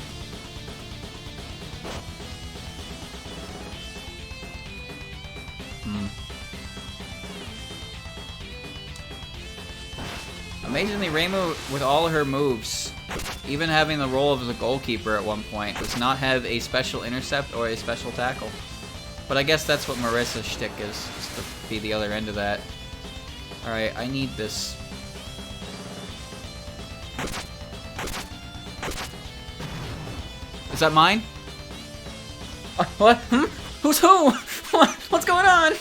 A: Amazingly, Reimu, with all of her moves, even having the role of the goalkeeper at one point, does not have a special intercept or a special tackle. But I guess that's what Marissa's shtick is to be the other end of that. Alright, I need this. Is that mine? What? Who's who? What's going on?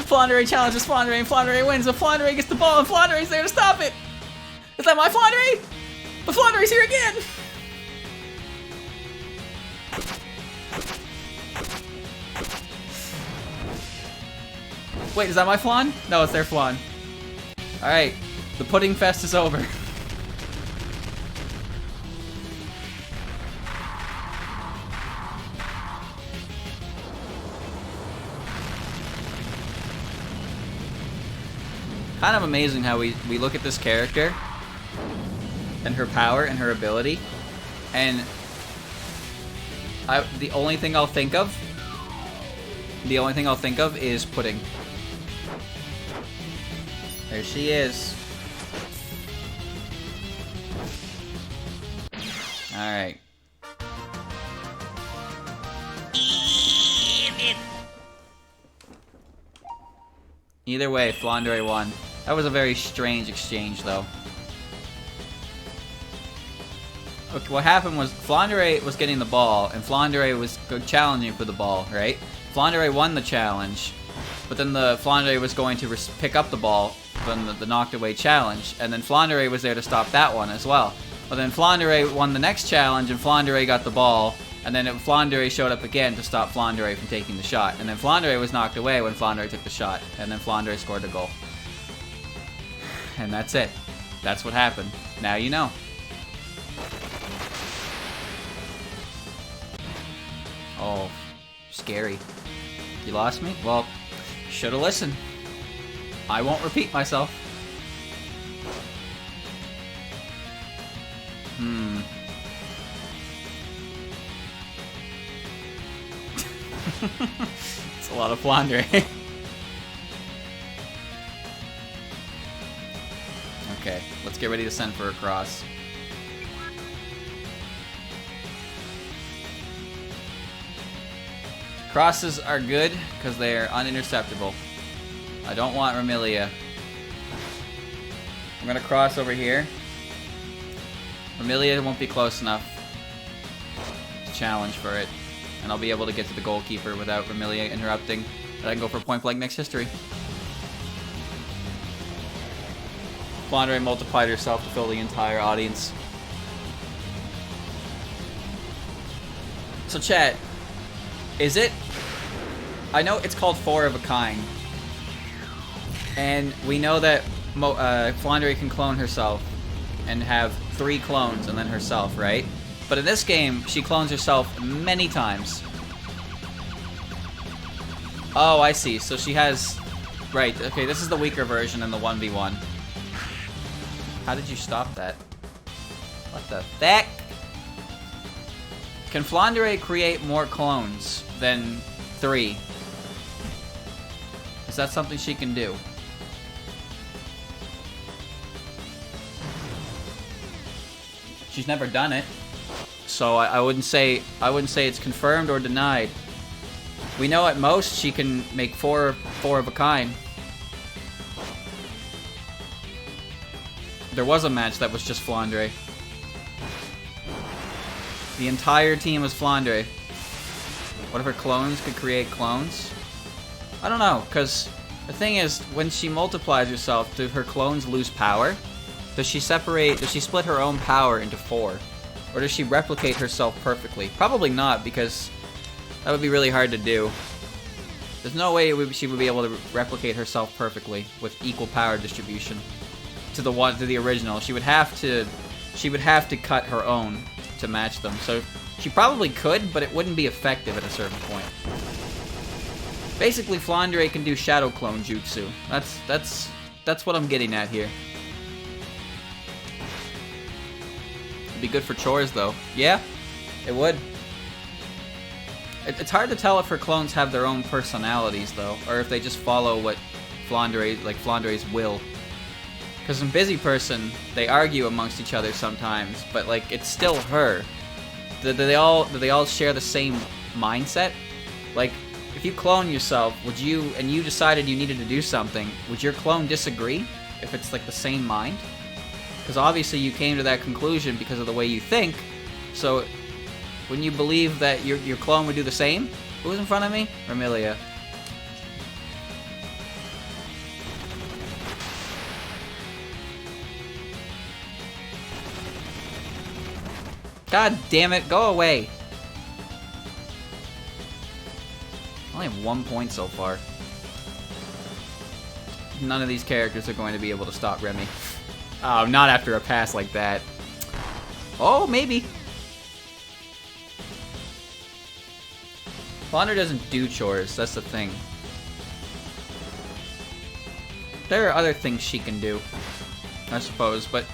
A: Flandre challenges Flandre, and Flandre wins, but Flandre gets the ball, and Flandre's there to stop it! Is that my Flandre? But Flandre's here again! Wait, is that my Flan? No, it's their Flan. Alright, the pudding fest is over. Kind of amazing how we look at this character and her power and her ability, and the only thing I'll think of is pudding. There she is. Alright. Either way, Flandre won. That was a very strange exchange, though. Okay, what happened was Flandre was getting the ball, and Flandre was challenging for the ball, right? Flandre won the challenge, but then the Flandre was going to pick up the ball from the knocked away challenge, and then Flandre was there to stop that one as well. But then Flandre won the next challenge, and Flandre got the ball, and then Flandre showed up again to stop Flandre from taking the shot. And then Flandre was knocked away when Flandre took the shot, and then Flandre scored a goal. And that's it. That's what happened. Now you know. Oh, scary. You lost me? Well, should've listened. I won't repeat myself. It's a lot of Flandre. Okay, let's get ready to send for a cross. Crosses are good because they're uninterceptable. I don't want Remilia. I'm gonna cross over here. Remilia won't be close enough to challenge for it, and I'll be able to get to the goalkeeper without Remilia interrupting. And I can go for point blank next history. Flandre multiplied herself to fill the entire audience. So chat, is it? I know it's called 4 of a kind, and we know that Flandre can clone herself and have 3 clones and then herself, right? But in this game, she clones herself many times. Oh, I see. So she has... Right, okay, this is the weaker version in the 1v1. How did you stop that? What the heck? Can Flandre create more clones than 3? Is that something she can do? She's never done it, so I wouldn't say it's confirmed or denied. We know at most she can make 4 of a kind. There was a match that was just Flandre. The entire team was Flandre. What if her clones could create clones? I don't know, because the thing is, when she multiplies herself, do her clones lose power? Does she split her own power into 4? Or does she replicate herself perfectly? Probably not, because that would be really hard to do. There's no way she would be able to replicate herself perfectly with equal power distribution to the original. She would have to cut her own to match them. So she probably could, but it wouldn't be effective at a certain point. Basically, Flandre can do shadow clone jutsu. That's what I'm getting at here. It'd be good for chores, though. Yeah, it would. It's hard to tell if her clones have their own personalities, though, or if they just follow what Flandre's will. Because in Busy Person, they argue amongst each other sometimes, but like it's still her. Do they all share the same mindset? Like, if you clone yourself, and you decided you needed to do something, would your clone disagree if it's like the same mind? Because obviously you came to that conclusion because of the way you think. So, wouldn't you believe that your clone would do the same? Who's in front of me? Ramilia. God damn it, go away. I only have 1 point so far. None of these characters are going to be able to stop Remy. Oh, not after a pass like that. Oh, maybe. Flandre doesn't do chores, that's the thing. There are other things she can do, I suppose, but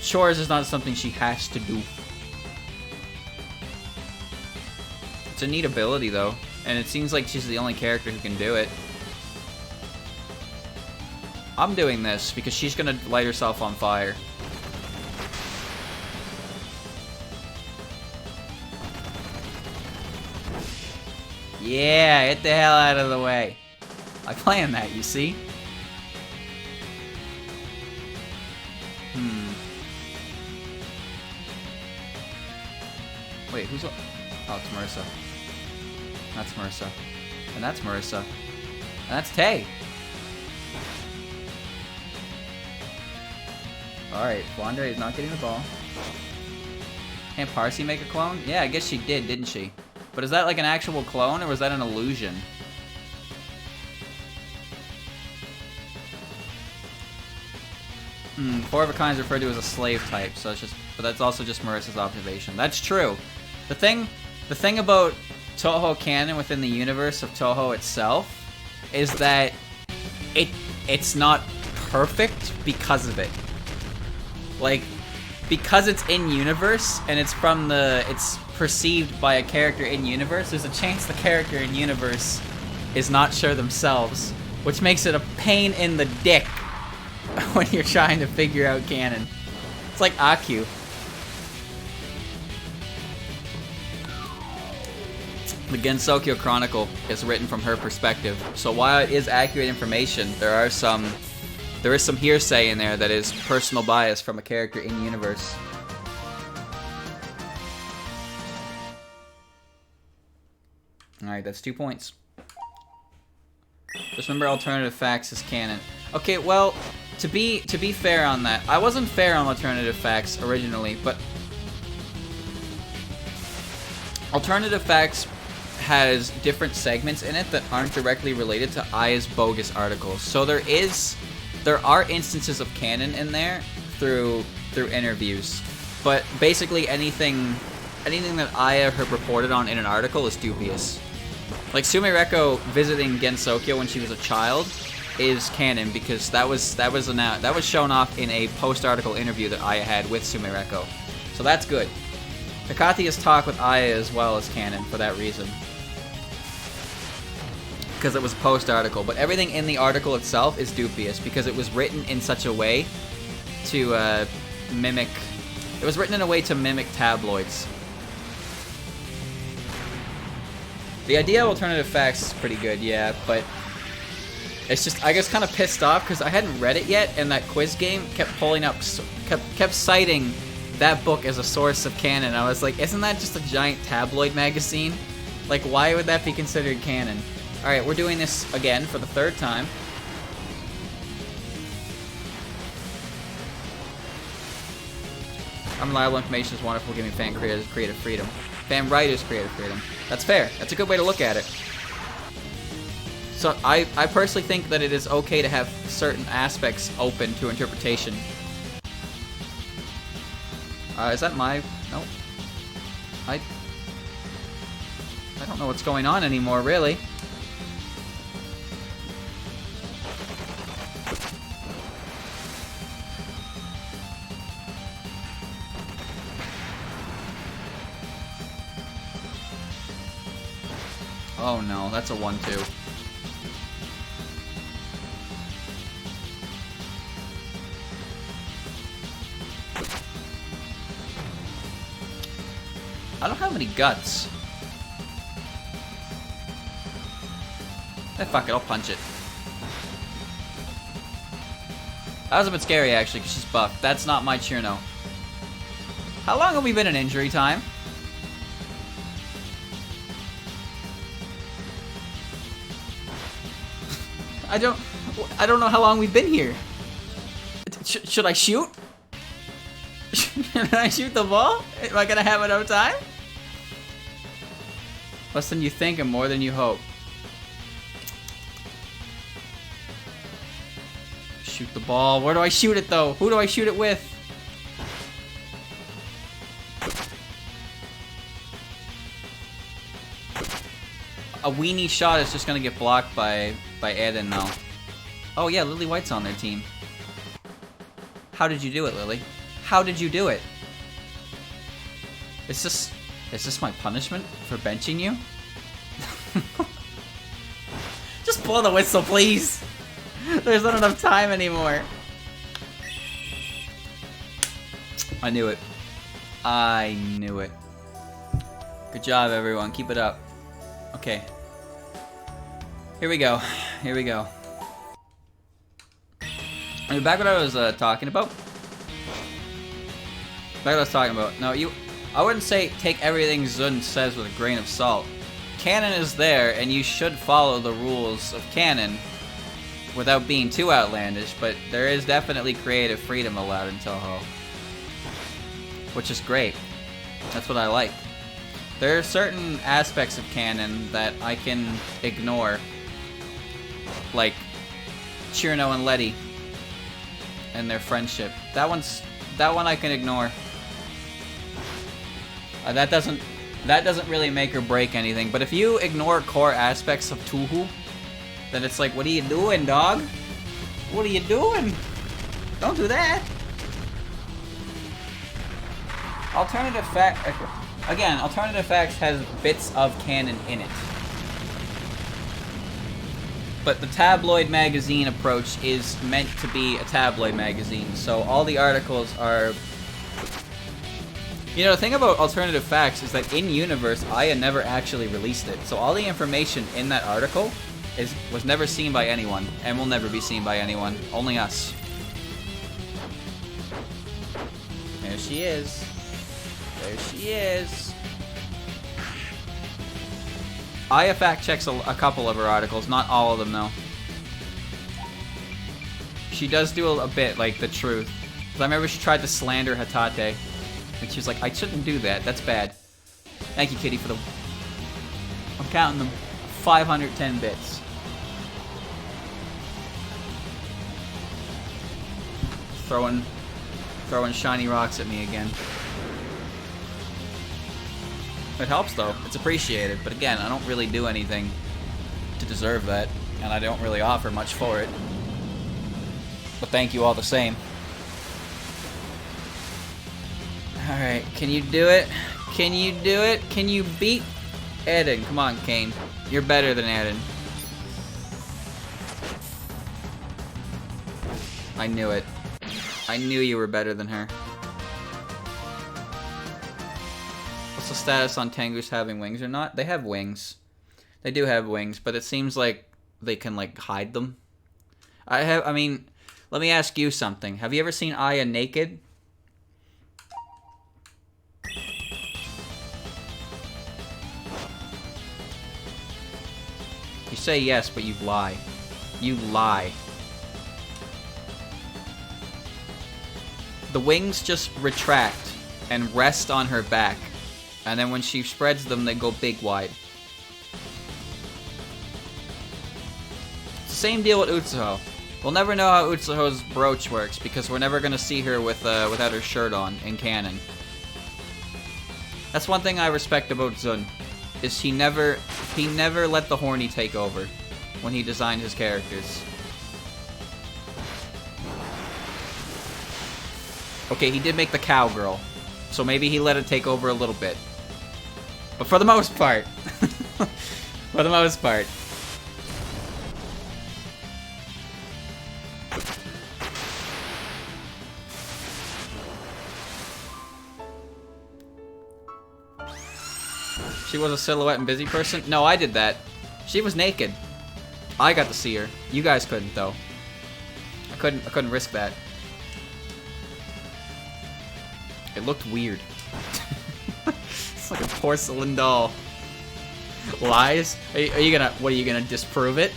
A: chores is not something she has to do. It's a neat ability, though, and it seems like she's the only character who can do it. I'm doing this because she's gonna light herself on fire. Yeah, get the hell out of the way. I planned that, you see? Wait, who's up? Oh, it's Marissa. That's Marissa. And that's Marissa. And that's Tay. Alright, Flandre is not getting the ball. Can't Parsi make a clone? Yeah, I guess she did, didn't she? But is that like an actual clone, or was that an illusion? Four of a kind is referred to as a slave type, so it's just, but that's also just Marissa's observation. That's true. The thing about Touhou canon within the universe of Touhou itself is that it's not perfect because of it. Like, because it's in universe and it's perceived by a character in universe, there's a chance the character in universe is not sure themselves, which makes it a pain in the dick when you're trying to figure out canon. It's like Aku. The Gensokyo Chronicle is written from her perspective, so while it is accurate information, there is some hearsay in there that is personal bias from a character in universe. Alright, that's 2 points. Just remember alternative facts is canon. Okay, well, to be fair on that, I wasn't fair on alternative facts originally, but alternative facts has different segments in it that aren't directly related to Aya's bogus articles. So there are instances of canon in there through interviews, but basically anything that Aya had reported on in an article is dubious. Like Sumireko visiting Gensokyo when she was a child is canon because that was shown off in a post-article interview that Aya had with Sumireko. So that's good. Hikatiya's talk with Aya as well is canon for that reason. Because it was a post-article, but everything in the article itself is dubious because it was written in such a way to mimic... It was written in a way to mimic tabloids. The idea of alternative facts is pretty good, yeah, but it's just, I guess, kind of pissed off because I hadn't read it yet, and that quiz game kept pulling up, kept citing that book as a source of canon. I was like, isn't that just a giant tabloid magazine? Like, why would that be considered canon? Alright, we're doing this again for the third time. Unreliable information is wonderful, giving fan creators creative freedom. Fan writers creative freedom. That's fair. That's a good way to look at it. So I personally think that it is okay to have certain aspects open to interpretation. Is that my Nope. I don't know what's going on anymore, really. Oh no, that's a 1-2. I don't have any guts. Fuck it, I'll punch it. That was a bit scary, actually, because she's buffed. That's not my Chirno. How long have we been in injury time? I don't know how long we've been here. Should I shoot? Should I shoot the ball? Am I gonna have enough time? Less than you think and more than you hope. Shoot the ball. Where do I shoot it though? Who do I shoot it with? A weenie shot is just gonna get blocked by Eden though. Oh yeah, Lily White's on their team. How did you do it, Lily? How did you do it? Is this my punishment for benching you? Just blow the whistle, please. There's not enough time anymore. I knew it. I knew it. Good job, everyone. Keep it up. Okay. Here we go. Here we go. Back what I was talking about. Back what I was talking about. No, I wouldn't say take everything Zun says with a grain of salt. Canon is there, and you should follow the rules of canon without being too outlandish, but there is definitely creative freedom allowed in Touhou. Which is great. That's what I like. There are certain aspects of canon that I can ignore. Like Chirno and Letty and their friendship. That one I can ignore. That doesn't really make or break anything. But if you ignore core aspects of Touhou, then it's like, what are you doing, dog? What are you doing? Don't do that. Alternative Facts has bits of canon in it. But the tabloid magazine approach is meant to be a tabloid magazine, so all the articles are... You know, the thing about Alternative Facts is that in-universe, Aya never actually released it. So all the information in that article was never seen by anyone, and will never be seen by anyone. Only us. There she is. There she is. Aya fact checks a couple of her articles, not all of them though. She does do a bit, like the truth. I remember she tried to slander Hatate, and she was like, I shouldn't do that, that's bad. Thank you, Kitty, for the... I'm counting them. 510 bits. Throwing shiny rocks at me again. It helps though, it's appreciated, but again, I don't really do anything to deserve that, and I don't really offer much for it. But thank you all the same. Alright, can you do it? Can you do it? Can you beat Eden? Come on, Kane. You're better than Eden. I knew it. I knew you were better than her. What's the status on Tengus having wings or not? They have wings. They do have wings, but it seems like they can, like, hide them. I mean, let me ask you something. Have you ever seen Aya naked? You say yes, but you lie. You lie. The wings just retract and rest on her back. And then when she spreads them, they go big wide. Same deal with Utsuho. We'll never know how Utsuho's brooch works because we're never gonna see her with without her shirt on in canon. That's one thing I respect about Zun, is he never let the horny take over when he designed his characters. Okay, he did make the cowgirl, so maybe he let it take over a little bit. But for the most part, for the most part. She was a silhouette and busy person? No, I did that. She was naked. I got to see her. You guys couldn't, though. I couldn't risk that. It looked weird. It's like a porcelain doll. Lies? Are you gonna, what, are you gonna disprove it?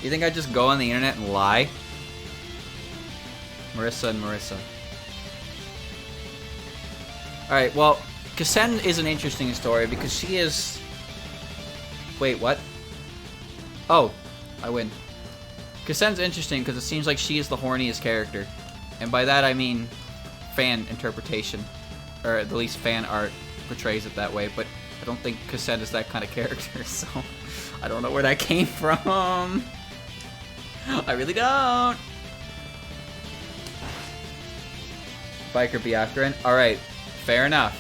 A: You think I'd just go on the internet and lie? Marissa and Marissa. Alright, well, Kasen is an interesting story because she is... Wait, what? Oh, I win. Kasen's interesting because it seems like she is the horniest character. And by that I mean fan interpretation. Or at least fan art portrays it that way, but I don't think Kasen is that kind of character, so... I don't know where that came from. I really don't. Biker Byakuran. Alright. Fair enough.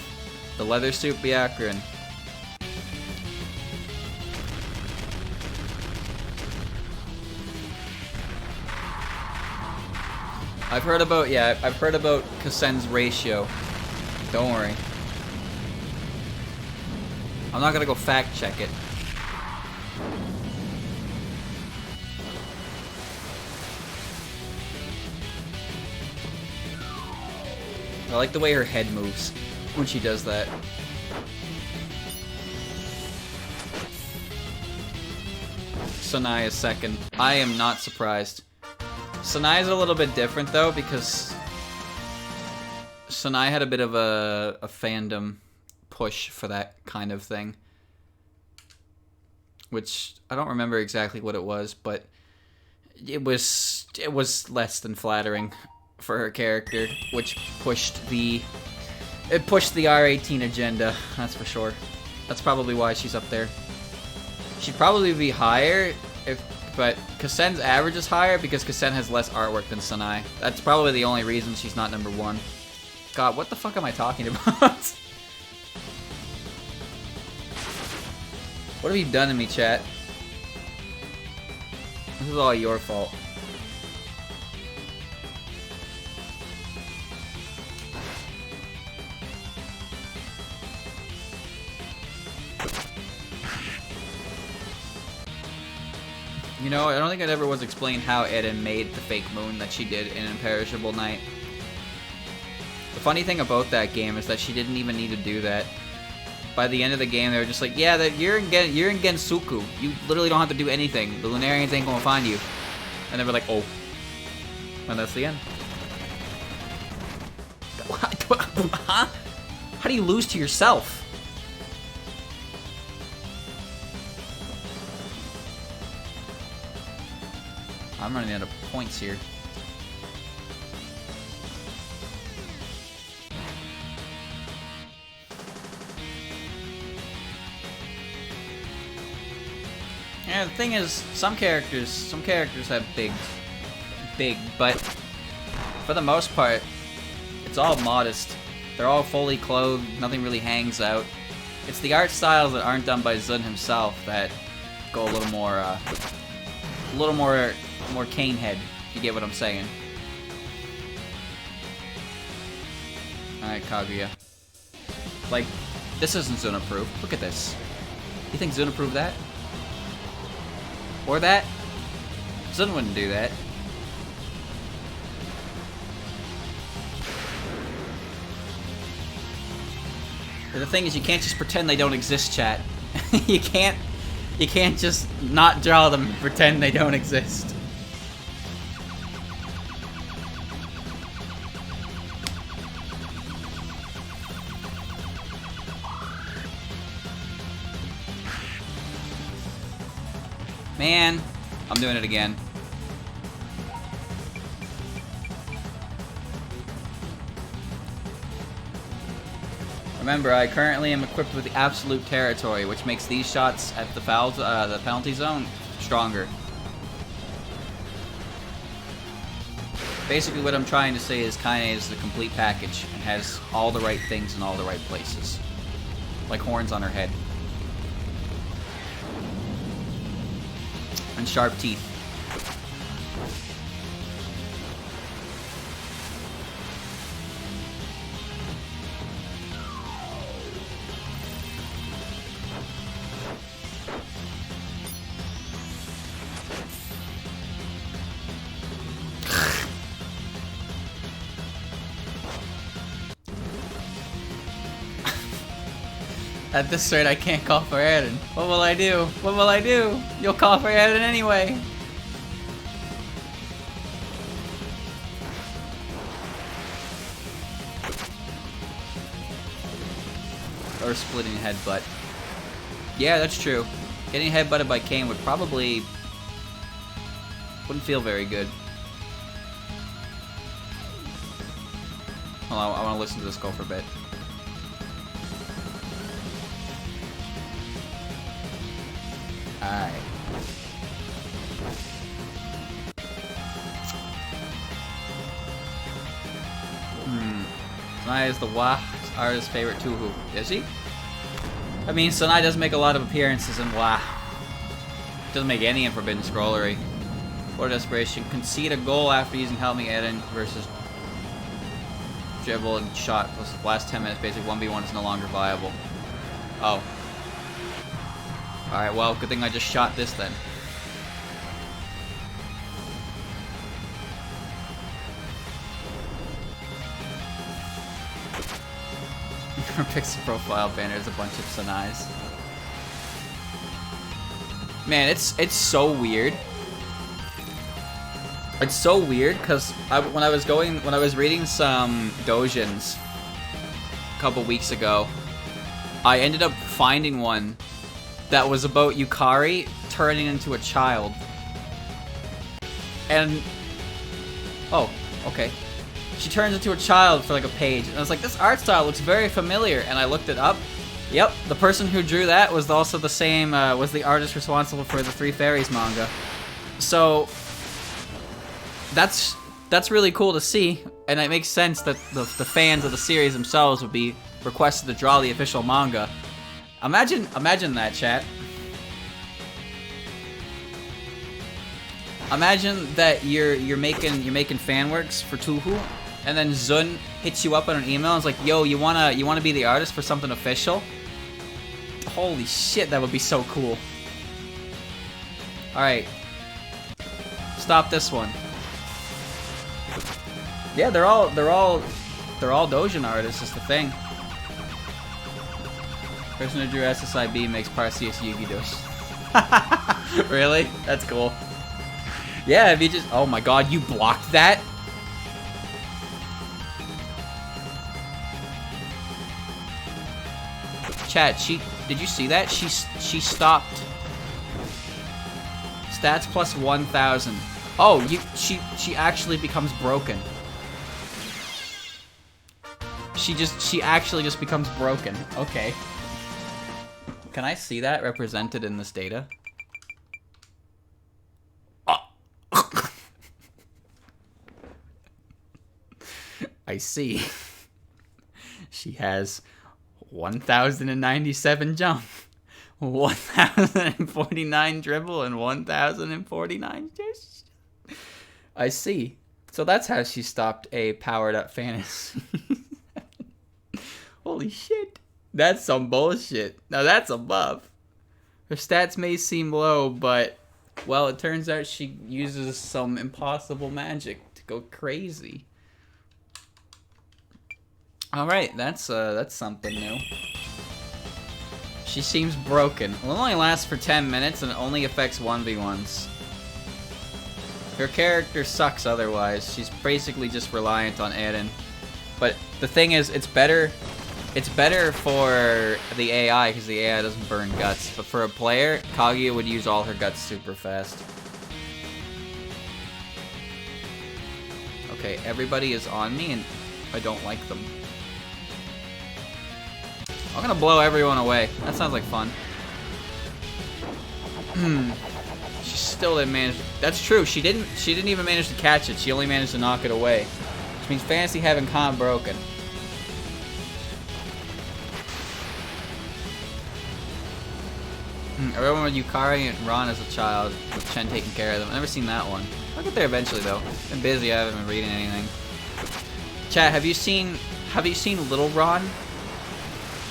A: The leather suit Byakuran. I've heard about Kasen's ratio. Don't worry. I'm not gonna go fact check it. I like the way her head moves when she does that. Sanai is second. I am not surprised. Sanai is a little bit different though because Sanai had a bit of a fandom push for that kind of thing. Which I don't remember exactly what it was, but it was less than flattering for her character, which pushed the R18 agenda, that's for sure. That's probably why she's up there. She'd probably be higher, but Kasen's average is higher because Kasen has less artwork than Sanai. That's probably the only reason she's not number one. God, what the fuck am I talking about? What have you done to me, chat? This is all your fault. You know, I don't think it ever was explained how Eden made the fake moon that she did in Imperishable Night. The funny thing about that game is that she didn't even need to do that. By the end of the game, they were just like, yeah, you're in Gensuku. You literally don't have to do anything. The Lunarians ain't gonna find you. And they were like, oh. And that's the end. Huh? How do you lose to yourself? I'm running out of points here. Yeah, the thing is, some characters have big, but for the most part, it's all modest. They're all fully clothed, nothing really hangs out. It's the art styles that aren't done by Zun himself that go a little more cane head, if you get what I'm saying. Alright, Kaguya. Like, this isn't Zun approved. Look at this. You think Zun approved that? Or that? Zun wouldn't do that. But the thing is, you can't just pretend they don't exist, chat. You can't just not draw them and pretend they don't exist. Man, I'm doing it again. Remember, I currently am equipped with the Absolute Territory, which makes these shots at the the penalty zone stronger. Basically, what I'm trying to say is Kaine is the complete package and has all the right things in all the right places. Like horns on her head. And sharp teeth. At this rate, I can't call for Eren. What will I do? What will I do? You'll call for Eren anyway. Or splitting headbutt. Yeah, that's true. Getting headbutted by Kaine would probably... wouldn't feel very good. Hold on, I want to listen to this go for a bit. Alright. Sanai is the WA artist's favorite Touhou. Is he? I mean, Sanai does make a lot of appearances in WA. Doesn't make any in Forbidden Scrollery. Or Desperation. Concede a goal after using Help Me Eren versus dribble and shot plus the last 10 minutes. Basically, 1v1 is no longer viable. Oh. Alright, well, good thing I just shot this then. Her pixel profile banner is a bunch of Sanais. Man, it's so weird. It's so weird because when I was reading some doujins a couple weeks ago, I ended up finding one that was about Yukari turning into a child. And... oh, okay. She turns into a child for like a page. And I was like, this art style looks very familiar. And I looked it up. Yep, the person who drew that was also the same, was the artist responsible for the Three Fairies manga. So... that's really cool to see. And it makes sense that the fans of the series themselves would be requested to draw the official manga. Imagine that, chat. Imagine that you're making fan works for Touhou, and then Zun hits you up on an email and is like, "Yo, you wanna be the artist for something official?" Holy shit, that would be so cool. All right, stop this one. Yeah, they're all doujin artists. Is the thing. Person who drew SSIB makes Parseus Yugi-Doshi. Really? That's cool. Yeah, if you just... oh my god, you blocked that? Chat, did you see that? She stopped. Stats plus 1,000. Oh, she actually becomes broken. She actually just becomes broken. Okay. Can I see that represented in this data? I see. She has 1,097 jump, 1,049 dribble, and 1,049 dish. I see. So that's how she stopped a powered-up fantasy. Holy shit. That's some bullshit. Now that's above. Her stats may seem low, but, well, it turns out she uses some impossible magic to go crazy. Alright, that's something new. She seems broken. It only lasts for 10 minutes and it only affects 1v1s. Her character sucks otherwise. She's basically just reliant on Eren. But the thing is, it's better for the AI because the AI doesn't burn guts. But for a player, Kaguya would use all her guts super fast. Okay, everybody is on me and I don't like them. I'm gonna blow everyone away. That sounds like fun. She still didn't manage. That's true. She didn't even manage to catch it. She only managed to knock it away. Which means Fantasy Heaven can't broken. I remember Yukari and Ron as a child, with Chen taking care of them. I've never seen that one. I'll get there eventually though. Been busy, I haven't been reading anything. Chat, have you seen Little Ron?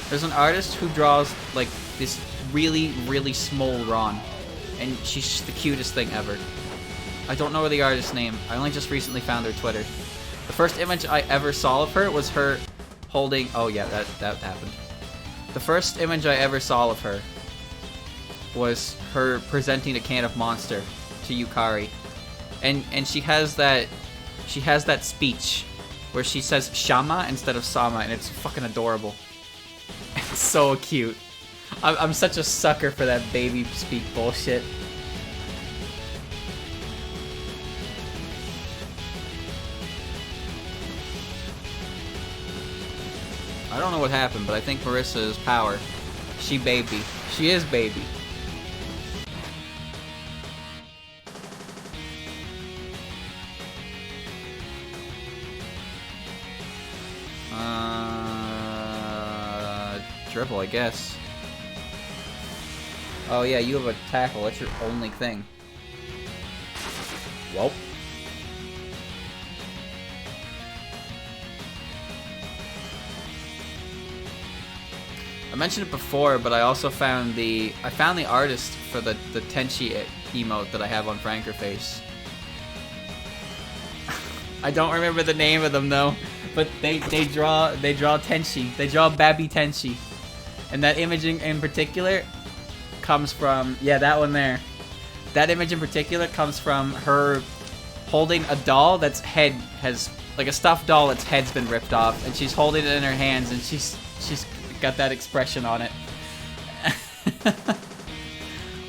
A: There's an artist who draws like this really, really small Ron. And she's the cutest thing ever. I don't know the artist's name. I only just recently found her Twitter. The first image I ever saw of her was her holding... Oh yeah, that happened. The first image I ever saw of her was her presenting a can of Monster to Yukari. And she has that speech where she says Shama instead of Sama, and it's fucking adorable. It's so cute. I'm such a sucker for that baby speak bullshit. I don't know what happened, but I think Marissa is power. She baby. She is baby. Dribble, I guess. Oh yeah, you have a tackle. That's your only thing. Well. I mentioned it before, but I also found the artist for the Tenchi emote that I have on Frankerface. I don't remember the name of them though, but they draw Tenchi. They draw Baby Tenchi. And that image in particular comes from, yeah, that one there. That image in particular comes from her holding a doll that's head has, like a stuffed doll that's head's been ripped off, and she's holding it in her hands, and she's got that expression on it.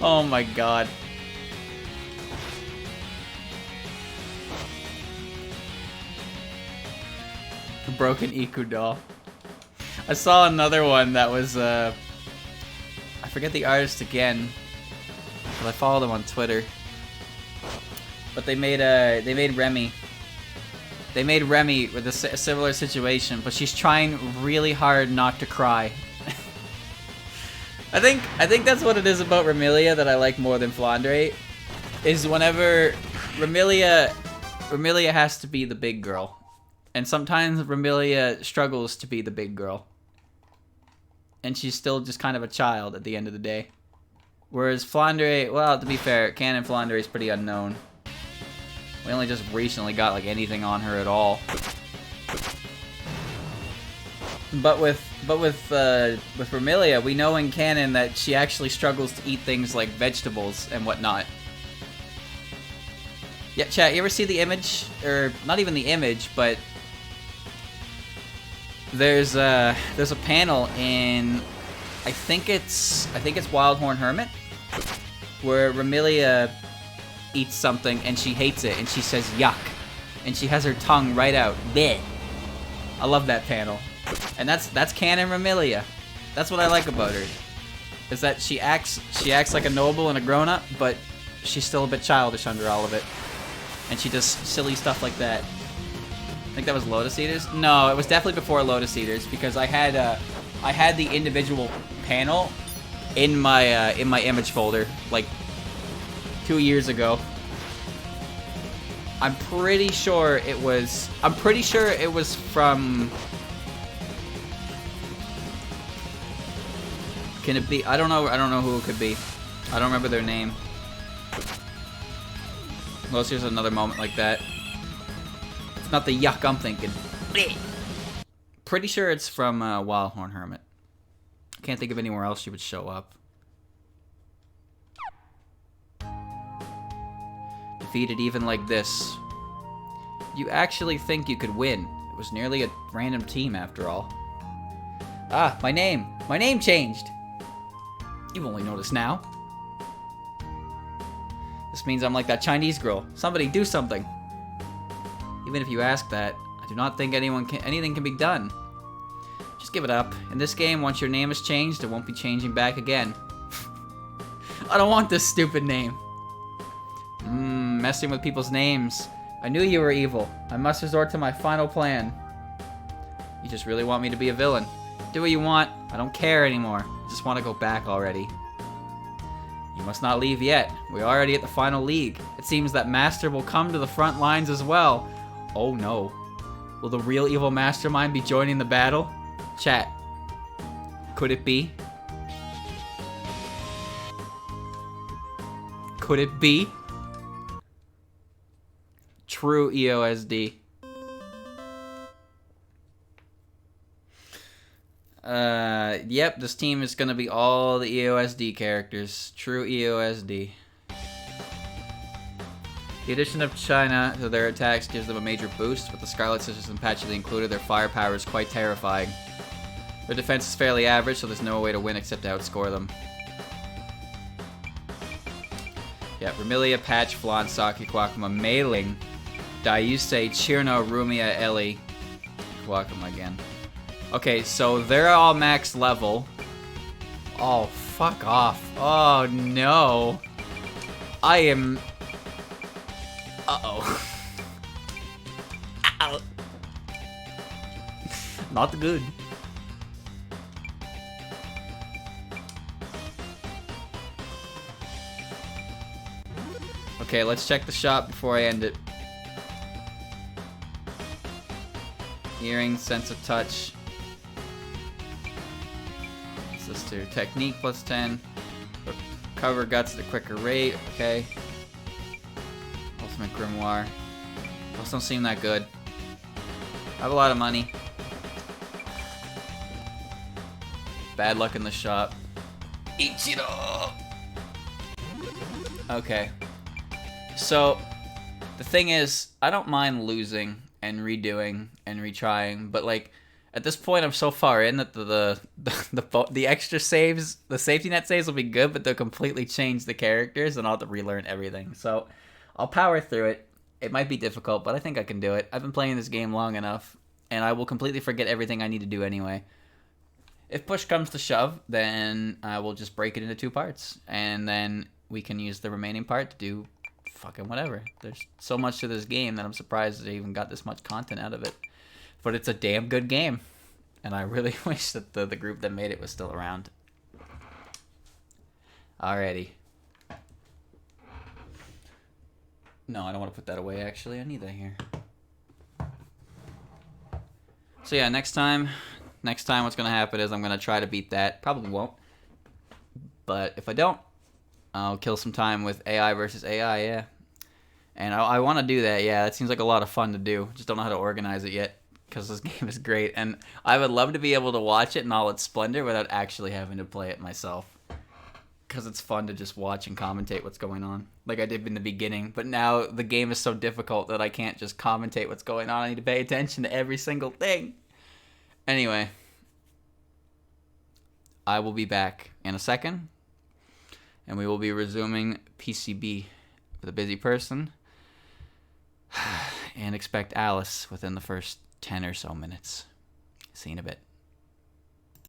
A: Oh my god. A broken Iku doll. I saw another one that was, I forget the artist again, but I followed them on Twitter. But they made Remy. They made Remy with a similar situation, but she's trying really hard not to cry. I think that's what it is about Remilia that I like more than Flandre, is whenever Remilia has to be the big girl. And sometimes Remilia struggles to be the big girl. And she's still just kind of a child at the end of the day. Whereas Flandre, well, to be fair, Canon Flandre is pretty unknown. We only just recently got like anything on her at all. But with Remilia, we know in canon that she actually struggles to eat things like vegetables and whatnot. Yeah, chat, you ever see the image? Or not even the image, but there's a panel in I think it's Wildhorn Hermit where Remilia eats something and she hates it and she says yuck and she has her tongue right out. Bleh. I love that panel. And that's canon Remilia. That's what I like about her. Is that she acts like a noble and a grown-up, but she's still a bit childish under all of it. And she does silly stuff like that. I think that was Lotus Eaters? No, it was definitely before Lotus Eaters because I had the individual panel in my image folder like 2 years ago. I'm pretty sure it was from. Can it be? I don't know who it could be. I don't remember their name. Well, here's another moment like that. It's not the yuck I'm thinking. Pretty sure it's from Wildhorn Hermit. I can't think of anywhere else she would show up. Defeated even like this. You actually think you could win. It was nearly a random team after all. Ah, my name. My name changed. You've only noticed now. This means I'm like that Chinese girl. Somebody do something. Even if you ask that, I do not think anything can be done. Just give it up. In this game, once your name is changed, it won't be changing back again. I don't want this stupid name. Messing with people's names. I knew you were evil. I must resort to my final plan. You just really want me to be a villain. Do what you want. I don't care anymore. I just want to go back already. You must not leave yet. We're already at the final league. It seems that Master will come to the front lines as well. Oh no. Will the real evil mastermind be joining the battle? Chat. Could it be? Could it be? True EOSD. Yep, this team is gonna be all the EOSD characters. True EOSD. The addition of China to their attacks gives them a major boost. With the Scarlet Sisters and Patchouli included, their firepower is quite terrifying. Their defense is fairly average, so there's no way to win except to outscore them. Yeah, Vermilia, Patch, Flan, Saki, Kwakama, Mailing, Dayusei, Chirno, Rumia, Ellie, Kwakama again. Okay, so they're all max level. Oh, fuck off. Oh, no. I am... Uh-oh. Ow. Not good. Okay, let's check the shop before I end it. Hearing, sense of touch. Sister technique plus 10. Recover guts at a quicker rate. Okay. Ultimate grimoire. Those don't seem that good. I have a lot of money. Bad luck in the shop. Ichiro. Okay. So the thing is, I don't mind losing and redoing and retrying, but like at this point I'm so far in that the extra saves, the safety net saves will be good, but they'll completely change the characters and I'll have to relearn everything. So I'll power through it. It might be difficult, but I think I can do it. I've been playing this game long enough, and I will completely forget everything I need to do anyway. If push comes to shove, then I will just break it into 2 parts, and then we can use the remaining part to do fucking whatever. There's so much to this game that I'm surprised they even got this much content out of it. But it's a damn good game, and I really wish that the group that made it was still around. Alrighty. No, I don't want to put that away, actually. I need that here. So yeah, next time what's going to happen is I'm going to try to beat that. Probably won't. But if I don't, I'll kill some time with AI versus AI, yeah. And I want to do that, yeah. That seems like a lot of fun to do. Just don't know how to organize it yet, because this game is great. And I would love to be able to watch it in all its splendor without actually having to play it myself. Because it's fun to just watch and commentate what's going on, like I did in the beginning. But now the game is so difficult that I can't just commentate what's going on. I need to pay attention to every single thing. Anyway, I will be back in a second, and we will be resuming PCB with a busy person, and expect Alice within the first 10 or so minutes. See you in a bit.